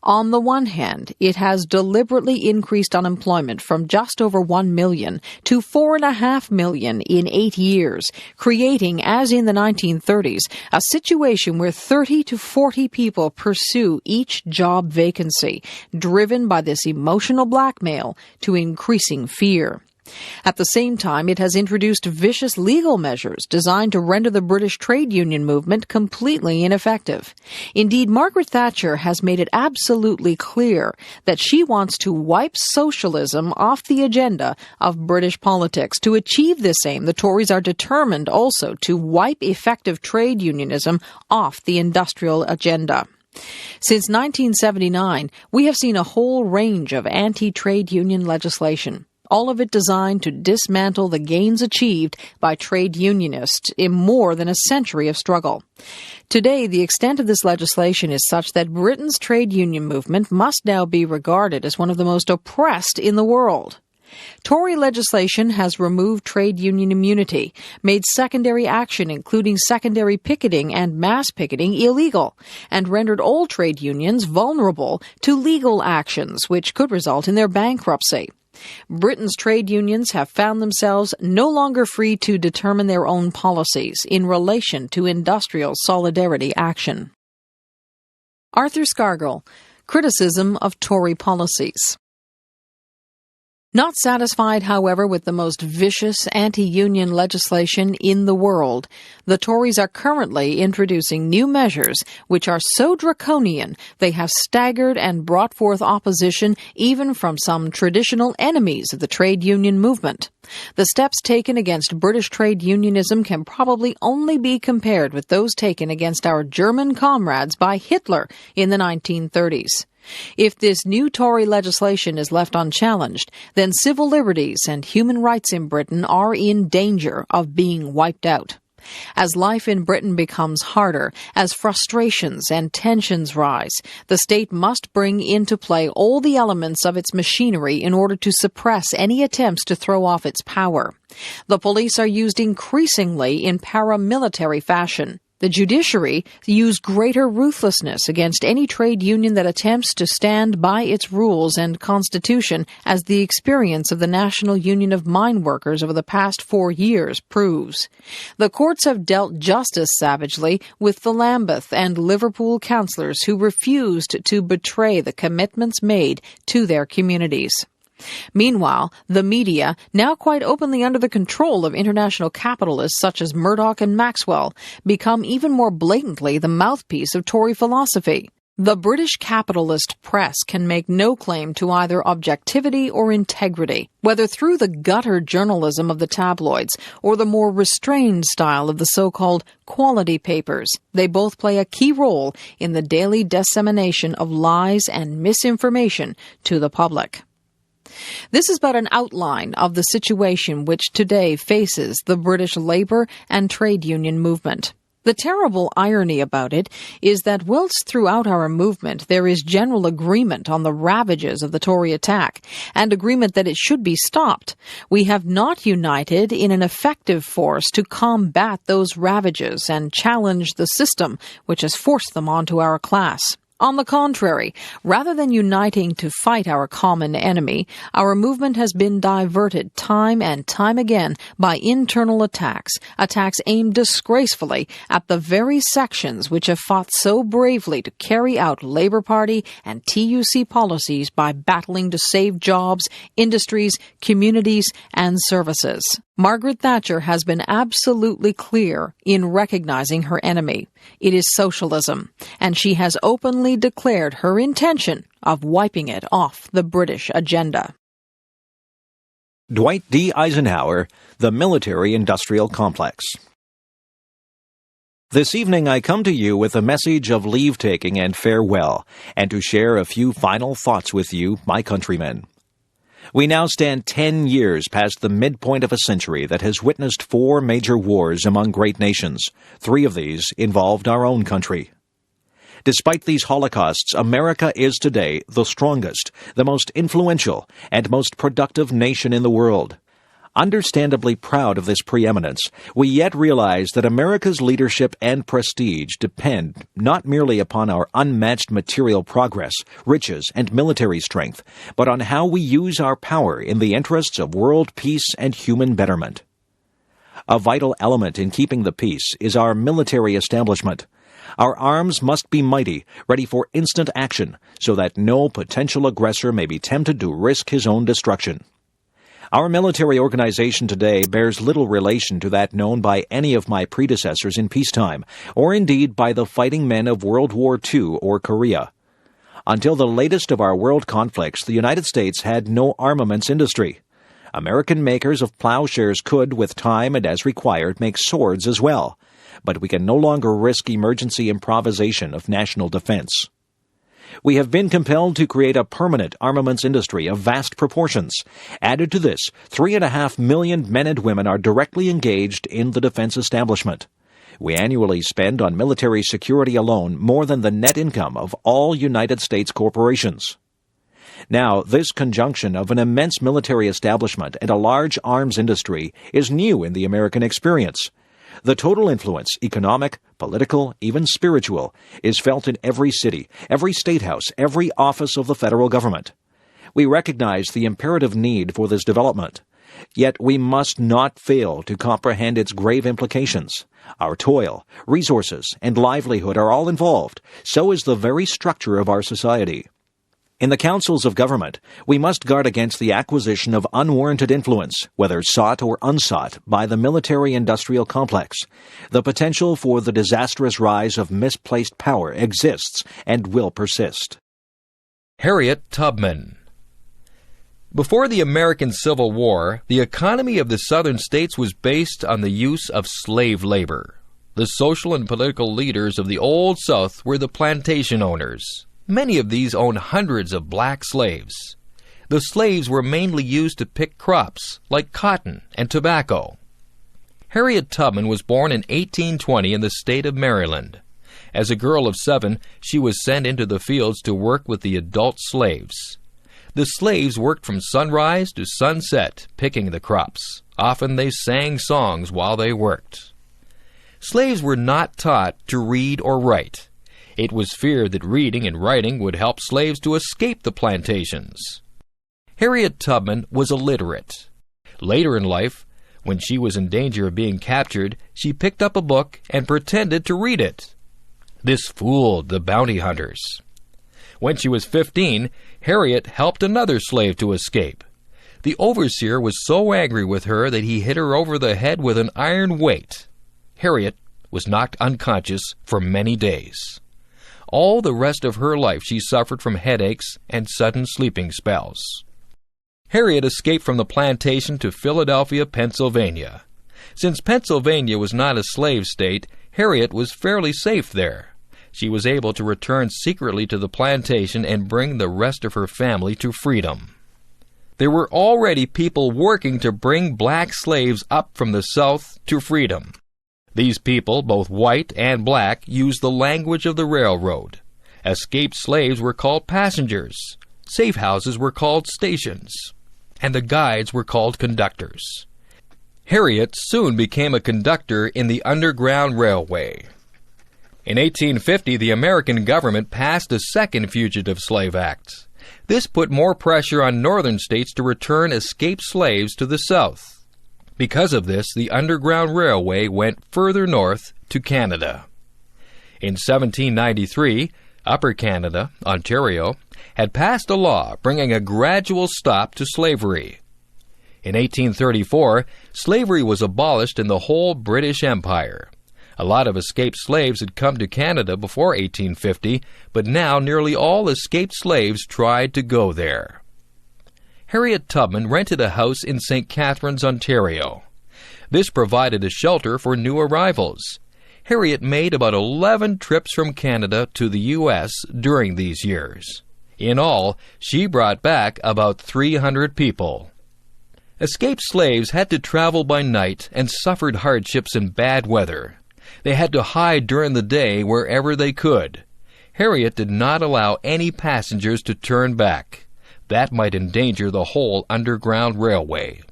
On the one hand, it has deliberately increased unemployment from just over 1 million to 4.5 million in 8 years, creating, as in the 1930s, a situation where 30 to 40 people pursue each job vacancy, driven by this emotional blackmail to increasing fear. At the same time, it has introduced vicious legal measures designed to render the British trade union movement completely ineffective. Indeed, Margaret Thatcher has made it absolutely clear that she wants to wipe socialism off the agenda of British politics. To achieve this aim, the Tories are determined also to wipe effective trade unionism off the industrial agenda. Since 1979, we have seen a whole range of anti-trade union legislation, all of it designed to dismantle the gains achieved by trade unionists in more than a century of struggle. Today, the extent of this legislation is such that Britain's trade union movement must now be regarded as one of the most oppressed in the world. Tory legislation has removed trade union immunity, made secondary action, including secondary picketing and mass picketing, illegal, and rendered all trade unions vulnerable to legal actions, which could result in their bankruptcy. Britain's trade unions have found themselves no longer free to determine their own policies in relation to industrial solidarity action. Arthur Scargill, Criticism of Tory Policies. Not satisfied, however, with the most vicious anti-union legislation in the world, the Tories are currently introducing new measures which are so draconian they have staggered and brought forth opposition even from some traditional enemies of the trade union movement. The steps taken against British trade unionism can probably only be compared with those taken against our German comrades by Hitler in the 1930s. If this new Tory legislation is left unchallenged, then civil liberties and human rights in Britain are in danger of being wiped out. As life in Britain becomes harder, as frustrations and tensions rise, the state must bring into play all the elements of its machinery in order to suppress any attempts to throw off its power. The police are used increasingly in paramilitary fashion. The judiciary use greater ruthlessness against any trade union that attempts to stand by its rules and constitution, as the experience of the National Union of Mine Workers over the past 4 years proves. The courts have dealt just as savagely with the Lambeth and Liverpool councillors who refused to betray the commitments made to their communities. Meanwhile, the media, now quite openly under the control of international capitalists such as Murdoch and Maxwell, become even more blatantly the mouthpiece of Tory philosophy. The British capitalist press can make no claim to either objectivity or integrity, whether through the gutter journalism of the tabloids or the more restrained style of the so-called quality papers. They both play a key role in the daily dissemination of lies and misinformation to the public. This is but an outline of the situation which today faces the British labour and trade union movement. The terrible irony about it is that whilst throughout our movement there is general agreement on the ravages of the Tory attack, and agreement that it should be stopped, we have not united in an effective force to combat those ravages and challenge the system which has forced them onto our class. On the contrary, rather than uniting to fight our common enemy, our movement has been diverted time and time again by internal attacks aimed disgracefully at the very sections which have fought so bravely to carry out Labour Party and TUC policies by battling to save jobs, industries, communities, and services. Margaret Thatcher has been absolutely clear in recognizing her enemy. It is socialism, and she has openly declared her intention of wiping it off the British agenda. Dwight D. Eisenhower, The Military-Industrial Complex. This evening I come to you with a message of leave-taking and farewell, and to share a few final thoughts with you, my countrymen. We now stand 10 years past the midpoint of a century that has witnessed 4 major wars among great nations. 3 of these involved our own country. Despite these holocausts, America is today the strongest, the most influential, and most productive nation in the world. Understandably proud of this preeminence, we yet realize that America's leadership and prestige depend not merely upon our unmatched material progress, riches, and military strength, but on how we use our power in the interests of world peace and human betterment. A vital element in keeping the peace is our military establishment. Our arms must be mighty, ready for instant action, so that no potential aggressor may be tempted to risk his own destruction. Our military organization today bears little relation to that known by any of my predecessors in peacetime, or indeed by the fighting men of World War II or Korea. Until the latest of our world conflicts, the United States had no armaments industry. American makers of plowshares could, with time and as required, make swords as well. But we can no longer risk emergency improvisation of national defense. We have been compelled to create a permanent armaments industry of vast proportions. Added to this, 3.5 million men and women are directly engaged in the defense establishment. We annually spend on military security alone more than the net income of all United States corporations. Now, this conjunction of an immense military establishment and a large arms industry is new in the American experience. The total influence, economic, political, even spiritual, is felt in every city, every statehouse, every office of the federal government. We recognize the imperative need for this development. Yet we must not fail to comprehend its grave implications. Our toil, resources, and livelihood are all involved. So is the very structure of our society. In the councils of government, we must guard against the acquisition of unwarranted influence, whether sought or unsought, by the military-industrial complex. The potential for the disastrous rise of misplaced power exists and will persist. Harriet Tubman. Before the American Civil War, the economy of the southern states was based on the use of slave labor. The social and political leaders of the Old South were the plantation owners. Many of these owned hundreds of black slaves. The slaves were mainly used to pick crops, like cotton and tobacco. Harriet Tubman was born in 1820 in the state of Maryland. As a girl of 7, she was sent into the fields to work with the adult slaves. The slaves worked from sunrise to sunset, picking the crops. Often they sang songs while they worked. Slaves were not taught to read or write. It was feared that reading and writing would help slaves to escape the plantations. Harriet Tubman was illiterate. Later in life, when she was in danger of being captured, she picked up a book and pretended to read it. This fooled the bounty hunters. When she was 15, Harriet helped another slave to escape. The overseer was so angry with her that he hit her over the head with an iron weight. Harriet was knocked unconscious for many days. All the rest of her life she suffered from headaches and sudden sleeping spells. Harriet escaped from the plantation to Philadelphia, Pennsylvania. Since Pennsylvania was not a slave state, Harriet was fairly safe there. She was able to return secretly to the plantation and bring the rest of her family to freedom. There were already people working to bring black slaves up from the South to freedom. These people, both white and black, used the language of the railroad. Escaped slaves were called passengers. Safe houses were called stations. And the guides were called conductors. Harriet soon became a conductor in the Underground Railway. In 1850, the American government passed a second Fugitive Slave Act. This put more pressure on northern states to return escaped slaves to the South. Because of this, the Underground Railway went further north to Canada. In 1793, Upper Canada, Ontario, had passed a law bringing a gradual stop to slavery. In 1834, slavery was abolished in the whole British Empire. A lot of escaped slaves had come to Canada before 1850, but now nearly all escaped slaves tried to go there. Harriet Tubman rented a house in St. Catharines, Ontario. This provided a shelter for new arrivals. Harriet made about 11 trips from Canada to the U.S. during these years. In all, she brought back about 300 people. Escaped slaves had to travel by night and suffered hardships in bad weather. They had to hide during the day wherever they could. Harriet did not allow any passengers to turn back. That might endanger the whole Underground Railway.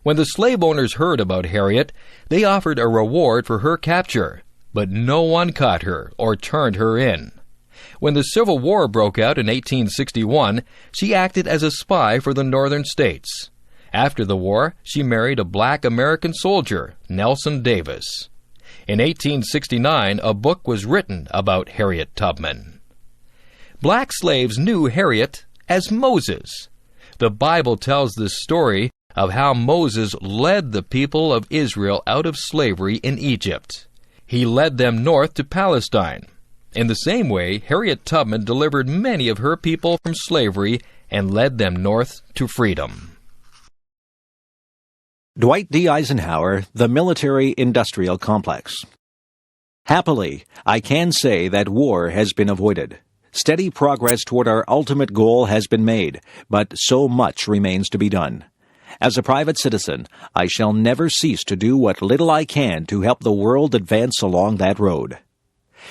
When the slave owners heard about Harriet, they offered a reward for her capture, but no one caught her or turned her in. When the Civil War broke out in 1861, she acted as a spy for the northern states. After the war, she married a black American soldier, Nelson Davis. In 1869, a book was written about Harriet Tubman. Black slaves knew Harriet as Moses. The Bible tells the story of how Moses led the people of Israel out of slavery in Egypt. He led them north to Palestine. In the same way, Harriet Tubman delivered many of her people from slavery and led them north to freedom. Dwight D. Eisenhower, The Military-Industrial Complex. Happily, I can say that war has been avoided. Steady progress toward our ultimate goal has been made, but so much remains to be done. As a private citizen, I shall never cease to do what little I can to help the world advance along that road.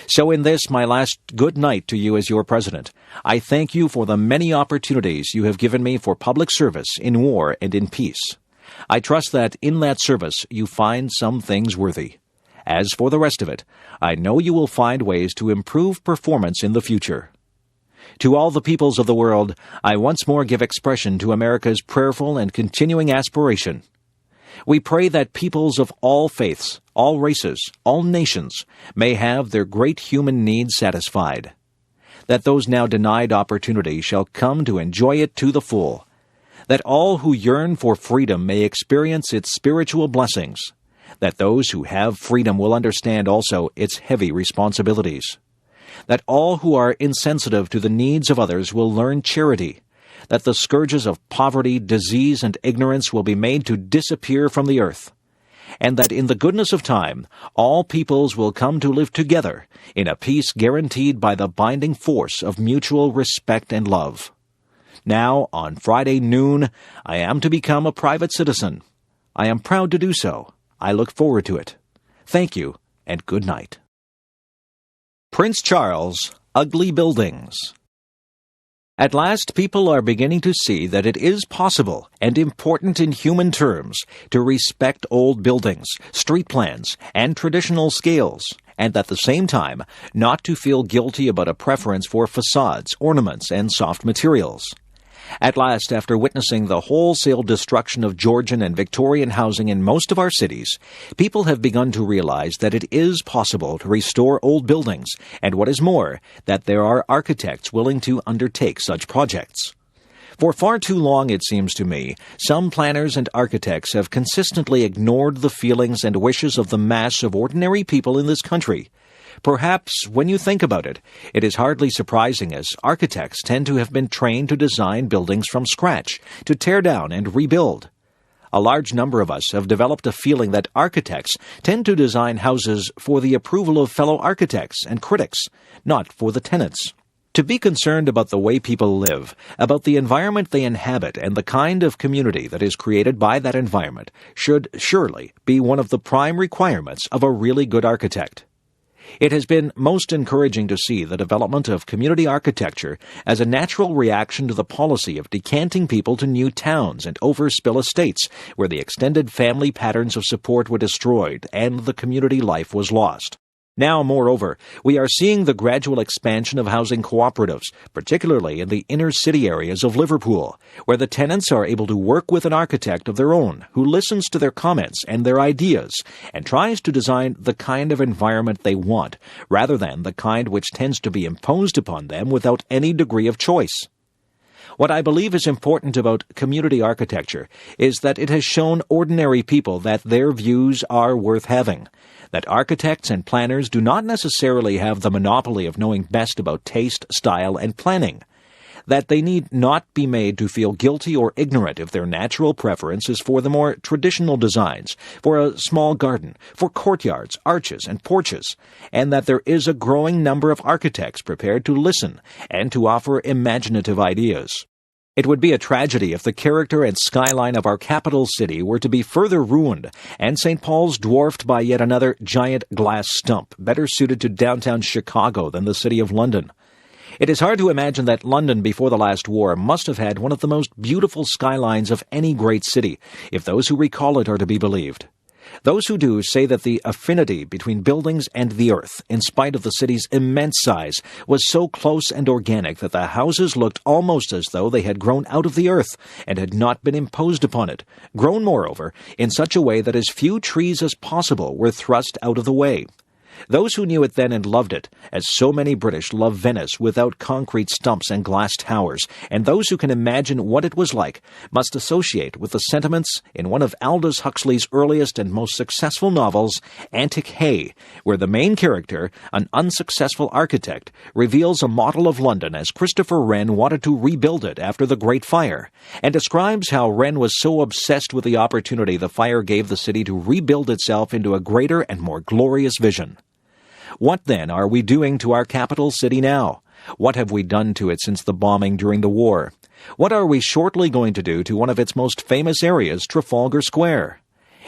So in this, my last good night to you as your president, I thank you for the many opportunities you have given me for public service in war and in peace. I trust that in that service you find some things worthy. As for the rest of it, I know you will find ways to improve performance in the future. To all the peoples of the world, I once more give expression to America's prayerful and continuing aspiration. We pray that peoples of all faiths, all races, all nations may have their great human needs satisfied. That those now denied opportunity shall come to enjoy it to the full. That all who yearn for freedom may experience its spiritual blessings. That those who have freedom will understand also its heavy responsibilities. That all who are insensitive to the needs of others will learn charity. That the scourges of poverty, disease, and ignorance will be made to disappear from the earth. And that in the goodness of time, all peoples will come to live together in a peace guaranteed by the binding force of mutual respect and love. Now, on Friday noon, I am to become a private citizen. I am proud to do so. I look forward to it. Thank you, and good night. Prince Charles, Ugly Buildings. At last, people are beginning to see that it is possible and important in human terms to respect old buildings, street plans, and traditional scales, and at the same time not to feel guilty about a preference for facades, ornaments, and soft materials. At last, after witnessing the wholesale destruction of Georgian and Victorian housing in most of our cities, people have begun to realize that it is possible to restore old buildings, and what is more, that there are architects willing to undertake such projects. For far too long, it seems to me, some planners and architects have consistently ignored the feelings and wishes of the mass of ordinary people in this country. Perhaps, when you think about it, it is hardly surprising, as architects tend to have been trained to design buildings from scratch, to tear down and rebuild. A large number of us have developed a feeling that architects tend to design houses for the approval of fellow architects and critics, not for the tenants. To be concerned about the way people live, about the environment they inhabit, and the kind of community that is created by that environment should surely be one of the prime requirements of a really good architect. It has been most encouraging to see the development of community architecture as a natural reaction to the policy of decanting people to new towns and overspill estates where the extended family patterns of support were destroyed and the community life was lost. Now, moreover, we are seeing the gradual expansion of housing cooperatives, particularly in the inner-city areas of Liverpool, where the tenants are able to work with an architect of their own who listens to their comments and their ideas and tries to design the kind of environment they want, rather than the kind which tends to be imposed upon them without any degree of choice. What I believe is important about community architecture is that it has shown ordinary people that their views are worth having, that architects and planners do not necessarily have the monopoly of knowing best about taste, style, and planning, that they need not be made to feel guilty or ignorant if their natural preference is for the more traditional designs, for a small garden, for courtyards, arches, and porches, and that there is a growing number of architects prepared to listen and to offer imaginative ideas. It would be a tragedy if the character and skyline of our capital city were to be further ruined and St. Paul's dwarfed by yet another giant glass stump, better suited to downtown Chicago than the city of London. It is hard to imagine that London before the last war must have had one of the most beautiful skylines of any great city, if those who recall it are to be believed. Those who do say that the affinity between buildings and the earth, in spite of the city's immense size, was so close and organic that the houses looked almost as though they had grown out of the earth and had not been imposed upon it, grown, moreover, in such a way that as few trees as possible were thrust out of the way. Those who knew it then and loved it, as so many British love Venice without concrete stumps and glass towers, and those who can imagine what it was like, must associate with the sentiments in one of Aldous Huxley's earliest and most successful novels, Antic Hay, where the main character, an unsuccessful architect, reveals a model of London as Christopher Wren wanted to rebuild it after the Great Fire, and describes how Wren was so obsessed with the opportunity the fire gave the city to rebuild itself into a greater and more glorious vision. What, then, are we doing to our capital city now? What have we done to it since the bombing during the war? What are we shortly going to do to one of its most famous areas, Trafalgar Square?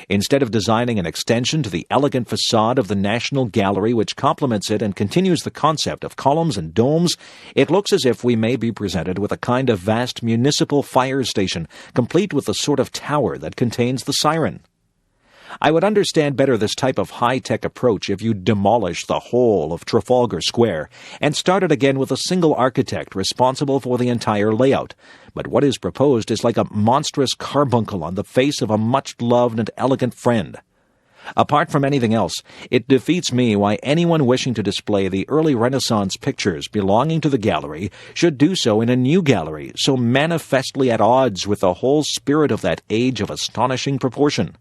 Instead of designing an extension to the elegant facade of the National Gallery which complements it and continues the concept of columns and domes, it looks as if we may be presented with a kind of vast municipal fire station, complete with the sort of tower that contains the siren. I would understand better this type of high-tech approach if you demolished the whole of Trafalgar Square and started again with a single architect responsible for the entire layout. But what is proposed is like a monstrous carbuncle on the face of a much-loved and elegant friend. Apart from anything else, it defeats me why anyone wishing to display the early Renaissance pictures belonging to the gallery should do so in a new gallery so manifestly at odds with the whole spirit of that age of astonishing proportion.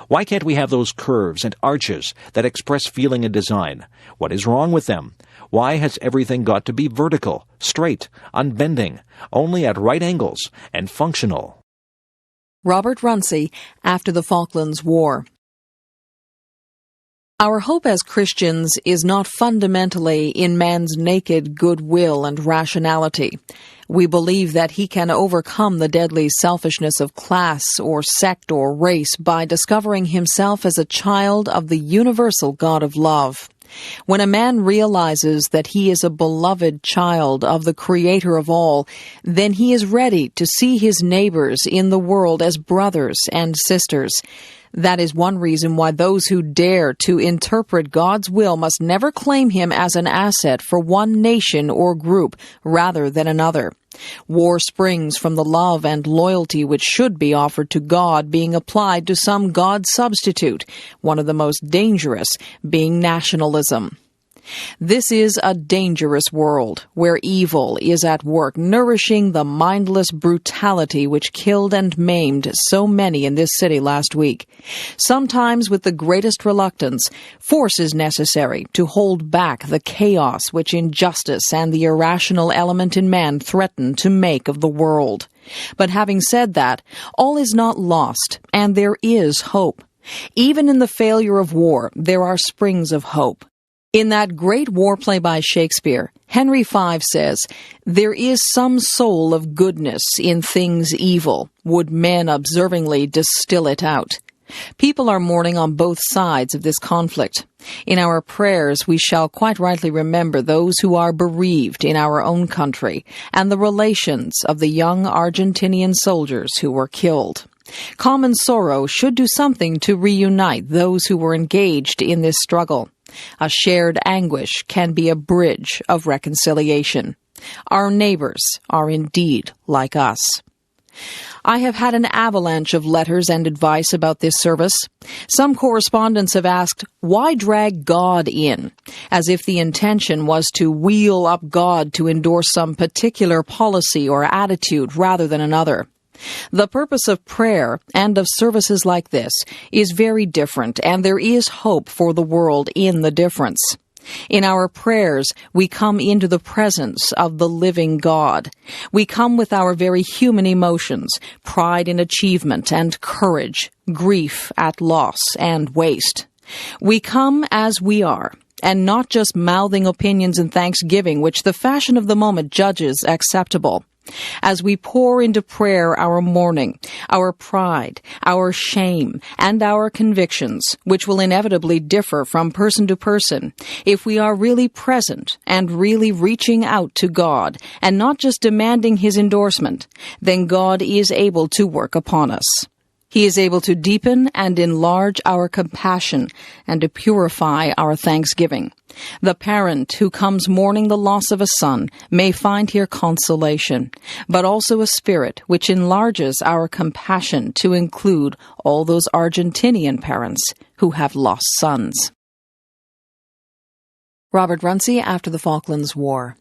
Why can't we have those curves and arches that express feeling and design? What is wrong with them? Why has everything got to be vertical, straight, unbending, only at right angles, and functional? Robert Runcie, After the Falklands War. Our hope as Christians is not fundamentally in man's naked goodwill and rationality. We believe that he can overcome the deadly selfishness of class or sect or race by discovering himself as a child of the universal God of love. When a man realizes that he is a beloved child of the Creator of all, then he is ready to see his neighbors in the world as brothers and sisters. That is one reason why those who dare to interpret God's will must never claim him as an asset for one nation or group rather than another. War springs from the love and loyalty which should be offered to God being applied to some God substitute, one of the most dangerous being nationalism. This is a dangerous world where evil is at work, nourishing the mindless brutality which killed and maimed so many in this city last week. Sometimes with the greatest reluctance, force is necessary to hold back the chaos which injustice and the irrational element in man threaten to make of the world. But having said that, all is not lost, and there is hope. Even in the failure of war, there are springs of hope. In that great war play by Shakespeare, Henry V says, "There is some soul of goodness in things evil, would men observingly distill it out." People are mourning on both sides of this conflict. In our prayers, we shall quite rightly remember those who are bereaved in our own country and the relations of the young Argentinian soldiers who were killed. Common sorrow should do something to reunite those who were engaged in this struggle. A shared anguish can be a bridge of reconciliation. Our neighbors are indeed like us. I have had an avalanche of letters and advice about this service. Some correspondents have asked, why drag God in? As if the intention was to wheel up God to endorse some particular policy or attitude rather than another. The purpose of prayer and of services like this is very different, and there is hope for the world in the difference. In our prayers, we come into the presence of the living God. We come with our very human emotions, pride in achievement and courage, grief at loss and waste. We come as we are, and not just mouthing opinions and thanksgiving which the fashion of the moment judges acceptable. As we pour into prayer our mourning, our pride, our shame, and our convictions, which will inevitably differ from person to person, if we are really present and really reaching out to God, and not just demanding His endorsement, then God is able to work upon us. He is able to deepen and enlarge our compassion and to purify our thanksgiving. The parent who comes mourning the loss of a son may find here consolation, but also a spirit which enlarges our compassion to include all those Argentinian parents who have lost sons. Robert Runcie after the Falklands War.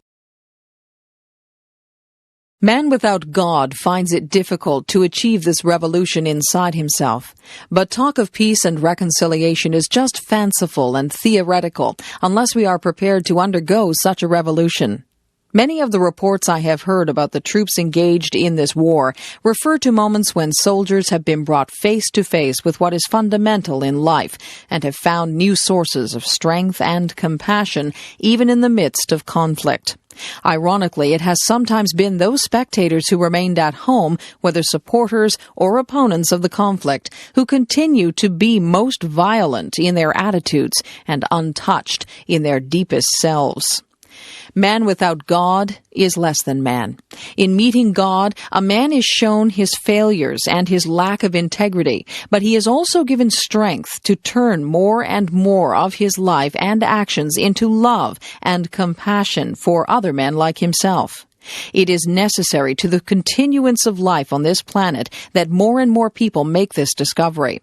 Man without God finds it difficult to achieve this revolution inside himself. But talk of peace and reconciliation is just fanciful and theoretical unless we are prepared to undergo such a revolution. Many of the reports I have heard about the troops engaged in this war refer to moments when soldiers have been brought face to face with what is fundamental in life and have found new sources of strength and compassion even in the midst of conflict. Ironically, it has sometimes been those spectators who remained at home, whether supporters or opponents of the conflict, who continue to be most violent in their attitudes and untouched in their deepest selves. Man without God is less than man. In meeting God, a man is shown his failures and his lack of integrity, but he is also given strength to turn more and more of his life and actions into love and compassion for other men like himself. It is necessary to the continuance of life on this planet that more and more people make this discovery.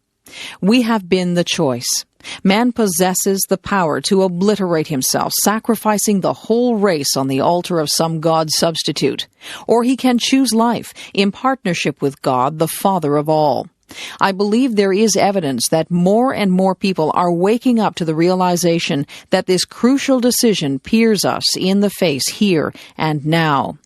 We have been the choice. Man possesses the power to obliterate himself, sacrificing the whole race on the altar of some God substitute. Or he can choose life in partnership with God, the Father of all. I believe there is evidence that more and more people are waking up to the realization that this crucial decision peers us in the face here and now.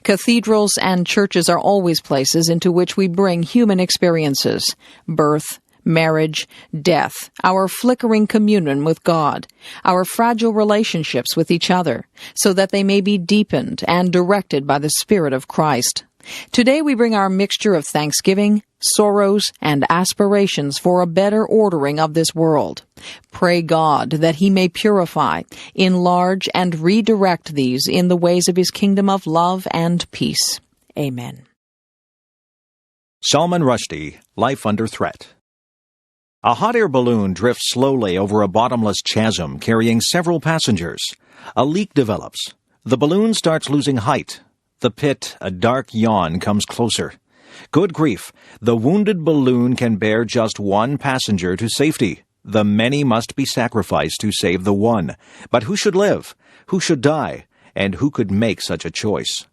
Cathedrals and churches are always places into which we bring human experiences, birth, marriage, death, our flickering communion with God, our fragile relationships with each other, so that they may be deepened and directed by the Spirit of Christ. Today we bring our mixture of thanksgiving, sorrows, and aspirations for a better ordering of this world. Pray God that He may purify, enlarge, and redirect these in the ways of His kingdom of love and peace. Amen. Salman Rushdie, Life Under Threat. A hot air balloon drifts slowly over a bottomless chasm carrying several passengers. A leak develops. The balloon starts losing height. The pit, a dark yawn, comes closer. Good grief, the wounded balloon can bear just one passenger to safety. The many must be sacrificed to save the one. But who should live? Who should die? And who could make such a choice?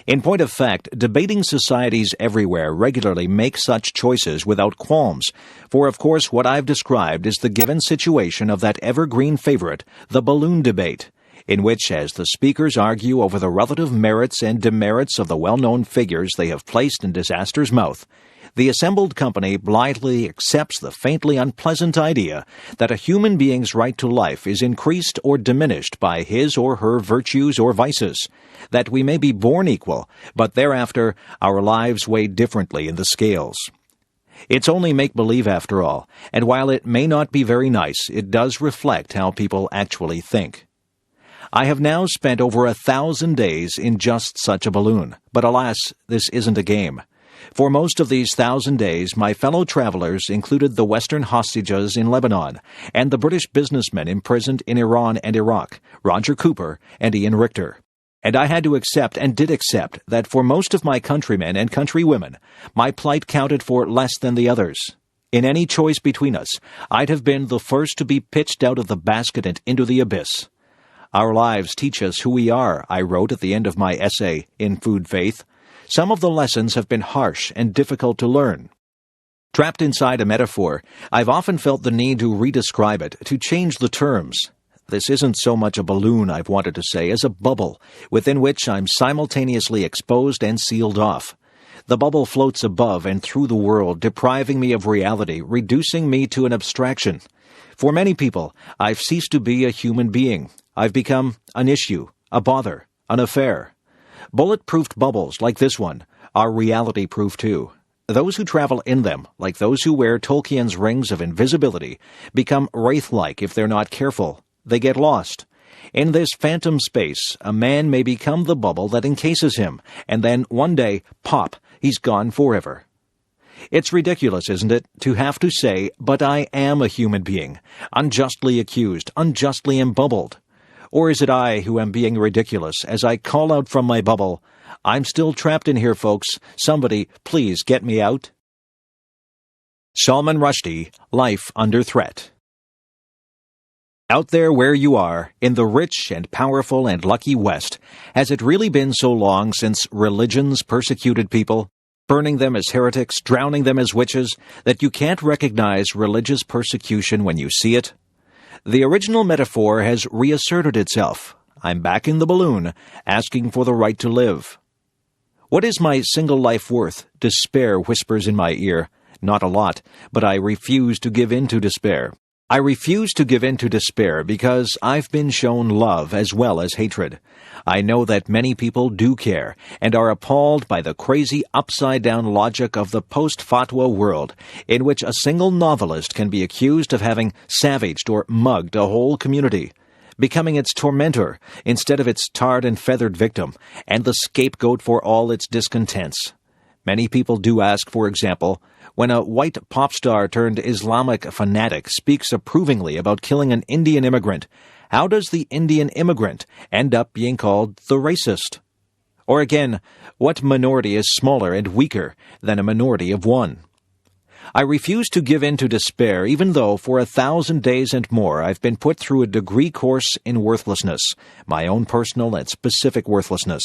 In point of fact, debating societies everywhere regularly make such choices without qualms, for of course what I've described is the given situation of that evergreen favorite, the balloon debate, in which, as the speakers argue over the relative merits and demerits of the well-known figures they have placed in disaster's mouth, the assembled company blithely accepts the faintly unpleasant idea that a human being's right to life is increased or diminished by his or her virtues or vices, that we may be born equal, but thereafter our lives weigh differently in the scales. It's only make-believe after all, and while it may not be very nice, it does reflect how people actually think. I have now spent over 1,000 days in just such a balloon, but alas, this isn't a game. For most of these 1,000 days, my fellow travelers included the Western hostages in Lebanon and the British businessmen imprisoned in Iran and Iraq, Roger Cooper and Ian Richter. And I had to accept, and did accept, that for most of my countrymen and countrywomen, my plight counted for less than the others. In any choice between us, I'd have been the first to be pitched out of the basket and into the abyss. Our lives teach us who we are, I wrote at the end of my essay, In Food Faith. Some of the lessons have been harsh and difficult to learn. Trapped inside a metaphor, I've often felt the need to redescribe it, to change the terms. This isn't so much a balloon, I've wanted to say, as a bubble, within which I'm simultaneously exposed and sealed off. The bubble floats above and through the world, depriving me of reality, reducing me to an abstraction. For many people, I've ceased to be a human being. I've become an issue, a bother, an affair. Bullet-proofed bubbles like this one are reality-proof too. Those who travel in them, like those who wear Tolkien's rings of invisibility, become wraith-like if they're not careful. They get lost. In this phantom space, a man may become the bubble that encases him, and then one day, pop, he's gone forever. It's ridiculous, isn't it, to have to say, but I am a human being, unjustly accused, unjustly embubbled. Or is it I who am being ridiculous as I call out from my bubble, I'm still trapped in here, folks. Somebody, please get me out? Salman Rushdie, Life Under Threat. Out there where you are, in the rich and powerful and lucky West, has it really been so long since religions persecuted people, burning them as heretics, drowning them as witches, that you can't recognize religious persecution when you see it? The original metaphor has reasserted itself. I'm back in the balloon, asking for the right to live. What is my single life worth? Despair whispers in my ear. Not a lot, but I refuse to give in to despair. I refuse to give in to despair because I've been shown love as well as hatred. I know that many people do care and are appalled by the crazy upside-down logic of the post-fatwa world, in which a single novelist can be accused of having savaged or mugged a whole community, becoming its tormentor instead of its tarred and feathered victim, and the scapegoat for all its discontents. Many people do ask, for example, when a white pop star turned Islamic fanatic speaks approvingly about killing an Indian immigrant, how does the Indian immigrant end up being called the racist? Or again, what minority is smaller and weaker than a minority of one? I refuse to give in to despair, even though for 1,000 days and more I've been put through a degree course in worthlessness, my own personal and specific worthlessness.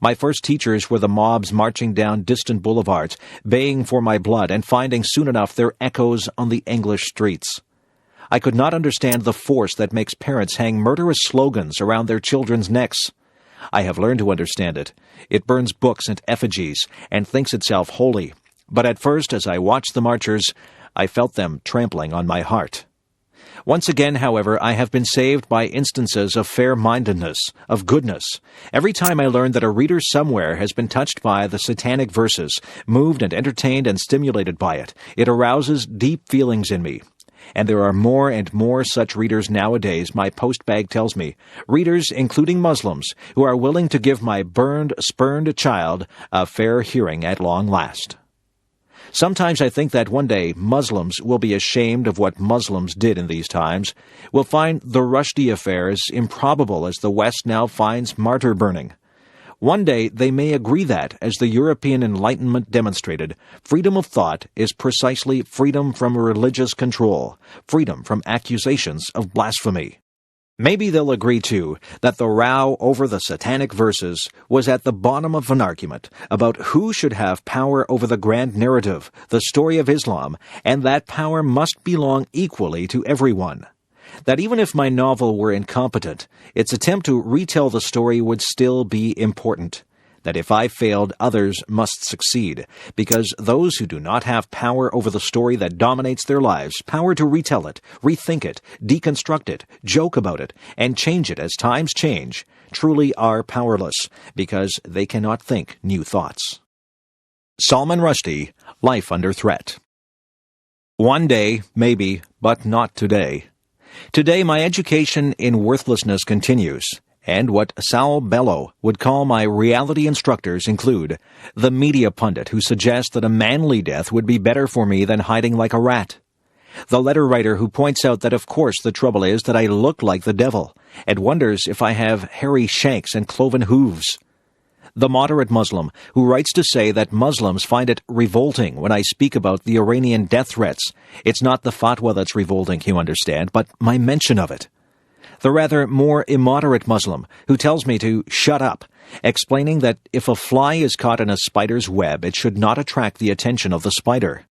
My first teachers were the mobs marching down distant boulevards, baying for my blood and finding soon enough their echoes on the English streets. I could not understand the force that makes parents hang murderous slogans around their children's necks. I have learned to understand it. It burns books and effigies and thinks itself holy. But at first, as I watched the marchers, I felt them trampling on my heart. Once again, however, I have been saved by instances of fair-mindedness, of goodness. Every time I learn that a reader somewhere has been touched by the satanic verses, moved and entertained and stimulated by it, it arouses deep feelings in me. And there are more and more such readers nowadays, my postbag tells me, readers, including Muslims, who are willing to give my burned, spurned child a fair hearing at long last. Sometimes I think that one day Muslims will be ashamed of what Muslims did in these times, will find the Rushdie affair as improbable as the West now finds martyr burning. One day they may agree that, as the European Enlightenment demonstrated, freedom of thought is precisely freedom from religious control, freedom from accusations of blasphemy. Maybe they'll agree, too, that the row over the satanic verses was at the bottom of an argument about who should have power over the grand narrative, the story of Islam, and that power must belong equally to everyone. That even if my novel were incompetent, its attempt to retell the story would still be important. That if I failed, others must succeed, because those who do not have power over the story that dominates their lives, power to retell it, rethink it, deconstruct it, joke about it, and change it as times change, truly are powerless, because they cannot think new thoughts. Salman Rushdie, Life Under Threat. One day, maybe, but not today. Today my education in worthlessness continues. And what Sal Bello would call my reality instructors include the media pundit who suggests that a manly death would be better for me than hiding like a rat, the letter writer who points out that of course the trouble is that I look like the devil, and wonders if I have hairy shanks and cloven hooves, the moderate Muslim who writes to say that Muslims find it revolting when I speak about the Iranian death threats. It's not the fatwa that's revolting, you understand, but my mention of it. The rather more immoderate Muslim who tells me to shut up, explaining that if a fly is caught in a spider's web, it should not attract the attention of the spider.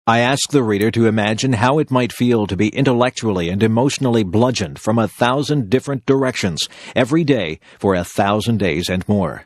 I ask the reader to imagine how it might feel to be intellectually and emotionally bludgeoned from 1,000 different directions every day for 1,000 days and more.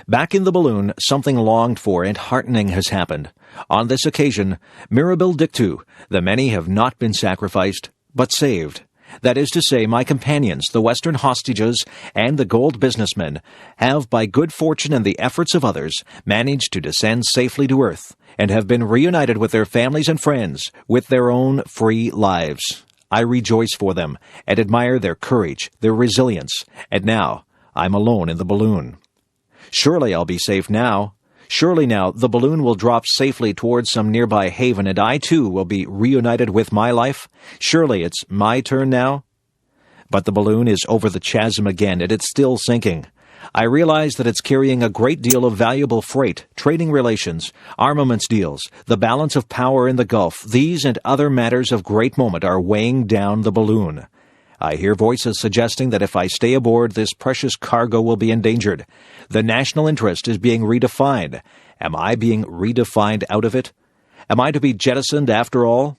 Back in the balloon, something longed for and heartening has happened. On this occasion, mirabile dictu, the many have not been sacrificed, but saved. That is to say, my companions, the Western hostages and the gold businessmen, have, by good fortune and the efforts of others, managed to descend safely to earth, and have been reunited with their families and friends, with their own free lives. I rejoice for them, and admire their courage, their resilience, and now I'm alone in the balloon. Surely I'll be safe now. Surely now the balloon will drop safely towards some nearby haven, and I too will be reunited with my life. Surely it's my turn now. But the balloon is over the chasm again, and it's still sinking. I realize that it's carrying a great deal of valuable freight, trading relations, armaments deals, the balance of power in the Gulf. These and other matters of great moment are weighing down the balloon. I hear voices suggesting that if I stay aboard, this precious cargo will be endangered. The national interest is being redefined. Am I being redefined out of it? Am I to be jettisoned after all?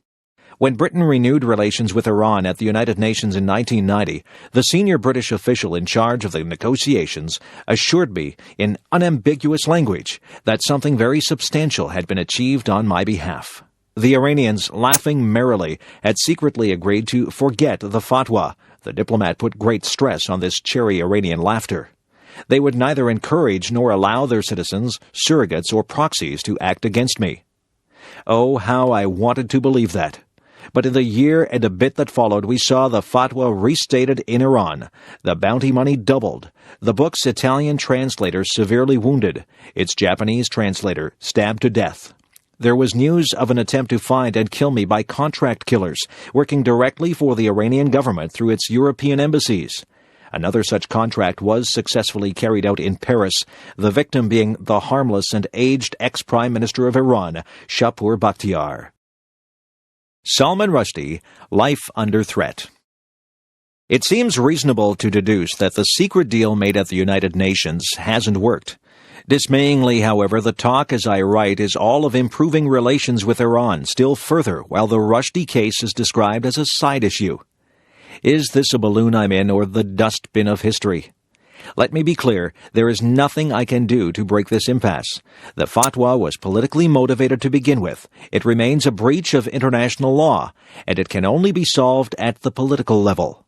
When Britain renewed relations with Iran at the United Nations in 1990, the senior British official in charge of the negotiations assured me in unambiguous language that something very substantial had been achieved on my behalf. The Iranians, laughing merrily, had secretly agreed to forget the fatwa. The diplomat put great stress on this cherry Iranian laughter. They would neither encourage nor allow their citizens, surrogates, or proxies to act against me. Oh, how I wanted to believe that. But in the year and a bit that followed, we saw the fatwa restated in Iran. The bounty money doubled. The book's Italian translator severely wounded. Its Japanese translator stabbed to death. There was news of an attempt to find and kill me by contract killers, working directly for the Iranian government through its European embassies. Another such contract was successfully carried out in Paris, the victim being the harmless and aged ex-Prime Minister of Iran, Shapur Bakhtiar. Salman Rushdie, Life Under Threat. It seems reasonable to deduce that the secret deal made at the United Nations hasn't worked. Dismayingly, however, the talk as I write is all of improving relations with Iran still further, while the Rushdie case is described as a side issue. Is this a balloon I'm in, or the dustbin of history? Let me be clear, there is nothing I can do to break this impasse. The fatwa was politically motivated to begin with. It remains a breach of international law, and it can only be solved at the political level.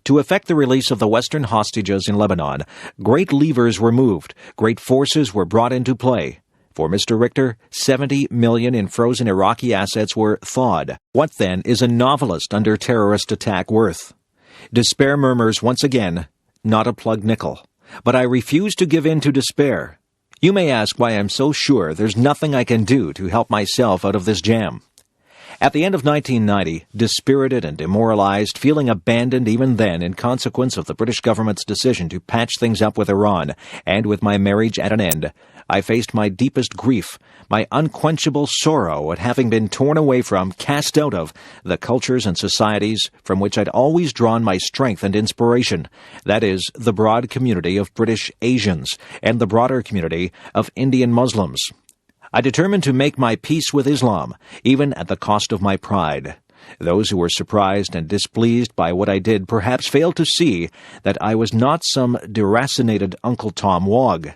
To effect the release of the Western hostages in Lebanon, great levers were moved, great forces were brought into play. For Mr. Richter, 70 million in frozen Iraqi assets were thawed. What then is a novelist under terrorist attack worth? Despair murmurs once again, not a plugged nickel. But I refuse to give in to despair. You may ask why I'm so sure there's nothing I can do to help myself out of this jam. At the end of 1990, dispirited and demoralized, feeling abandoned even then in consequence of the British government's decision to patch things up with Iran, and with my marriage at an end, I faced my deepest grief, my unquenchable sorrow at having been torn away from, cast out of, the cultures and societies from which I'd always drawn my strength and inspiration, that is, the broad community of British Asians and the broader community of Indian Muslims. I determined to make my peace with Islam, even at the cost of my pride. Those who were surprised and displeased by what I did perhaps failed to see that I was not some deracinated Uncle Tom Wog.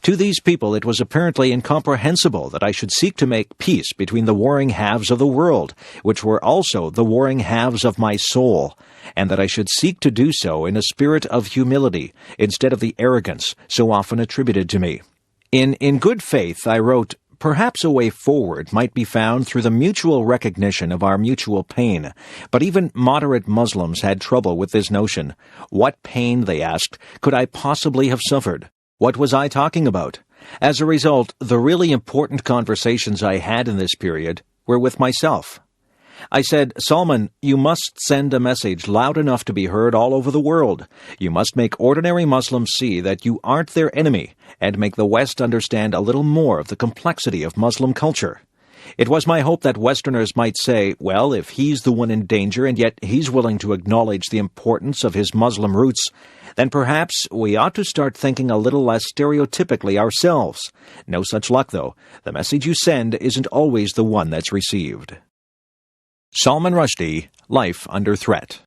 To these people it was apparently incomprehensible that I should seek to make peace between the warring halves of the world, which were also the warring halves of my soul, and that I should seek to do so in a spirit of humility instead of the arrogance so often attributed to me. In good faith, I wrote, perhaps a way forward might be found through the mutual recognition of our mutual pain, but even moderate Muslims had trouble with this notion. What pain, they asked, could I possibly have suffered? What was I talking about? As a result, the really important conversations I had in this period were with myself. I said, Salman, you must send a message loud enough to be heard all over the world. You must make ordinary Muslims see that you aren't their enemy, and make the West understand a little more of the complexity of Muslim culture. It was my hope that Westerners might say, well, if he's the one in danger and yet he's willing to acknowledge the importance of his Muslim roots, then perhaps we ought to start thinking a little less stereotypically ourselves. No such luck, though. The message you send isn't always the one that's received. Salman Rushdie, Life Under Threat.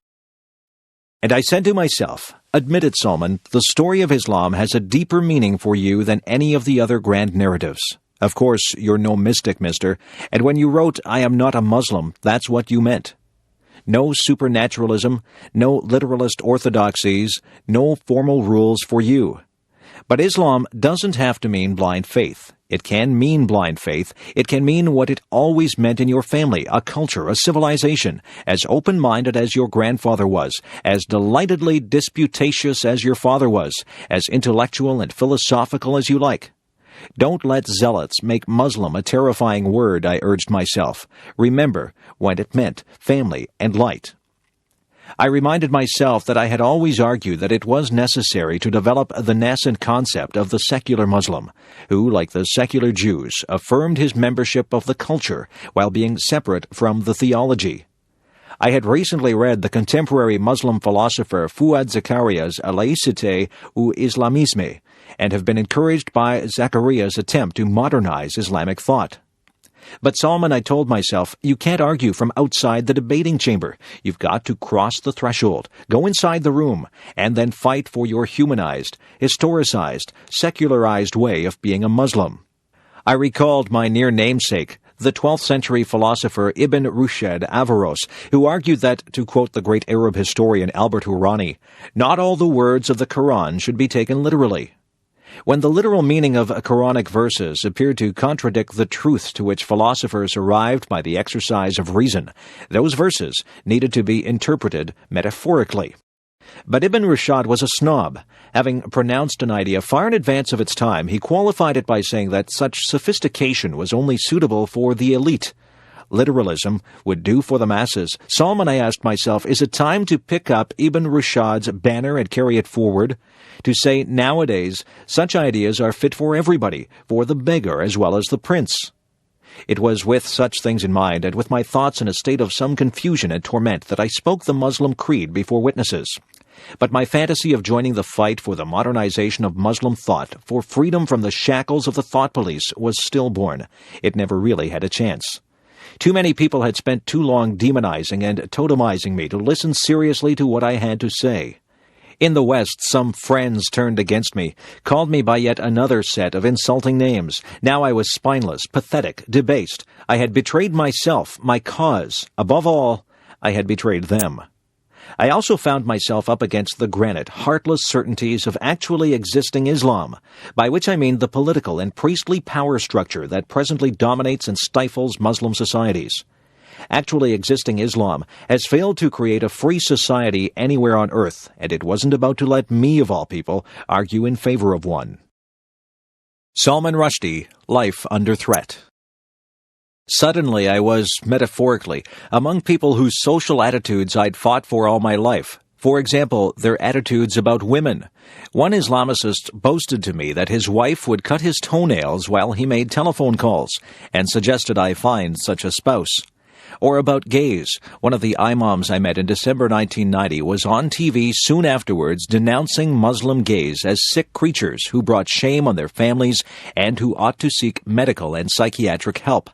And I said to myself, admit it, Salman, the story of Islam has a deeper meaning for you than any of the other grand narratives. Of course, you're no mystic, mister, and when you wrote, I am not a Muslim, that's what you meant. No supernaturalism, no literalist orthodoxies, no formal rules for you. But Islam doesn't have to mean blind faith. It can mean blind faith. It can mean what it always meant in your family, a culture, a civilization, as open-minded as your grandfather was, as delightedly disputatious as your father was, as intellectual and philosophical as you like. Don't let zealots make Muslim a terrifying word, I urged myself. Remember what it meant, family and light. I reminded myself that I had always argued that it was necessary to develop the nascent concept of the secular Muslim, who, like the secular Jews, affirmed his membership of the culture while being separate from the theology. I had recently read the contemporary Muslim philosopher Fuad Zakaria's Laïcité ou Islamisme, and have been encouraged by Zakaria's attempt to modernize Islamic thought. But Salman, I told myself, you can't argue from outside the debating chamber. You've got to cross the threshold, go inside the room, and then fight for your humanized, historicized, secularized way of being a Muslim. I recalled my near namesake, the 12th century philosopher Ibn Rushd Averroes, who argued that, to quote the great Arab historian Albert Hourani, not all the words of the Quran should be taken literally. When the literal meaning of Quranic verses appeared to contradict the truths to which philosophers arrived by the exercise of reason, those verses needed to be interpreted metaphorically. But Ibn Rushd was a snob. Having pronounced an idea far in advance of its time, he qualified it by saying that such sophistication was only suitable for the elite. Literalism would do for the masses. Salman, I asked myself, is it time to pick up Ibn Rushd's banner and carry it forward? To say, nowadays, such ideas are fit for everybody, for the beggar as well as the prince. It was with such things in mind, and with my thoughts in a state of some confusion and torment, that I spoke the Muslim creed before witnesses. But my fantasy of joining the fight for the modernization of Muslim thought, for freedom from the shackles of the thought police, was stillborn. It never really had a chance. Too many people had spent too long demonizing and totemizing me to listen seriously to what I had to say. In the West, some friends turned against me, called me by yet another set of insulting names. Now I was spineless, pathetic, debased. I had betrayed myself, my cause. Above all, I had betrayed them. I also found myself up against the granite, heartless certainties of actually existing Islam, by which I mean the political and priestly power structure that presently dominates and stifles Muslim societies. Actually existing Islam has failed to create a free society anywhere on earth, and it wasn't about to let me, of all people, argue in favor of one. Salman Rushdie, Life Under Threat. Suddenly I was, metaphorically, among people whose social attitudes I'd fought for all my life. For example, their attitudes about women. One Islamicist boasted to me that his wife would cut his toenails while he made telephone calls, and suggested I find such a spouse. Or about gays. One of the imams I met in December 1990 was on TV soon afterwards denouncing Muslim gays as sick creatures who brought shame on their families and who ought to seek medical and psychiatric help.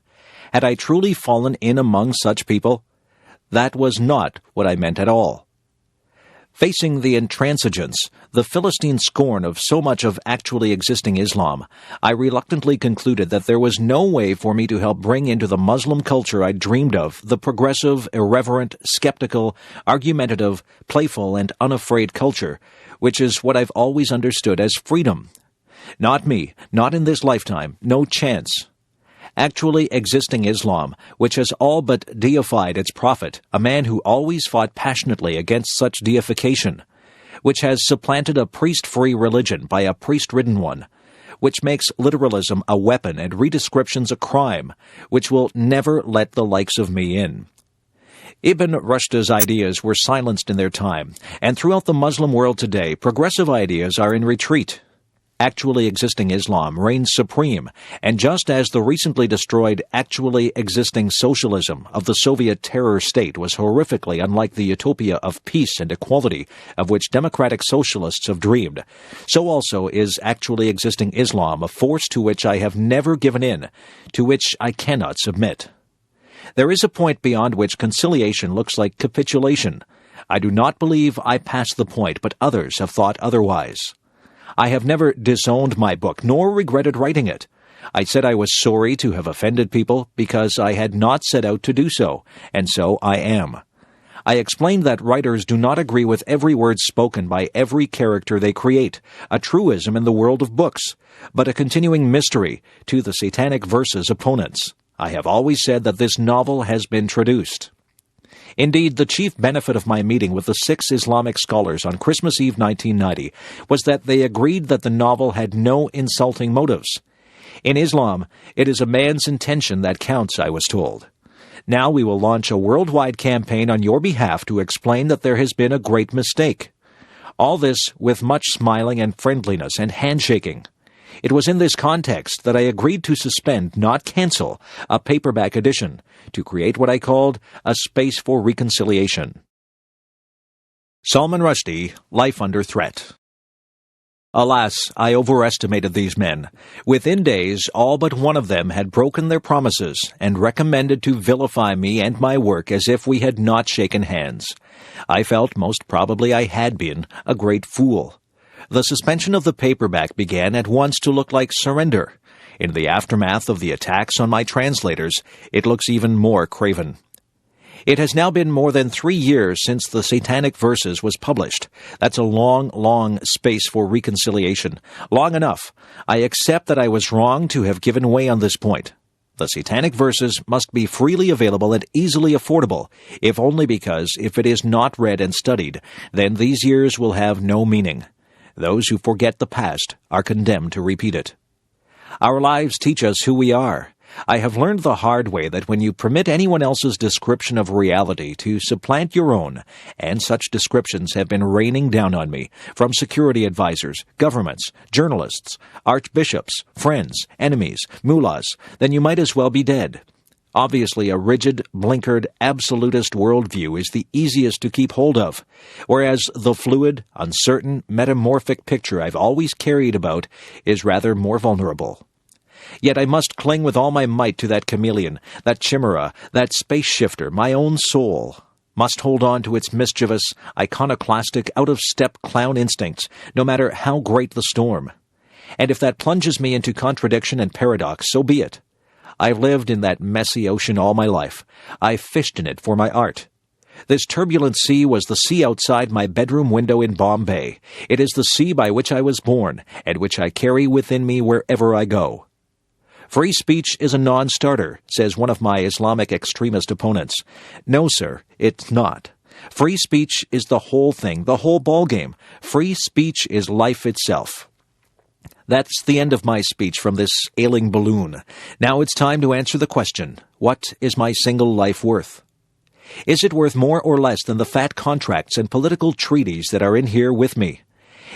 Had I truly fallen in among such people? That was not what I meant at all. Facing the intransigence, the Philistine scorn of so much of actually existing Islam, I reluctantly concluded that there was no way for me to help bring into the Muslim culture I dreamed of the progressive, irreverent, skeptical, argumentative, playful, and unafraid culture, which is what I've always understood as freedom. Not me, not in this lifetime, no chance. Actually existing Islam, which has all but deified its prophet, a man who always fought passionately against such deification, which has supplanted a priest-free religion by a priest-ridden one, which makes literalism a weapon and redescriptions a crime, which will never let the likes of me in. Ibn Rushd's ideas were silenced in their time, and throughout the Muslim world today, progressive ideas are in retreat. Actually existing Islam reigns supreme, and just as the recently destroyed actually existing socialism of the Soviet terror state was horrifically unlike the utopia of peace and equality of which democratic socialists have dreamed, so also is actually existing Islam a force to which I have never given in, to which I cannot submit. There is a point beyond which conciliation looks like capitulation. I do not believe I pass the point, but others have thought otherwise. I have never disowned my book, nor regretted writing it. I said I was sorry to have offended people because I had not set out to do so, and so I am. I explained that writers do not agree with every word spoken by every character they create, a truism in the world of books, but a continuing mystery to the Satanic Verses opponents. I have always said that this novel has been traduced. Indeed, the chief benefit of my meeting with the 6 Islamic scholars on Christmas Eve 1990 was that they agreed that the novel had no insulting motives. In Islam, it is a man's intention that counts, I was told. Now we will launch a worldwide campaign on your behalf to explain that there has been a great mistake. All this with much smiling and friendliness and handshaking. It was in this context that I agreed to suspend, not cancel, a paperback edition, to create what I called a space for reconciliation. Salman Rushdie, Life Under Threat. Alas, I overestimated these men. Within days, all but one of them had broken their promises and recommended to vilify me and my work as if we had not shaken hands. I felt most probably I had been a great fool. The suspension of the paperback began at once to look like surrender. In the aftermath of the attacks on my translators, it looks even more craven. It has now been more than 3 years since the Satanic Verses was published. That's a long, long space for reconciliation. Long enough. I accept that I was wrong to have given way on this point. The Satanic Verses must be freely available and easily affordable, if only because if it is not read and studied, then these years will have no meaning. Those who forget the past are condemned to repeat it. Our lives teach us who we are. I have learned the hard way that when you permit anyone else's description of reality to supplant your own, and such descriptions have been raining down on me from security advisors, governments, journalists, archbishops, friends, enemies, mullahs, then you might as well be dead. Obviously, a rigid, blinkered, absolutist worldview is the easiest to keep hold of, whereas the fluid, uncertain, metamorphic picture I've always carried about is rather more vulnerable. Yet I must cling with all my might to that chameleon, that chimera, that space shifter, my own soul. Must hold on to its mischievous, iconoclastic, out-of-step clown instincts, no matter how great the storm. And if that plunges me into contradiction and paradox, so be it. I've lived in that messy ocean all my life. I've fished in it for my art. This turbulent sea was the sea outside my bedroom window in Bombay. It is the sea by which I was born, and which I carry within me wherever I go. Free speech is a non-starter, says one of my Islamic extremist opponents. No, sir, it's not. Free speech is the whole thing, the whole ballgame. Free speech is life itself. That's the end of my speech from this ailing balloon. Now it's time to answer the question, what is my single life worth? Is it worth more or less than the fat contracts and political treaties that are in here with me?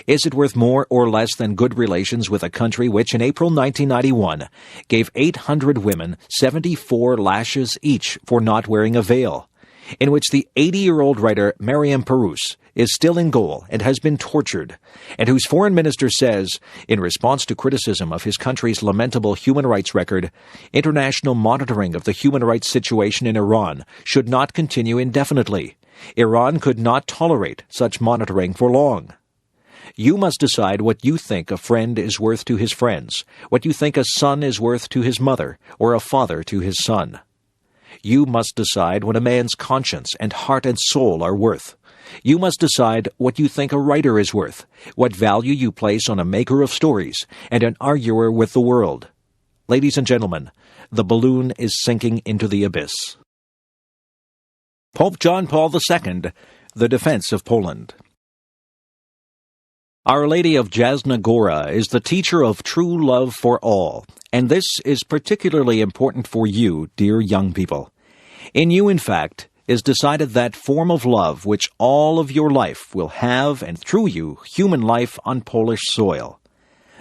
Is it worth more or less than good relations with a country which in April 1991 gave 800 women 74 lashes each for not wearing a veil, in which the 80-year-old writer Mariam Perus is still in gaol and has been tortured, and whose foreign minister says, in response to criticism of his country's lamentable human rights record, international monitoring of the human rights situation in Iran should not continue indefinitely. Iran could not tolerate such monitoring for long. You must decide what you think a friend is worth to his friends, what you think a son is worth to his mother, or a father to his son. You must decide what a man's conscience and heart and soul are worth. You must decide what you think a writer is worth, what value you place on a maker of stories and an arguer with the world. Ladies and gentlemen, the balloon is sinking into the abyss. Pope John Paul II, The Defense of Poland. Our Lady of Jasna Gora is the teacher of true love for all, and this is particularly important for you, dear young people. In you, in fact, is decided that form of love which all of your life will have, and through you, human life on Polish soil.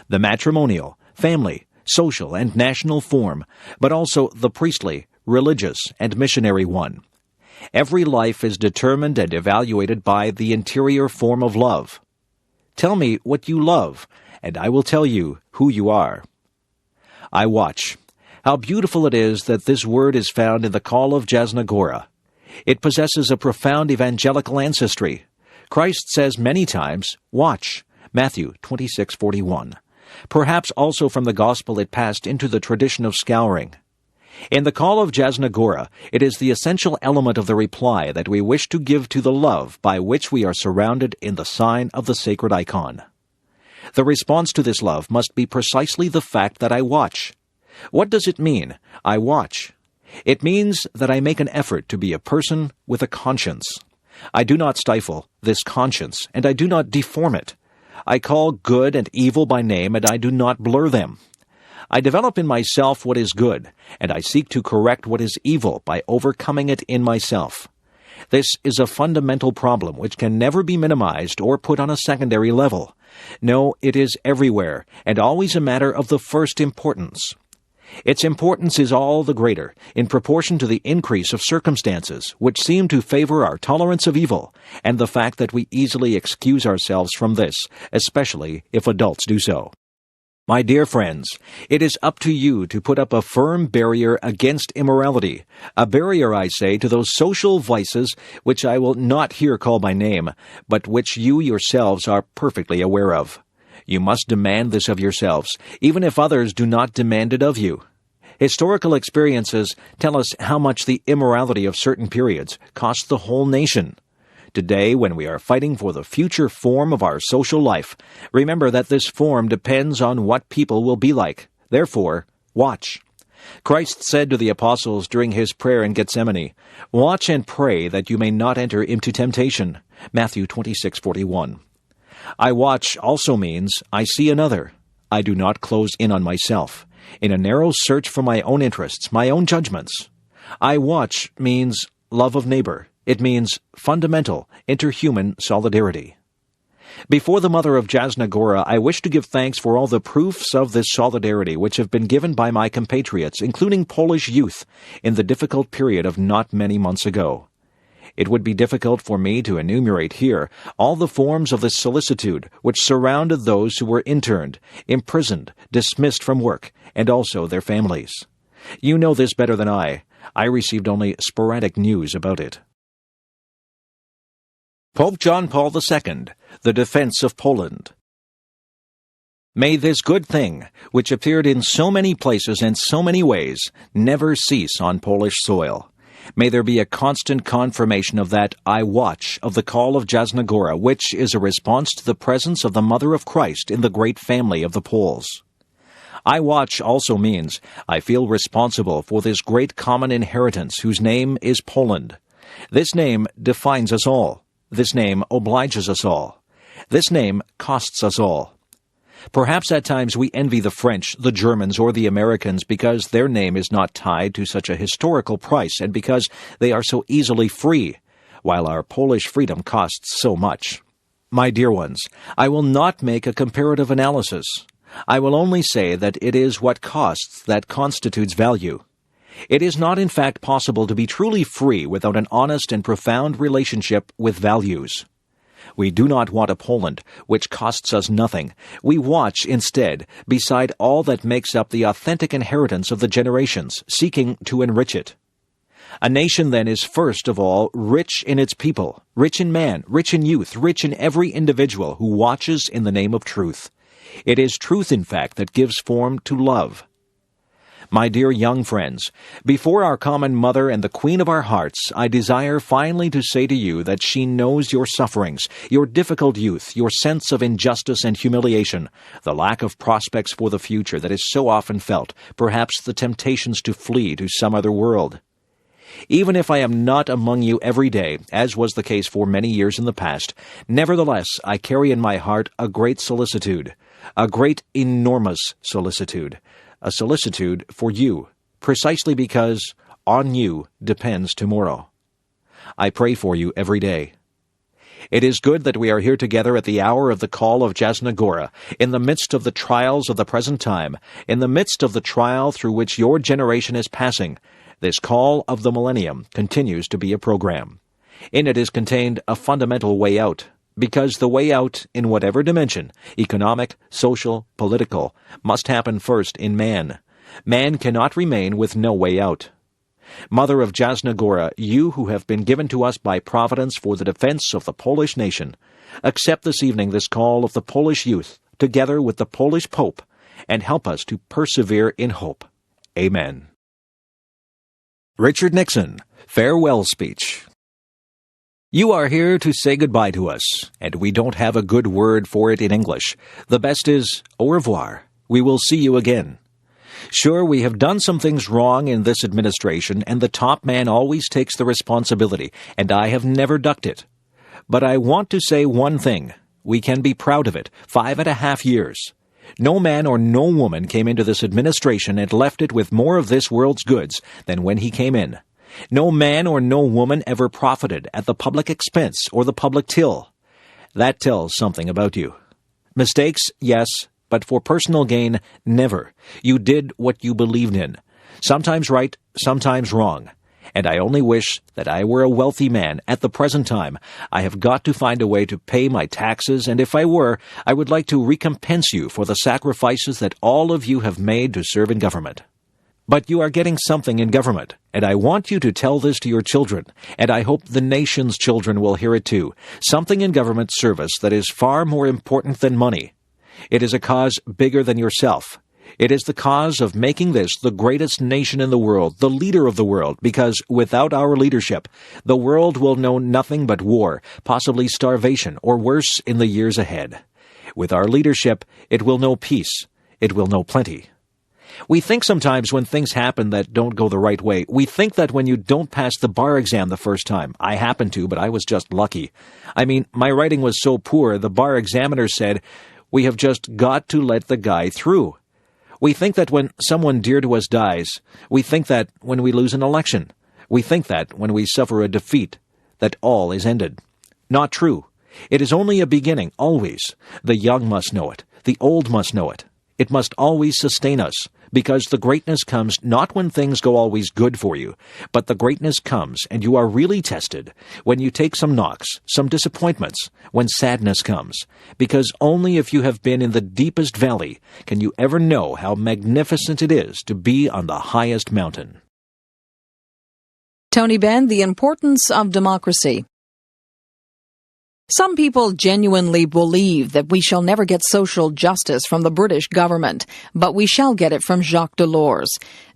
the matrimonial, family, social, and national form, but also the priestly, religious, and missionary one. Every life is determined and evaluated by the interior form of love. Tell me what you love, and I will tell you who you are. I watch. How beautiful it is that this word is found in the call of Jasnagora. It possesses a profound evangelical ancestry. Christ says many times, "Watch," Matthew 26:41. Perhaps also from the Gospel it passed into the tradition of scouring. In the call of Jasnagora, it is the essential element of the reply that we wish to give to the love by which we are surrounded in the sign of the sacred icon. The response to this love must be precisely the fact that I watch. What does it mean, I watch? It means that I make an effort to be a person with a conscience. I do not stifle this conscience, and I do not deform it. I call good and evil by name, and I do not blur them. I develop in myself what is good, and I seek to correct what is evil by overcoming it in myself. This is a fundamental problem which can never be minimized or put on a secondary level. No, it is everywhere, and always a matter of the first importance. Its importance is all the greater in proportion to the increase of circumstances which seem to favor our tolerance of evil, and the fact that we easily excuse ourselves from this, especially if adults do so. My dear friends, it is up to you to put up a firm barrier against immorality, a barrier, I say, to those social vices which I will not here call by name, but which you yourselves are perfectly aware of. You must demand this of yourselves, even if others do not demand it of you. Historical experiences tell us how much the immorality of certain periods cost the whole nation. Today, when we are fighting for the future form of our social life, remember that this form depends on what people will be like. Therefore, watch. Christ said to the apostles during his prayer in Gethsemane, "Watch and pray that you may not enter into temptation." Matthew 26:41. I watch also means I see another. I do not close in on myself, in a narrow search for my own interests, my own judgments. I watch means love of neighbor. It means fundamental, interhuman solidarity. Before the mother of Jasnagora, I wish to give thanks for all the proofs of this solidarity which have been given by my compatriots, including Polish youth, in the difficult period of not many months ago. It would be difficult for me to enumerate here all the forms of this solicitude which surrounded those who were interned, imprisoned, dismissed from work, and also their families. You know this better than I. I received only sporadic news about it. Pope John Paul II, the defense of Poland. May this good thing, which appeared in so many places and so many ways, never cease on Polish soil. May there be a constant confirmation of that I watch of the call of Jasnagora, which is a response to the presence of the Mother of Christ in the great family of the Poles. I watch also means I feel responsible for this great common inheritance whose name is Poland. This name defines us all. This name obliges us all. This name costs us all. Perhaps at times we envy the French, the Germans, or the Americans because their name is not tied to such a historical price and because they are so easily free, while our Polish freedom costs so much. My dear ones, I will not make a comparative analysis. I will only say that it is what costs that constitutes value. It is not in fact possible to be truly free without an honest and profound relationship with values. We do not want a Poland which costs us nothing. We watch, instead, beside all that makes up the authentic inheritance of the generations, seeking to enrich it. A nation, then, is first of all rich in its people, rich in man, rich in youth, rich in every individual who watches in the name of truth. It is truth, in fact, that gives form to love. My dear young friends, before our common mother and the queen of our hearts, I desire finally to say to you that she knows your sufferings, your difficult youth, your sense of injustice and humiliation, the lack of prospects for the future that is so often felt, perhaps the temptations to flee to some other world. Even if I am not among you every day, as was the case for many years in the past, nevertheless I carry in my heart a great solicitude, a great enormous solicitude, a solicitude for you, precisely because on you depends tomorrow. I pray for you every day. It is good that we are here together at the hour of the call of Jasnagora, in the midst of the trials of the present time, in the midst of the trial through which your generation is passing. This call of the millennium continues to be a program. In it is contained a fundamental way out, because the way out, in whatever dimension, economic, social, political, must happen first in man. Man cannot remain with no way out. Mother of Jasnagora, you who have been given to us by Providence for the defense of the Polish nation, accept this evening this call of the Polish youth, together with the Polish Pope, and help us to persevere in hope. Amen. Richard Nixon, Farewell Speech. You are here to say goodbye to us, and we don't have a good word for it in English. The best is au revoir. We will see you again. Sure, we have done some things wrong in this administration, and the top man always takes the responsibility, and I have never ducked it. But I want to say one thing. We can be proud of it. 5.5 years. No man or no woman came into this administration and left it with more of this world's goods than when he came in. No man or no woman ever profited at the public expense or the public till. That tells something about you. Mistakes, yes, but for personal gain, never. You did what you believed in. Sometimes right, sometimes wrong. And I only wish that I were a wealthy man at the present time. I have got to find a way to pay my taxes, and if I were, I would like to recompense you for the sacrifices that all of you have made to serve in government. But you are getting something in government, and I want you to tell this to your children, and I hope the nation's children will hear it too. Something in government service that is far more important than money. It is a cause bigger than yourself. It is the cause of making this the greatest nation in the world, the leader of the world, because without our leadership, the world will know nothing but war, possibly starvation, or worse in the years ahead. With our leadership, it will know peace. It will know plenty. We think sometimes when things happen that don't go the right way, we think that when you don't pass the bar exam the first time, I happened to, but I was just lucky. I mean, my writing was so poor, the bar examiner said, "We have just got to let the guy through." We think that when someone dear to us dies, we think that when we lose an election, we think that when we suffer a defeat, that all is ended. Not true. It is only a beginning, always. The young must know it. The old must know it. It must always sustain us, because the greatness comes not when things go always good for you, but the greatness comes, and you are really tested, when you take some knocks, some disappointments, when sadness comes, because only if you have been in the deepest valley can you ever know how magnificent it is to be on the highest mountain. Tony Benn, The Importance of Democracy. Some people genuinely believe that we shall never get social justice from the British government, but we shall get it from Jacques Delors.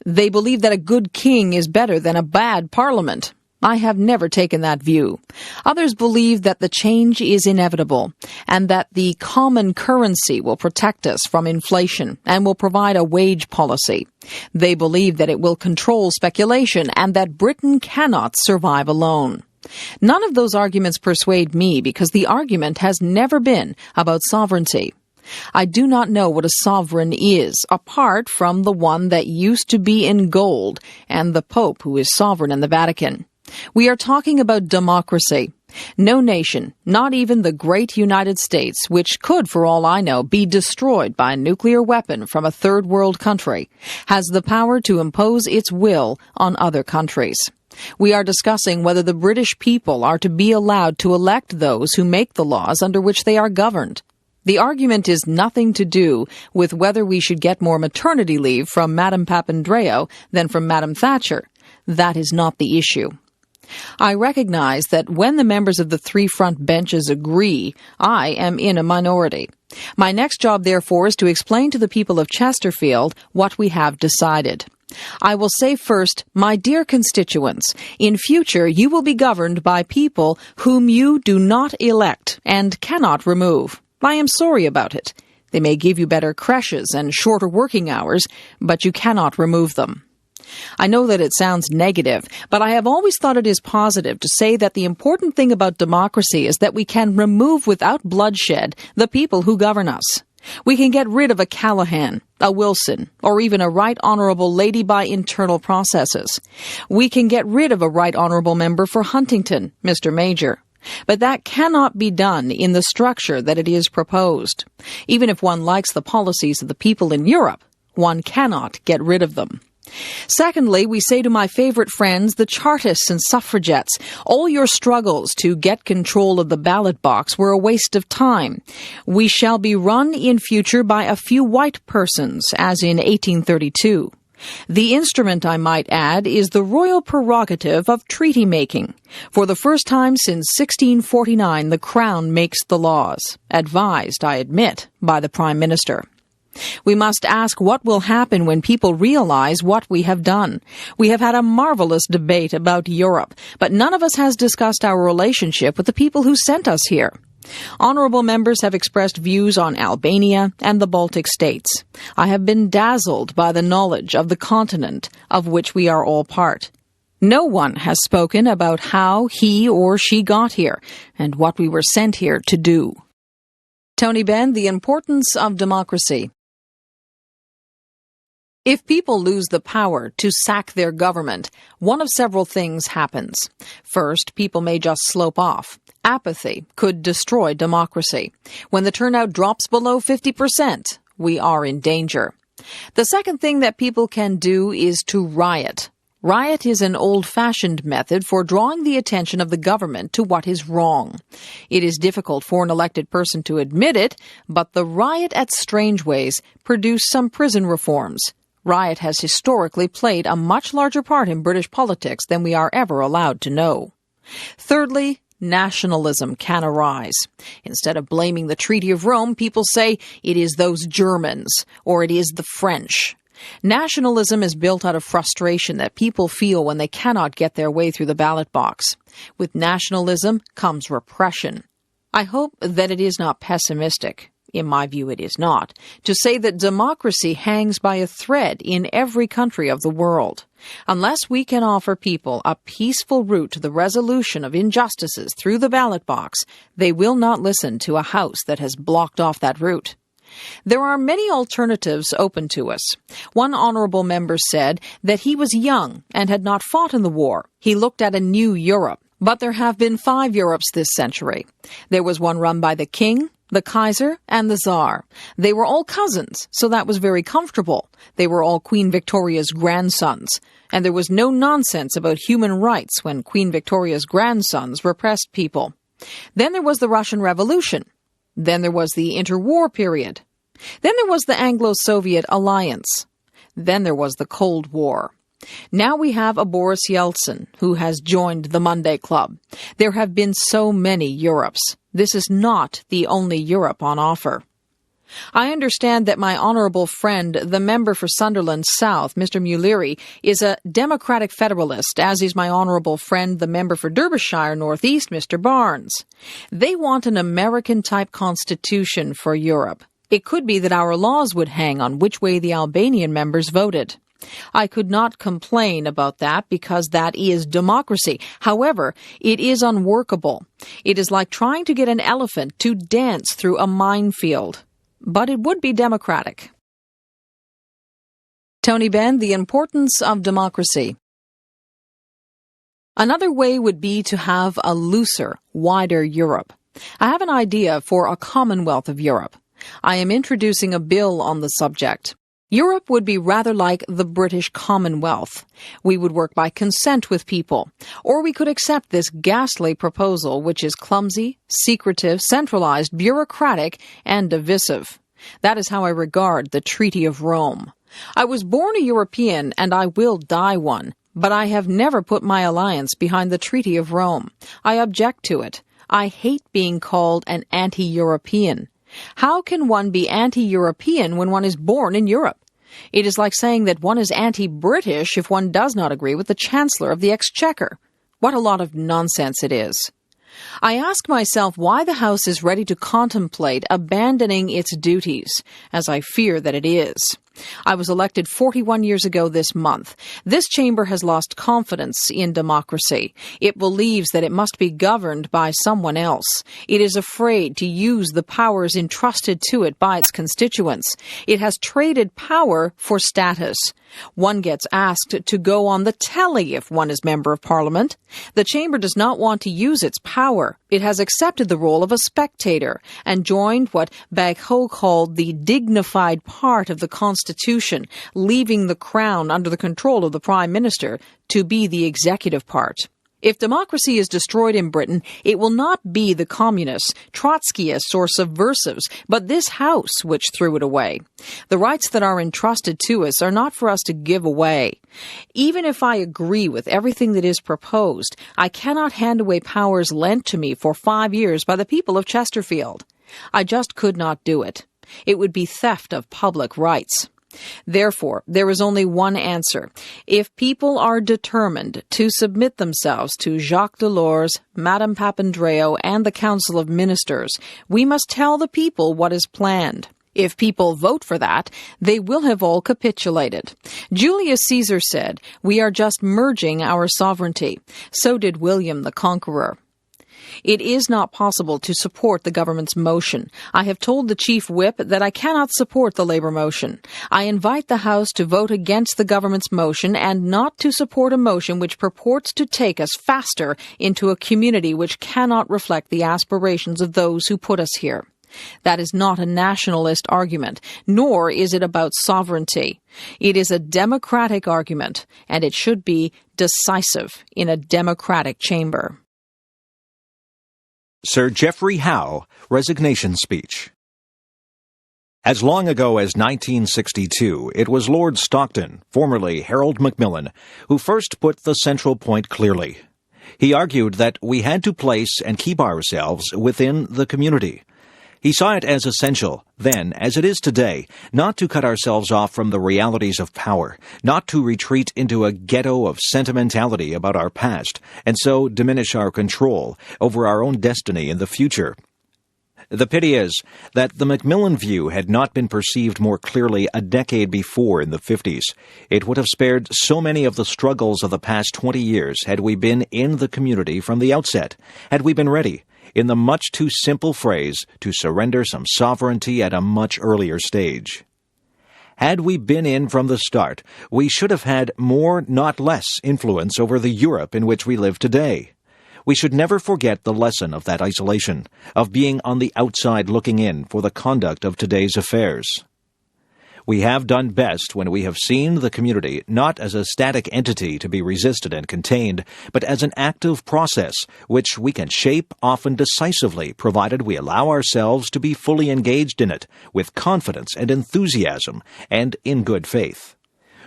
They believe that a good king is better than a bad parliament. I have never taken that view. Others believe that the change is inevitable, and that the common currency will protect us from inflation and will provide a wage policy. They believe that it will control speculation and that Britain cannot survive alone. None of those arguments persuade me because the argument has never been about sovereignty. I do not know what a sovereign is, apart from the one that used to be in gold and the Pope who is sovereign in the Vatican. We are talking about democracy. No nation, not even the great United States, which could, for all I know, be destroyed by a nuclear weapon from a third world country, has the power to impose its will on other countries. We are discussing whether the British people are to be allowed to elect those who make the laws under which they are governed. The argument is nothing to do with whether we should get more maternity leave from Madame Papandreou than from Madame Thatcher. That is not the issue. I recognize that when the members of the three front benches agree, I am in a minority. My next job, therefore, is to explain to the people of Chesterfield what we have decided. I will say first, my dear constituents, in future you will be governed by people whom you do not elect and cannot remove. I am sorry about it. They may give you better creches and shorter working hours, but you cannot remove them. I know that it sounds negative, but I have always thought it is positive to say that the important thing about democracy is that we can remove without bloodshed the people who govern us. We can get rid of a Callaghan, a Wilson, or even a Right Honourable lady by internal processes. We can get rid of a Right Honourable member for Huntington, Mr. Major, But that cannot be done in the structure that it is proposed. Even if one likes the policies of the people in Europe, one cannot get rid of them. Secondly, we say to my favorite friends, the Chartists and suffragettes, all your struggles to get control of the ballot box were a waste of time. We shall be run in future by a few white persons, as in 1832. The instrument, I might add, is the royal prerogative of treaty-making. For the first time since 1649, the Crown makes the laws, advised, I admit, by the Prime Minister. We must ask what will happen when people realize what we have done. We have had a marvelous debate about Europe, but none of us has discussed our relationship with the people who sent us here. Honourable members have expressed views on Albania and the Baltic states. I have been dazzled by the knowledge of the continent of which we are all part. No one has spoken about how he or she got here and what we were sent here to do. Tony Benn, The Importance of Democracy. If people lose the power to sack their government, one of several things happens. First, people may just slope off. Apathy could destroy democracy. When the turnout drops below 50%, we are in danger. The second thing that people can do is to riot. Riot is an old-fashioned method for drawing the attention of the government to what is wrong. It is difficult for an elected person to admit it, but the riot at Strangeways produced some prison reforms. Riot has historically played a much larger part in British politics than we are ever allowed to know. Thirdly, nationalism can arise. Instead of blaming the Treaty of Rome, people say it is those Germans or it is the French. Nationalism is built out of frustration that people feel when they cannot get their way through the ballot box. With nationalism comes repression. I hope that it is not pessimistic. In my view, it is not, to say that democracy hangs by a thread in every country of the world. Unless we can offer people a peaceful route to the resolution of injustices through the ballot box, they will not listen to a House that has blocked off that route. There are many alternatives open to us. One honourable member said that he was young and had not fought in the war. He looked at a new Europe. But there have been 5 Europes this century. There was one run by the King, the Kaiser, and the Tsar. They were all cousins, so that was very comfortable. They were all Queen Victoria's grandsons. And there was no nonsense about human rights when Queen Victoria's grandsons repressed people. Then there was the Russian Revolution. Then there was the interwar period. Then there was the Anglo-Soviet alliance. Then there was the Cold War. Now we have a Boris Yeltsin who has joined the Monday Club. There have been so many Europes. This is not the only Europe on offer. I understand that my honourable friend, the member for Sunderland South, Mr. Muleary, is a democratic federalist, as is my honourable friend, the member for Derbyshire North East, Mr. Barnes. They want an American-type constitution for Europe. It could be that our laws would hang on which way the Albanian members voted. I could not complain about that because that is democracy. However, it is unworkable. It is like trying to get an elephant to dance through a minefield. But it would be democratic. Tony Benn, The Importance of Democracy. Another way would be to have a looser, wider Europe. I have an idea for a Commonwealth of Europe. I am introducing a bill on the subject. Europe would be rather like the British Commonwealth. We would work by consent with people. Or we could accept this ghastly proposal, which is clumsy, secretive, centralized, bureaucratic, and divisive. That is how I regard the Treaty of Rome. I was born a European, and I will die one, but I have never put my alliance behind the Treaty of Rome. I object to it. I hate being called an anti-European. How can one be anti-European when one is born in Europe? It is like saying that one is anti-British if one does not agree with the Chancellor of the Exchequer. What a lot of nonsense it is. I ask myself why the House is ready to contemplate abandoning its duties, as I fear that it is. I was elected 41 years ago this month. This chamber has lost confidence in democracy. It believes that it must be governed by someone else. It is afraid to use the powers entrusted to it by its constituents. It has traded power for status. One gets asked to go on the telly if one is Member of Parliament. The chamber does not want to use its power. It has accepted the role of a spectator and joined what Bagho called the dignified part of the Constitution, leaving the crown under the control of the Prime Minister to be the executive part. If democracy is destroyed in Britain, it will not be the communists, Trotskyists, or subversives, but this House which threw it away. The rights that are entrusted to us are not for us to give away. Even if I agree with everything that is proposed, I cannot hand away powers lent to me for 5 years by the people of Chesterfield. I just could not do it. It would be theft of public rights. Therefore, there is only one answer. If people are determined to submit themselves to Jacques Delors, Madame Papandreou, and the Council of Ministers, we must tell the people what is planned. If people vote for that, they will have all capitulated. Julius Caesar said, "We are just merging our sovereignty." So did William the Conqueror. It is not possible to support the government's motion. I have told the chief whip that I cannot support the Labour motion. I invite the House to vote against the government's motion and not to support a motion which purports to take us faster into a community which cannot reflect the aspirations of those who put us here. That is not a nationalist argument, nor is it about sovereignty. It is a democratic argument, and it should be decisive in a democratic chamber. Sir Geoffrey Howe, resignation speech. As long ago as 1962, it was Lord Stockton, formerly Harold Macmillan, who first put the central point clearly. He argued that we had to place and keep ourselves within the community. He saw it as essential, then, as it is today, not to cut ourselves off from the realities of power, not to retreat into a ghetto of sentimentality about our past, and so diminish our control over our own destiny in the future. The pity is that the Macmillan view had not been perceived more clearly a decade before in the 50s. It would have spared so many of the struggles of the past 20 years had we been in the community from the outset, had we been ready, in the much too simple phrase, to surrender some sovereignty at a much earlier stage. Had we been in from the start, we should have had more, not less, influence over the Europe in which we live today. We should never forget the lesson of that isolation, of being on the outside looking in for the conduct of today's affairs. We have done best when we have seen the community not as a static entity to be resisted and contained, but as an active process which we can shape often decisively, provided we allow ourselves to be fully engaged in it with confidence and enthusiasm and in good faith.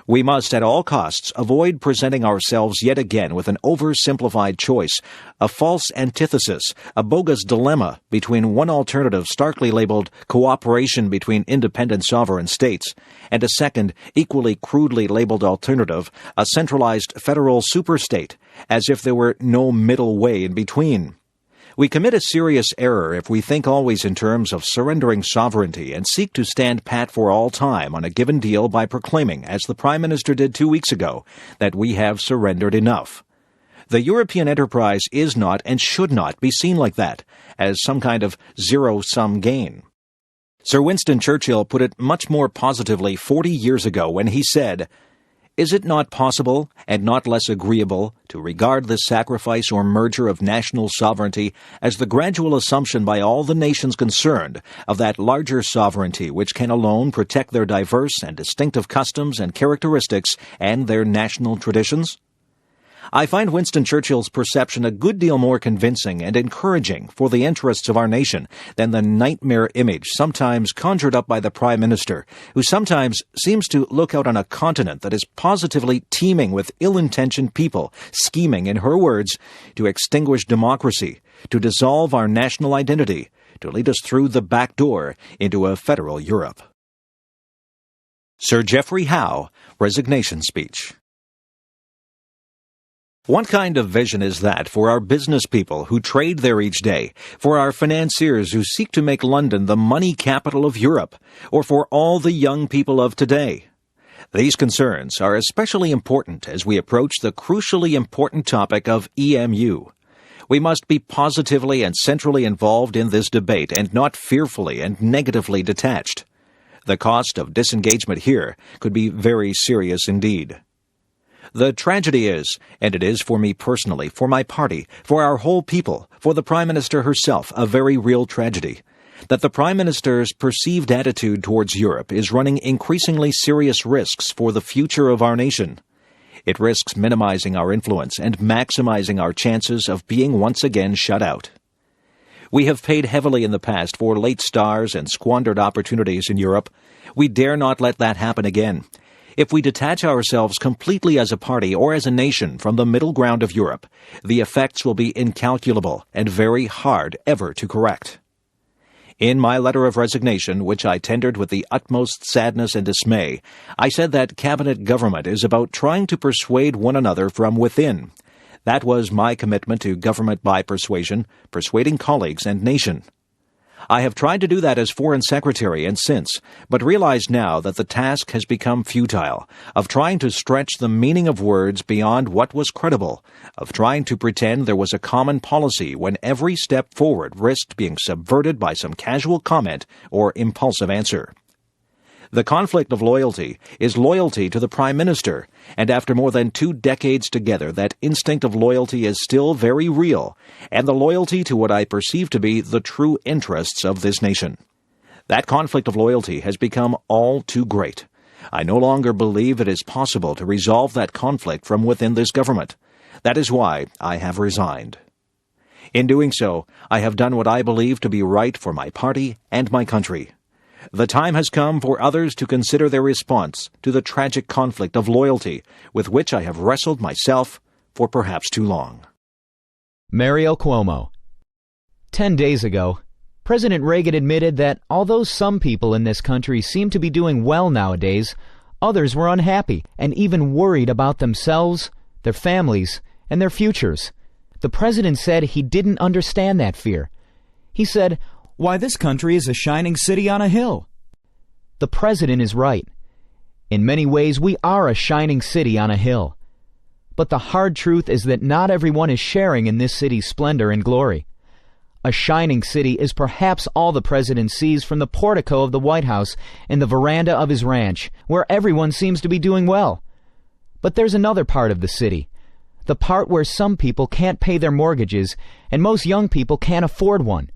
We must at all costs avoid presenting ourselves yet again with an oversimplified choice, a false antithesis, a bogus dilemma between one alternative starkly labeled cooperation between independent sovereign states, and a second, equally crudely labeled alternative, a centralized federal superstate, as if there were no middle way in between. We commit a serious error if we think always in terms of surrendering sovereignty and seek to stand pat for all time on a given deal by proclaiming, as the Prime Minister did 2 weeks ago, that we have surrendered enough. The European enterprise is not and should not be seen like that, as some kind of zero-sum gain. Sir Winston Churchill put it much more positively 40 years ago when he said, "Is it not possible, and not less agreeable, to regard this sacrifice or merger of national sovereignty as the gradual assumption by all the nations concerned of that larger sovereignty which can alone protect their diverse and distinctive customs and characteristics and their national traditions?" I find Winston Churchill's perception a good deal more convincing and encouraging for the interests of our nation than the nightmare image sometimes conjured up by the Prime Minister, who sometimes seems to look out on a continent that is positively teeming with ill-intentioned people, scheming, in her words, to extinguish democracy, to dissolve our national identity, to lead us through the back door into a federal Europe. Sir Geoffrey Howe, resignation speech. What kind of vision is that for our business people who trade there each day, for our financiers who seek to make London the money capital of Europe, or for all the young people of today? These concerns are especially important as we approach the crucially important topic of EMU. We must be positively and centrally involved in this debate and not fearfully and negatively detached. The cost of disengagement here could be very serious indeed. The tragedy is, and it is for me personally, for my party, for our whole people, for the Prime Minister herself, a very real tragedy, that the Prime Minister's perceived attitude towards Europe is running increasingly serious risks for the future of our nation. It risks minimizing our influence and maximizing our chances of being once again shut out. We have paid heavily in the past for late stars and squandered opportunities in Europe. We dare not let that happen again. If we detach ourselves completely as a party or as a nation from the middle ground of Europe, the effects will be incalculable and very hard ever to correct. In my letter of resignation, which I tendered with the utmost sadness and dismay, I said that cabinet government is about trying to persuade one another from within. That was my commitment to government by persuasion, persuading colleagues and nation. I have tried to do that as Foreign Secretary and since, but realize now that the task has become futile, of trying to stretch the meaning of words beyond what was credible, of trying to pretend there was a common policy when every step forward risked being subverted by some casual comment or impulsive answer. The conflict of loyalty is loyalty to the Prime Minister, and after more than 2 decades together, that instinct of loyalty is still very real, and the loyalty to what I perceive to be the true interests of this nation. That conflict of loyalty has become all too great. I no longer believe it is possible to resolve that conflict from within this government. That is why I have resigned. In doing so, I have done what I believe to be right for my party and my country. The time has come for others to consider their response to the tragic conflict of loyalty with which I have wrestled myself for perhaps too long. Mario Cuomo. 10 days ago, President Reagan admitted that although some people in this country seem to be doing well nowadays, others were unhappy and even worried about themselves, their families, and their futures. The president said he didn't understand that fear. He said, "Why, this country is a shining city on a hill." The president is right. In many ways, we are a shining city on a hill. But the hard truth is that not everyone is sharing in this city's splendor and glory. A shining city is perhaps all the president sees from the portico of the White House and the veranda of his ranch, where everyone seems to be doing well. But there's another part of the city, the part where some people can't pay their mortgages and most young people can't afford one,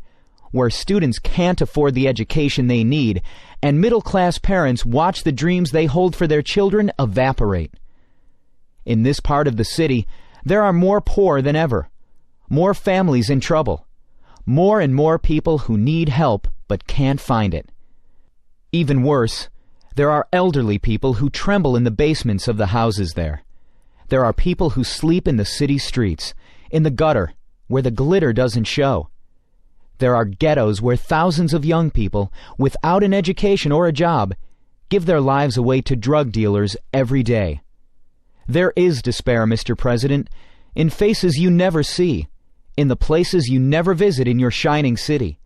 where students can't afford the education they need, and middle-class parents watch the dreams they hold for their children evaporate. In this part of the city, there are more poor than ever, more families in trouble, more and more people who need help but can't find it. Even worse, there are elderly people who tremble in the basements of the houses there. There are people who sleep in the city streets, in the gutter, where the glitter doesn't show. There are ghettos where thousands of young people, without an education or a job, give their lives away to drug dealers every day. There is despair, Mr. President, in faces you never see, in the places you never visit in your shining city.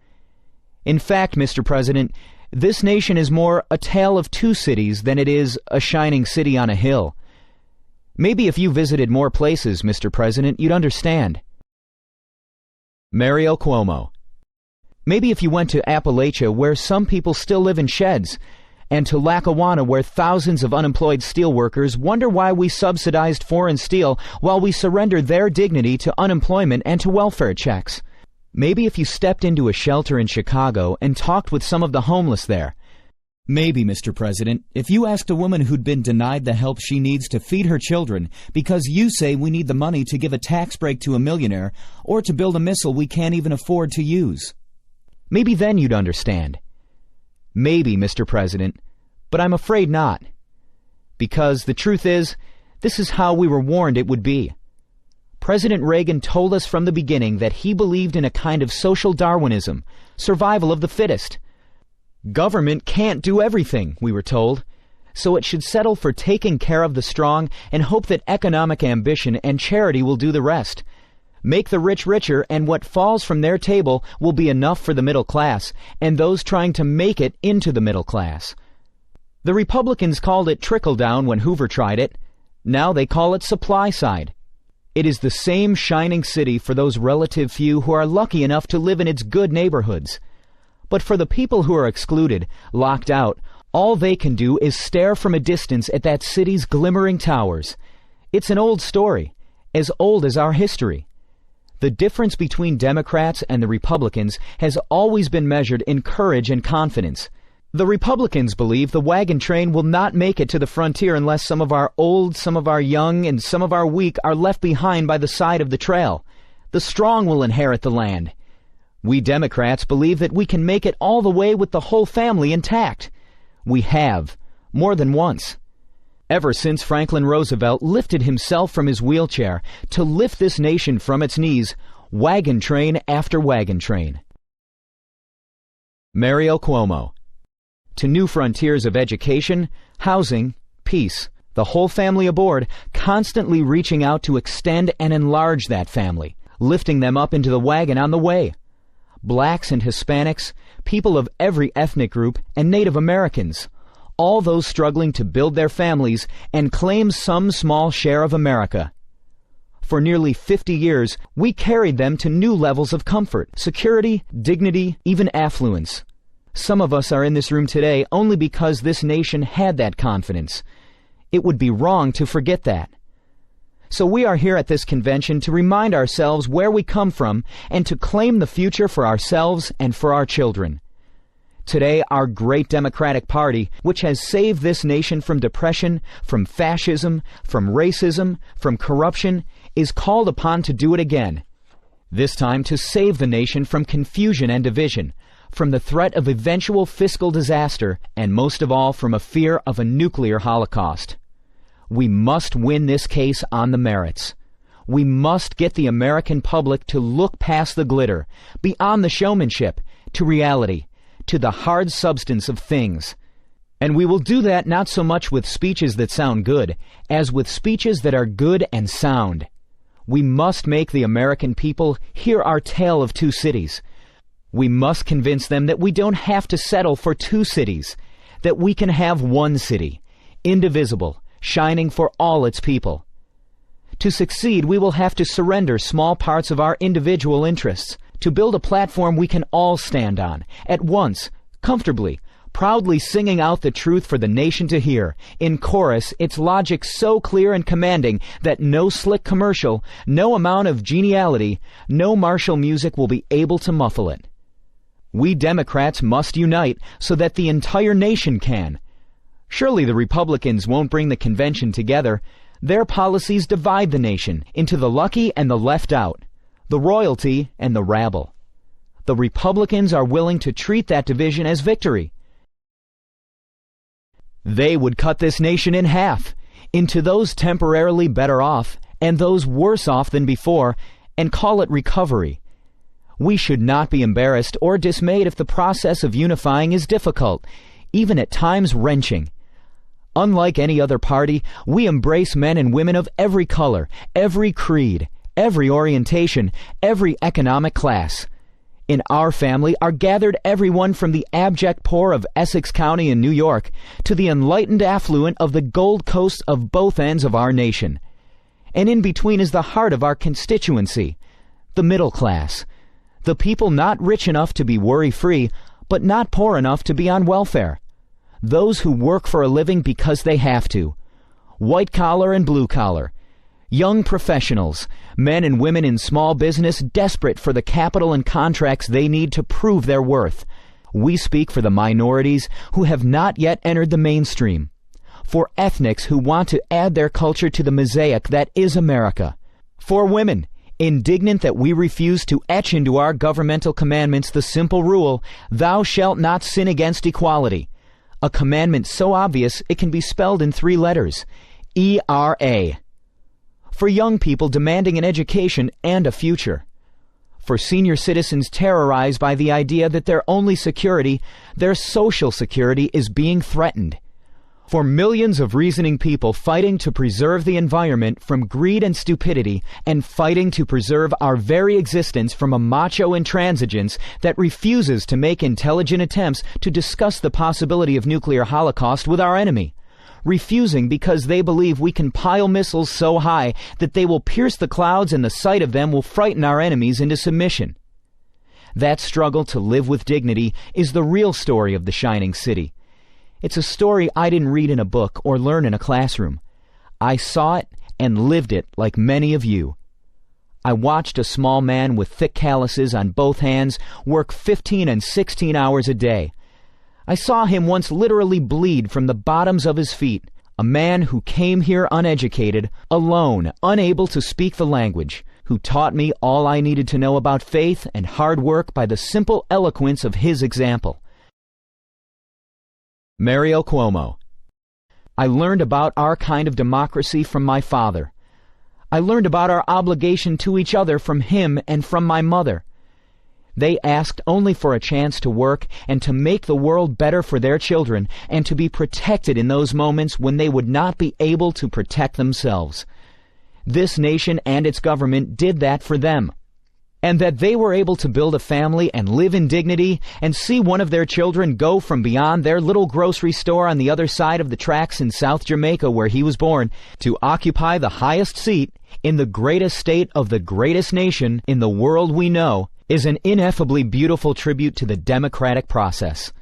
In fact, Mr. President, this nation is more a tale of two cities than it is a shining city on a hill. Maybe if you visited more places, Mr. President, you'd understand. Mario Cuomo. Maybe if you went to Appalachia, where some people still live in sheds, and to Lackawanna, where thousands of unemployed steelworkers wonder why we subsidized foreign steel while we surrender their dignity to unemployment and to welfare checks. Maybe if you stepped into a shelter in Chicago and talked with some of the homeless there. Maybe, Mr. President, if you asked a woman who'd been denied the help she needs to feed her children because you say we need the money to give a tax break to a millionaire or to build a missile we can't even afford to use. Maybe then you'd understand. Maybe, Mr. President, but I'm afraid not. Because the truth is, this is how we were warned it would be. President Reagan told us from the beginning that he believed in a kind of social Darwinism, survival of the fittest. Government can't do everything, we were told. so it should settle for taking care of the strong and hope that economic ambition and charity will do the rest. Make the rich richer, and what falls from their table will be enough for the middle class and those trying to make it into the middle class. The Republicans called it trickle-down when Hoover tried it. Now they call it supply side. It is the same shining city for those relative few who are lucky enough to live in its good neighborhoods. But for the people who are excluded, locked out, all they can do is stare from a distance at that city's glimmering towers. It's an old story, as old as our history. The difference between Democrats and the Republicans has always been measured in courage and confidence. The Republicans believe the wagon train will not make it to the frontier unless some of our old, some of our young, and some of our weak are left behind by the side of the trail. The strong will inherit the land. We Democrats believe that we can make it all the way with the whole family intact. We have, more than once. Ever since Franklin Roosevelt lifted himself from his wheelchair to lift this nation from its knees, wagon train after wagon train. Mario Cuomo. To new frontiers of education, housing, peace, the whole family aboard, constantly reaching out to extend and enlarge that family, lifting them up into the wagon on the way. Blacks and Hispanics, people of every ethnic group, and Native Americans, all those struggling to build their families and claim some small share of America. For nearly 50 years, we carried them to new levels of comfort, security, dignity, even affluence. Some of us are in this room today only because this nation had that confidence. It would be wrong to forget that. So we are here at this convention to remind ourselves where we come from and to claim the future for ourselves and for our children. Today, our great Democratic Party, which has saved this nation from depression, from fascism, from racism, from corruption, is called upon to do it again. This time to save the nation from confusion and division, from the threat of eventual fiscal disaster, and most of all from a fear of a nuclear holocaust. We must win this case on the merits. We must get the American public to look past the glitter, beyond the showmanship, to reality, to the hard substance of things. And we will do that not so much with speeches that sound good, as with speeches that are good and sound. We must make the American people hear our tale of two cities. We must convince them that we don't have to settle for two cities, that we can have one city, indivisible, shining for all its people. To succeed, we will have to surrender small parts of our individual interests, to build a platform we can all stand on, at once, comfortably, proudly singing out the truth for the nation to hear, in chorus, its logic so clear and commanding that no slick commercial, no amount of geniality, no martial music will be able to muffle it. We Democrats must unite so that the entire nation can. Surely the Republicans won't bring the convention together. Their policies divide the nation into the lucky and the left out, the royalty and the rabble. The Republicans are willing to treat that division as victory. They would cut this nation in half, into those temporarily better off and those worse off than before, and call it recovery. We should not be embarrassed or dismayed if the process of unifying is difficult, even at times wrenching. Unlike any other party, we embrace men and women of every color, every creed, every orientation, every economic class. In our family are gathered everyone from the abject poor of Essex County in New York to the enlightened affluent of the Gold Coast of both ends of our nation. And in between is the heart of our constituency, the middle class, the people not rich enough to be worry-free, but not poor enough to be on welfare. Those who work for a living because they have to. White-collar and blue-collar. Young professionals, men and women in small business desperate for the capital and contracts they need to prove their worth. We speak for the minorities who have not yet entered the mainstream. For ethnics who want to add their culture to the mosaic that is America. For women, indignant that we refuse to etch into our governmental commandments the simple rule, "Thou shalt not sin against equality." A commandment so obvious it can be spelled in 3 letters, ERA. For young people demanding an education and a future. For senior citizens terrorized by the idea that their only security, their social security, is being threatened. For millions of reasoning people fighting to preserve the environment from greed and stupidity, and fighting to preserve our very existence from a macho intransigence that refuses to make intelligent attempts to discuss the possibility of nuclear holocaust with our enemy. Refusing because they believe we can pile missiles so high that they will pierce the clouds and the sight of them will frighten our enemies into submission. That struggle to live with dignity is the real story of the Shining City. It's a story I didn't read in a book or learn in a classroom. I saw it and lived it like many of you. I watched a small man with thick calluses on both hands work 15 and 16 hours a day. I saw him once literally bleed from the bottoms of his feet, a man who came here uneducated, alone, unable to speak the language, who taught me all I needed to know about faith and hard work by the simple eloquence of his example. Mario Cuomo. I learned about our kind of democracy from my father. I learned about our obligation to each other from him and from my mother. They asked only for a chance to work and to make the world better for their children and to be protected in those moments when they would not be able to protect themselves. This nation and its government did that for them. And that they were able to build a family and live in dignity and see one of their children go from beyond their little grocery store on the other side of the tracks in South Jamaica where he was born to occupy the highest seat in the greatest state of the greatest nation in the world we know is an ineffably beautiful tribute to the democratic process.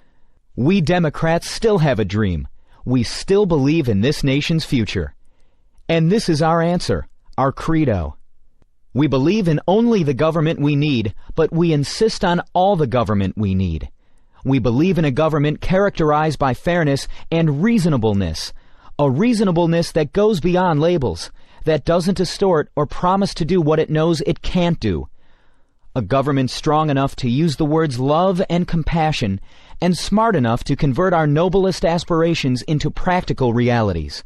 We Democrats still have a dream. We still believe in this nation's future. And this is our answer, our credo. We believe in only the government we need, but we insist on all the government we need. We believe in a government characterized by fairness and reasonableness, a reasonableness that goes beyond labels, that doesn't distort or promise to do what it knows it can't do. A government strong enough to use the words love and compassion, and smart enough to convert our noblest aspirations into practical realities.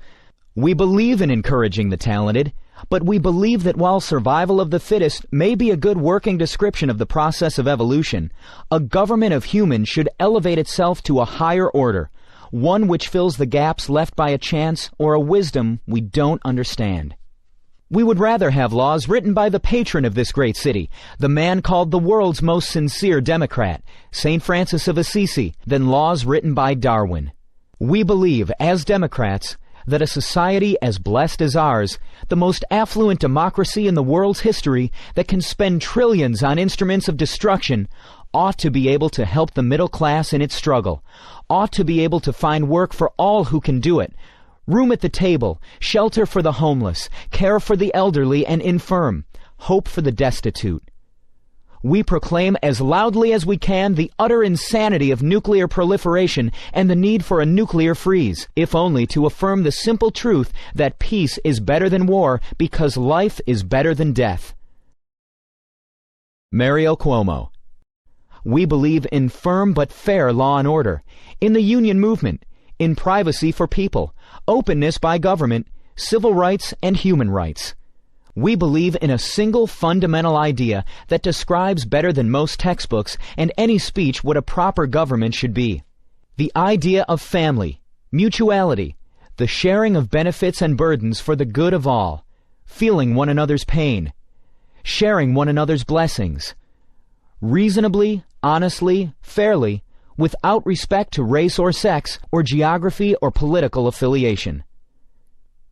We believe in encouraging the talented, but we believe that while survival of the fittest may be a good working description of the process of evolution, a government of humans should elevate itself to a higher order, one which fills the gaps left by a chance or a wisdom we don't understand. We would rather have laws written by the patron of this great city, the man called the world's most sincere Democrat, St. Francis of Assisi, than laws written by Darwin. We believe, as Democrats, that a society as blessed as ours, the most affluent democracy in the world's history that can spend trillions on instruments of destruction, ought to be able to help the middle class in its struggle, ought to be able to find work for all who can do it, room at the table, shelter for the homeless, care for the elderly and infirm, hope for the destitute. We proclaim as loudly as we can the utter insanity of nuclear proliferation and the need for a nuclear freeze, if only to affirm the simple truth that peace is better than war because life is better than death. Mario Cuomo. We believe in firm but fair law and order, in the union movement, in privacy for people, openness by government, civil rights and human rights. We believe in a single fundamental idea that describes better than most textbooks and any speech what a proper government should be. The idea of family, mutuality, the sharing of benefits and burdens for the good of all, feeling one another's pain, sharing one another's blessings, reasonably, honestly, fairly, without respect to race or sex or geography or political affiliation.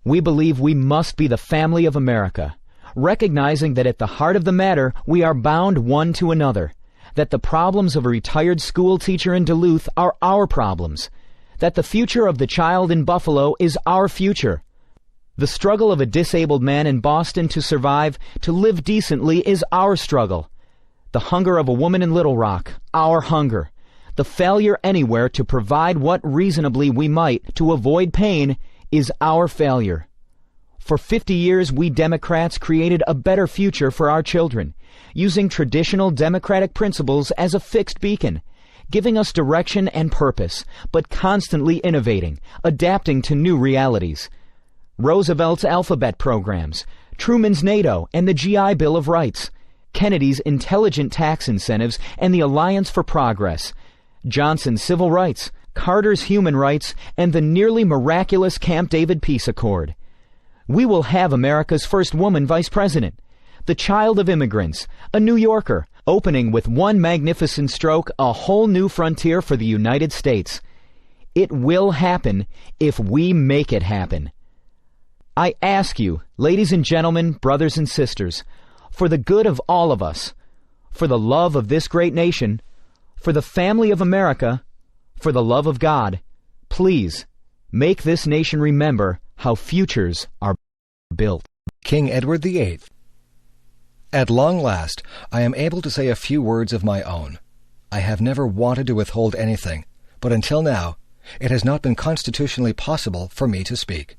We believe we must be the family of America, recognizing that at the heart of the matter we are bound one to another, that the problems of a retired school teacher in Duluth are our problems, that the future of the child in Buffalo is our future. The struggle of a disabled man in Boston to survive, to live decently, is our struggle. The hunger of a woman in Little Rock, our hunger. The failure anywhere to provide what reasonably we might to avoid pain is our failure. For 50 years, we Democrats created a better future for our children, using traditional democratic principles as a fixed beacon, giving us direction and purpose, but constantly innovating, adapting to new realities. Roosevelt's alphabet programs, Truman's NATO and the GI Bill of Rights, Kennedy's intelligent tax incentives and the Alliance for Progress, Johnson's civil rights, Carter's human rights, and the nearly miraculous Camp David peace accord. We will have America's first woman vice president, the child of immigrants, a New Yorker, opening with one magnificent stroke a whole new frontier for the United States. It will happen if we make it happen. I ask you, ladies and gentlemen, brothers and sisters, for the good of all of us, for the love of this great nation, for the family of America, for the love of God, please make this nation remember how futures are built. King Edward VIII. At long last, I am able to say a few words of my own. I have never wanted to withhold anything, but until now, it has not been constitutionally possible for me to speak.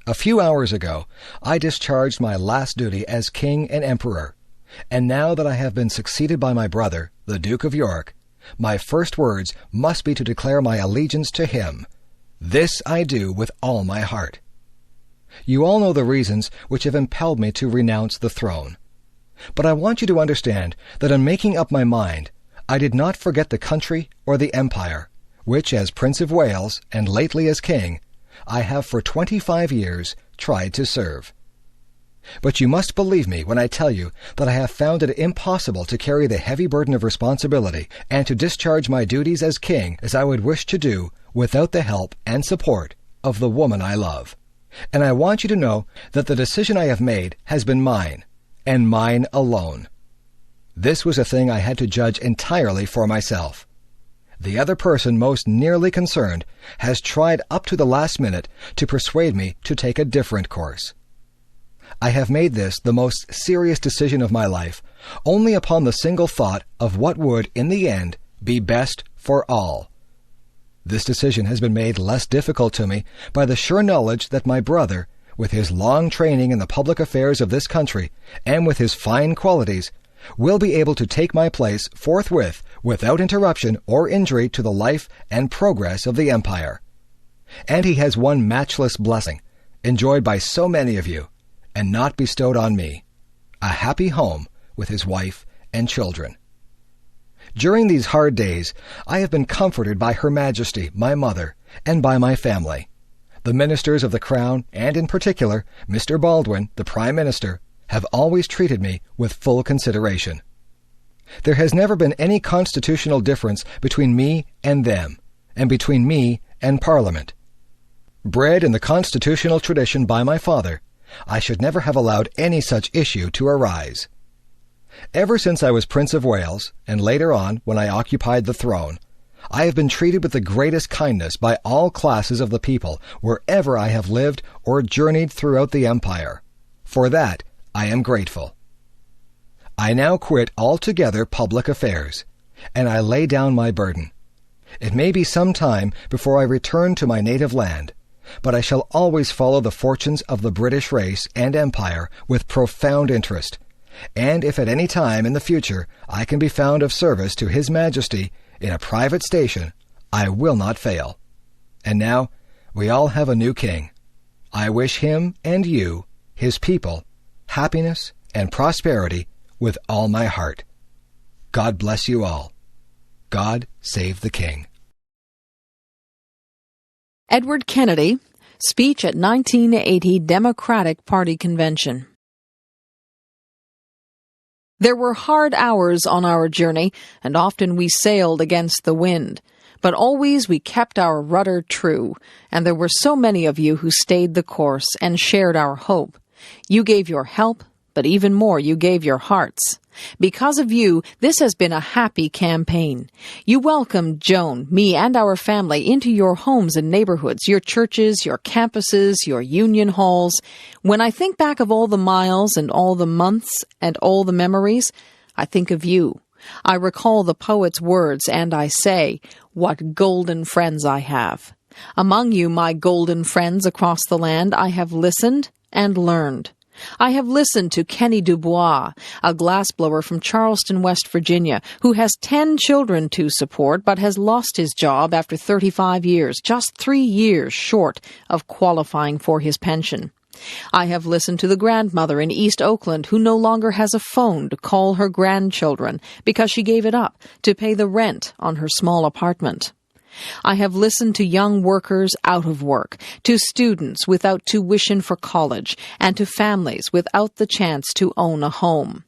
A few hours ago, I discharged my last duty as King and Emperor, and now that I have been succeeded by my brother, the Duke of York, my first words must be to declare my allegiance to him. This I do with all my heart. You all know the reasons which have impelled me to renounce the throne. But I want you to understand that in making up my mind, I did not forget the country or the empire, which as Prince of Wales, and lately as King, I have for 25 years tried to serve. But you must believe me when I tell you that I have found it impossible to carry the heavy burden of responsibility and to discharge my duties as King as I would wish to do without the help and support of the woman I love. And I want you to know that the decision I have made has been mine, and mine alone. This was a thing I had to judge entirely for myself. The other person most nearly concerned has tried up to the last minute to persuade me to take a different course. I have made this the most serious decision of my life only upon the single thought of what would, in the end, be best for all. This decision has been made less difficult to me by the sure knowledge that my brother, with his long training in the public affairs of this country, and with his fine qualities, will be able to take my place forthwith without interruption or injury to the life and progress of the empire. And he has one matchless blessing, enjoyed by so many of you, and not bestowed on me, a happy home with his wife and children. During these hard days, I have been comforted by Her Majesty, my mother, and by my family. The ministers of the Crown, and in particular, Mr. Baldwin, the Prime Minister, have always treated me with full consideration. There has never been any constitutional difference between me and them, and between me and Parliament. Bred in the constitutional tradition by my father, I should never have allowed any such issue to arise. Ever since I was Prince of Wales, and later on when I occupied the throne, I have been treated with the greatest kindness by all classes of the people wherever I have lived or journeyed throughout the empire. For that, I am grateful. I now quit altogether public affairs, and I lay down my burden. It may be some time before I return to my native land, but I shall always follow the fortunes of the British race and empire with profound interest, and if at any time in the future I can be found of service to His Majesty in a private station, I will not fail. And now, we all have a new king. I wish him and you, his people, happiness and prosperity with all my heart. God bless you all. God save the King. Edward Kennedy, speech at 1980 Democratic Party Convention. There were hard hours on our journey, and often we sailed against the wind. But always we kept our rudder true, and there were so many of you who stayed the course and shared our hope. You gave your help, but even more, you gave your hearts. Because of you, this has been a happy campaign. You welcomed Joan, me, and our family into your homes and neighborhoods, your churches, your campuses, your union halls. When I think back of all the miles and all the months and all the memories, I think of you. I recall the poet's words, and I say, what golden friends I have. Among you, my golden friends across the land, I have listened and learned. I have listened to Kenny Dubois, a glassblower from Charleston, West Virginia, who has 10 children to support but has lost his job after 35 years, just 3 years short of qualifying for his pension. I have listened to the grandmother in East Oakland who no longer has a phone to call her grandchildren because she gave it up to pay the rent on her small apartment. I have listened to young workers out of work, to students without tuition for college, and to families without the chance to own a home.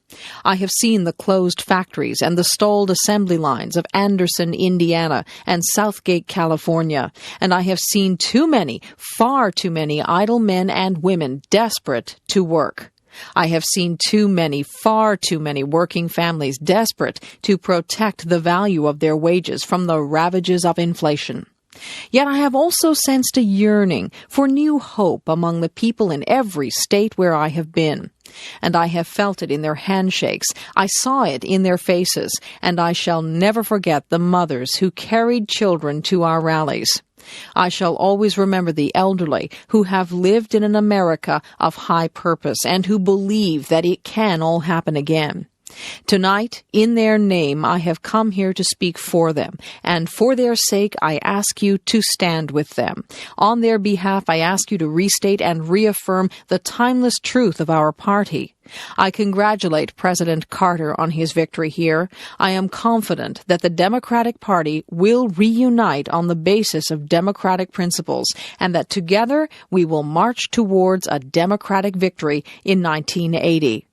I have seen the closed factories and the stalled assembly lines of Anderson, Indiana, and Southgate, California, and I have seen too many, far too many idle men and women desperate to work. I have seen too many, far too many working families desperate to protect the value of their wages from the ravages of inflation. Yet I have also sensed a yearning for new hope among the people in every state where I have been. And I have felt it in their handshakes, I saw it in their faces, and I shall never forget the mothers who carried children to our rallies. I shall always remember the elderly who have lived in an America of high purpose and who believe that it can all happen again. Tonight, in their name, I have come here to speak for them, and for their sake, I ask you to stand with them. On their behalf, I ask you to restate and reaffirm the timeless truth of our party. I congratulate President Carter on his victory here. I am confident that the Democratic Party will reunite on the basis of democratic principles, and that together we will march towards a democratic victory in 1980.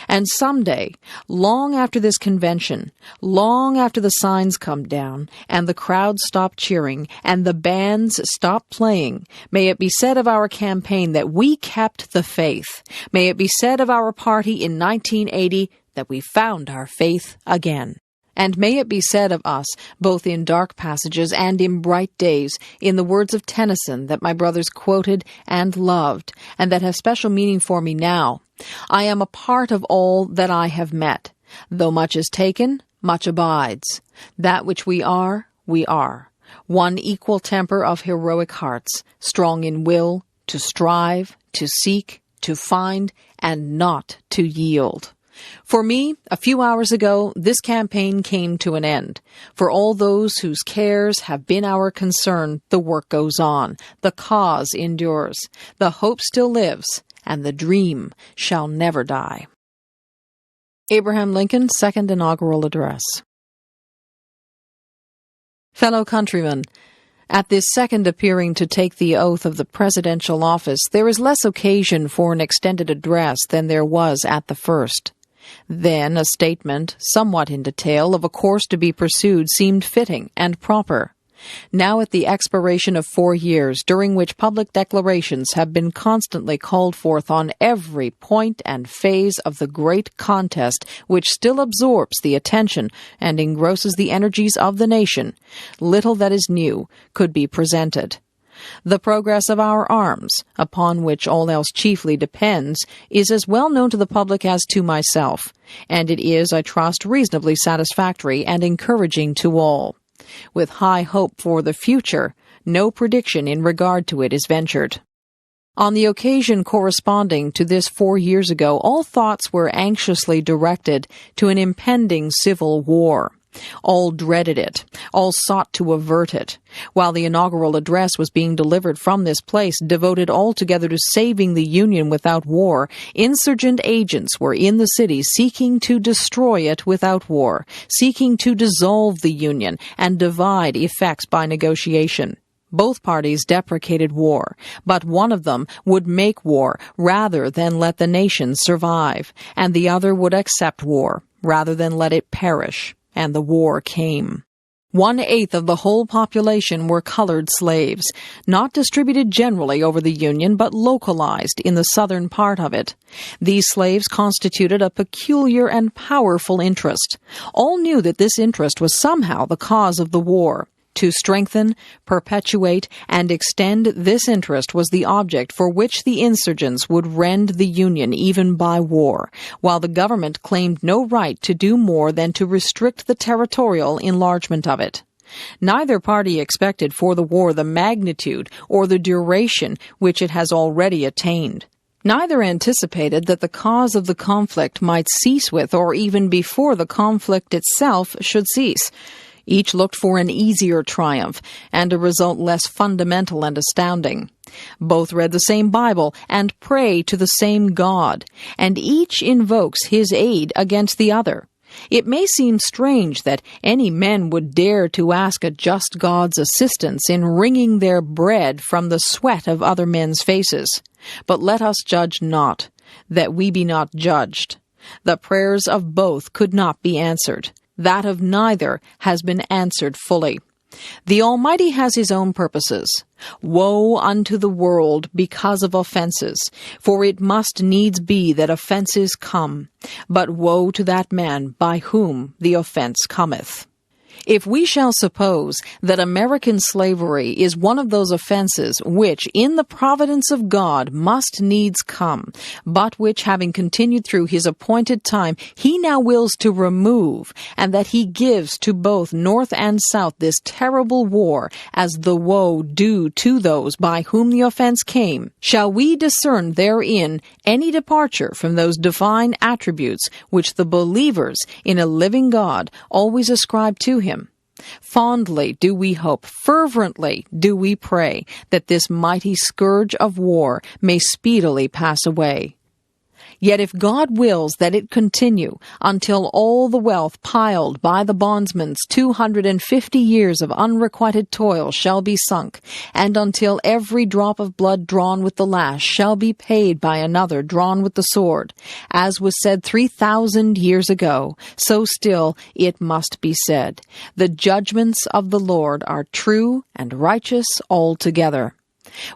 And someday, long after this convention, long after the signs come down, and the crowds stop cheering, and the bands stop playing, may it be said of our campaign that we kept the faith. May it be said of our party in 1980 that we found our faith again. And may it be said of us, both in dark passages and in bright days, in the words of Tennyson that my brothers quoted and loved, and that have special meaning for me now, I am a part of all that I have met. Though much is taken, much abides. That which we are, we are. One equal temper of heroic hearts, strong in will, to strive, to seek, to find, and not to yield. For me, a few hours ago, this campaign came to an end. For all those whose cares have been our concern, the work goes on, the cause endures, the hope still lives, and the dream shall never die. Abraham Lincoln, Second Inaugural Address. Fellow countrymen, at this second appearing to take the oath of the presidential office, there is less occasion for an extended address than there was at the first. Then a statement, somewhat in detail, of a course to be pursued seemed fitting and proper. Now at the expiration of 4 years, during which public declarations have been constantly called forth on every point and phase of the great contest which still absorbs the attention and engrosses the energies of the nation, little that is new could be presented. The progress of our arms, upon which all else chiefly depends, is as well known to the public as to myself, and it is, I trust, reasonably satisfactory and encouraging to all. With high hope for the future, no prediction in regard to it is ventured. On the occasion corresponding to this 4 years ago, all thoughts were anxiously directed to an impending civil war. All dreaded it. All sought to avert it. While the inaugural address was being delivered from this place, devoted altogether to saving the Union without war, insurgent agents were in the city seeking to destroy it without war, seeking to dissolve the Union and divide effects by negotiation. Both parties deprecated war, but one of them would make war rather than let the nation survive, and the other would accept war rather than let it perish. And the war came. 1/8 of the whole population were colored slaves, not distributed generally over the Union, but localized in the southern part of it. These slaves constituted a peculiar and powerful interest. All knew that this interest was somehow the cause of the war. To strengthen, perpetuate, and extend this interest was the object for which the insurgents would rend the Union even by war, while the government claimed no right to do more than to restrict the territorial enlargement of it. Neither party expected for the war the magnitude or the duration which it has already attained. Neither anticipated that the cause of the conflict might cease with, or even before the conflict itself should cease. Each looked for an easier triumph, and a result less fundamental and astounding. Both read the same Bible and pray to the same God, and each invokes his aid against the other. It may seem strange that any men would dare to ask a just God's assistance in wringing their bread from the sweat of other men's faces. But let us judge not, that we be not judged. The prayers of both could not be answered. That of neither has been answered fully. The Almighty has His own purposes. Woe unto the world because of offenses, for it must needs be that offenses come. But woe to that man by whom the offense cometh. If we shall suppose that American slavery is one of those offenses which, in the providence of God, must needs come, but which, having continued through His appointed time, He now wills to remove, and that He gives to both North and South this terrible war as the woe due to those by whom the offense came, shall we discern therein any departure from those divine attributes which the believers in a living God always ascribe to Him? Fondly do we hope, fervently do we pray, that this mighty scourge of war may speedily pass away. Yet if God wills that it continue until all the wealth piled by the bondsman's 250 years of unrequited toil shall be sunk, and until every drop of blood drawn with the lash shall be paid by another drawn with the sword, as was said 3,000 years ago, so still it must be said, the judgments of the Lord are true and righteous altogether.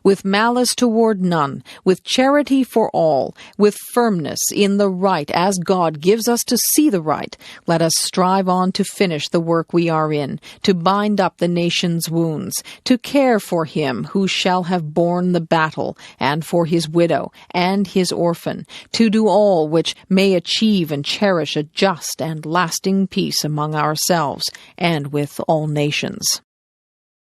With malice toward none, with charity for all, with firmness in the right as God gives us to see the right, let us strive on to finish the work we are in, to bind up the nation's wounds, to care for him who shall have borne the battle, and for his widow and his orphan, to do all which may achieve and cherish a just and lasting peace among ourselves and with all nations.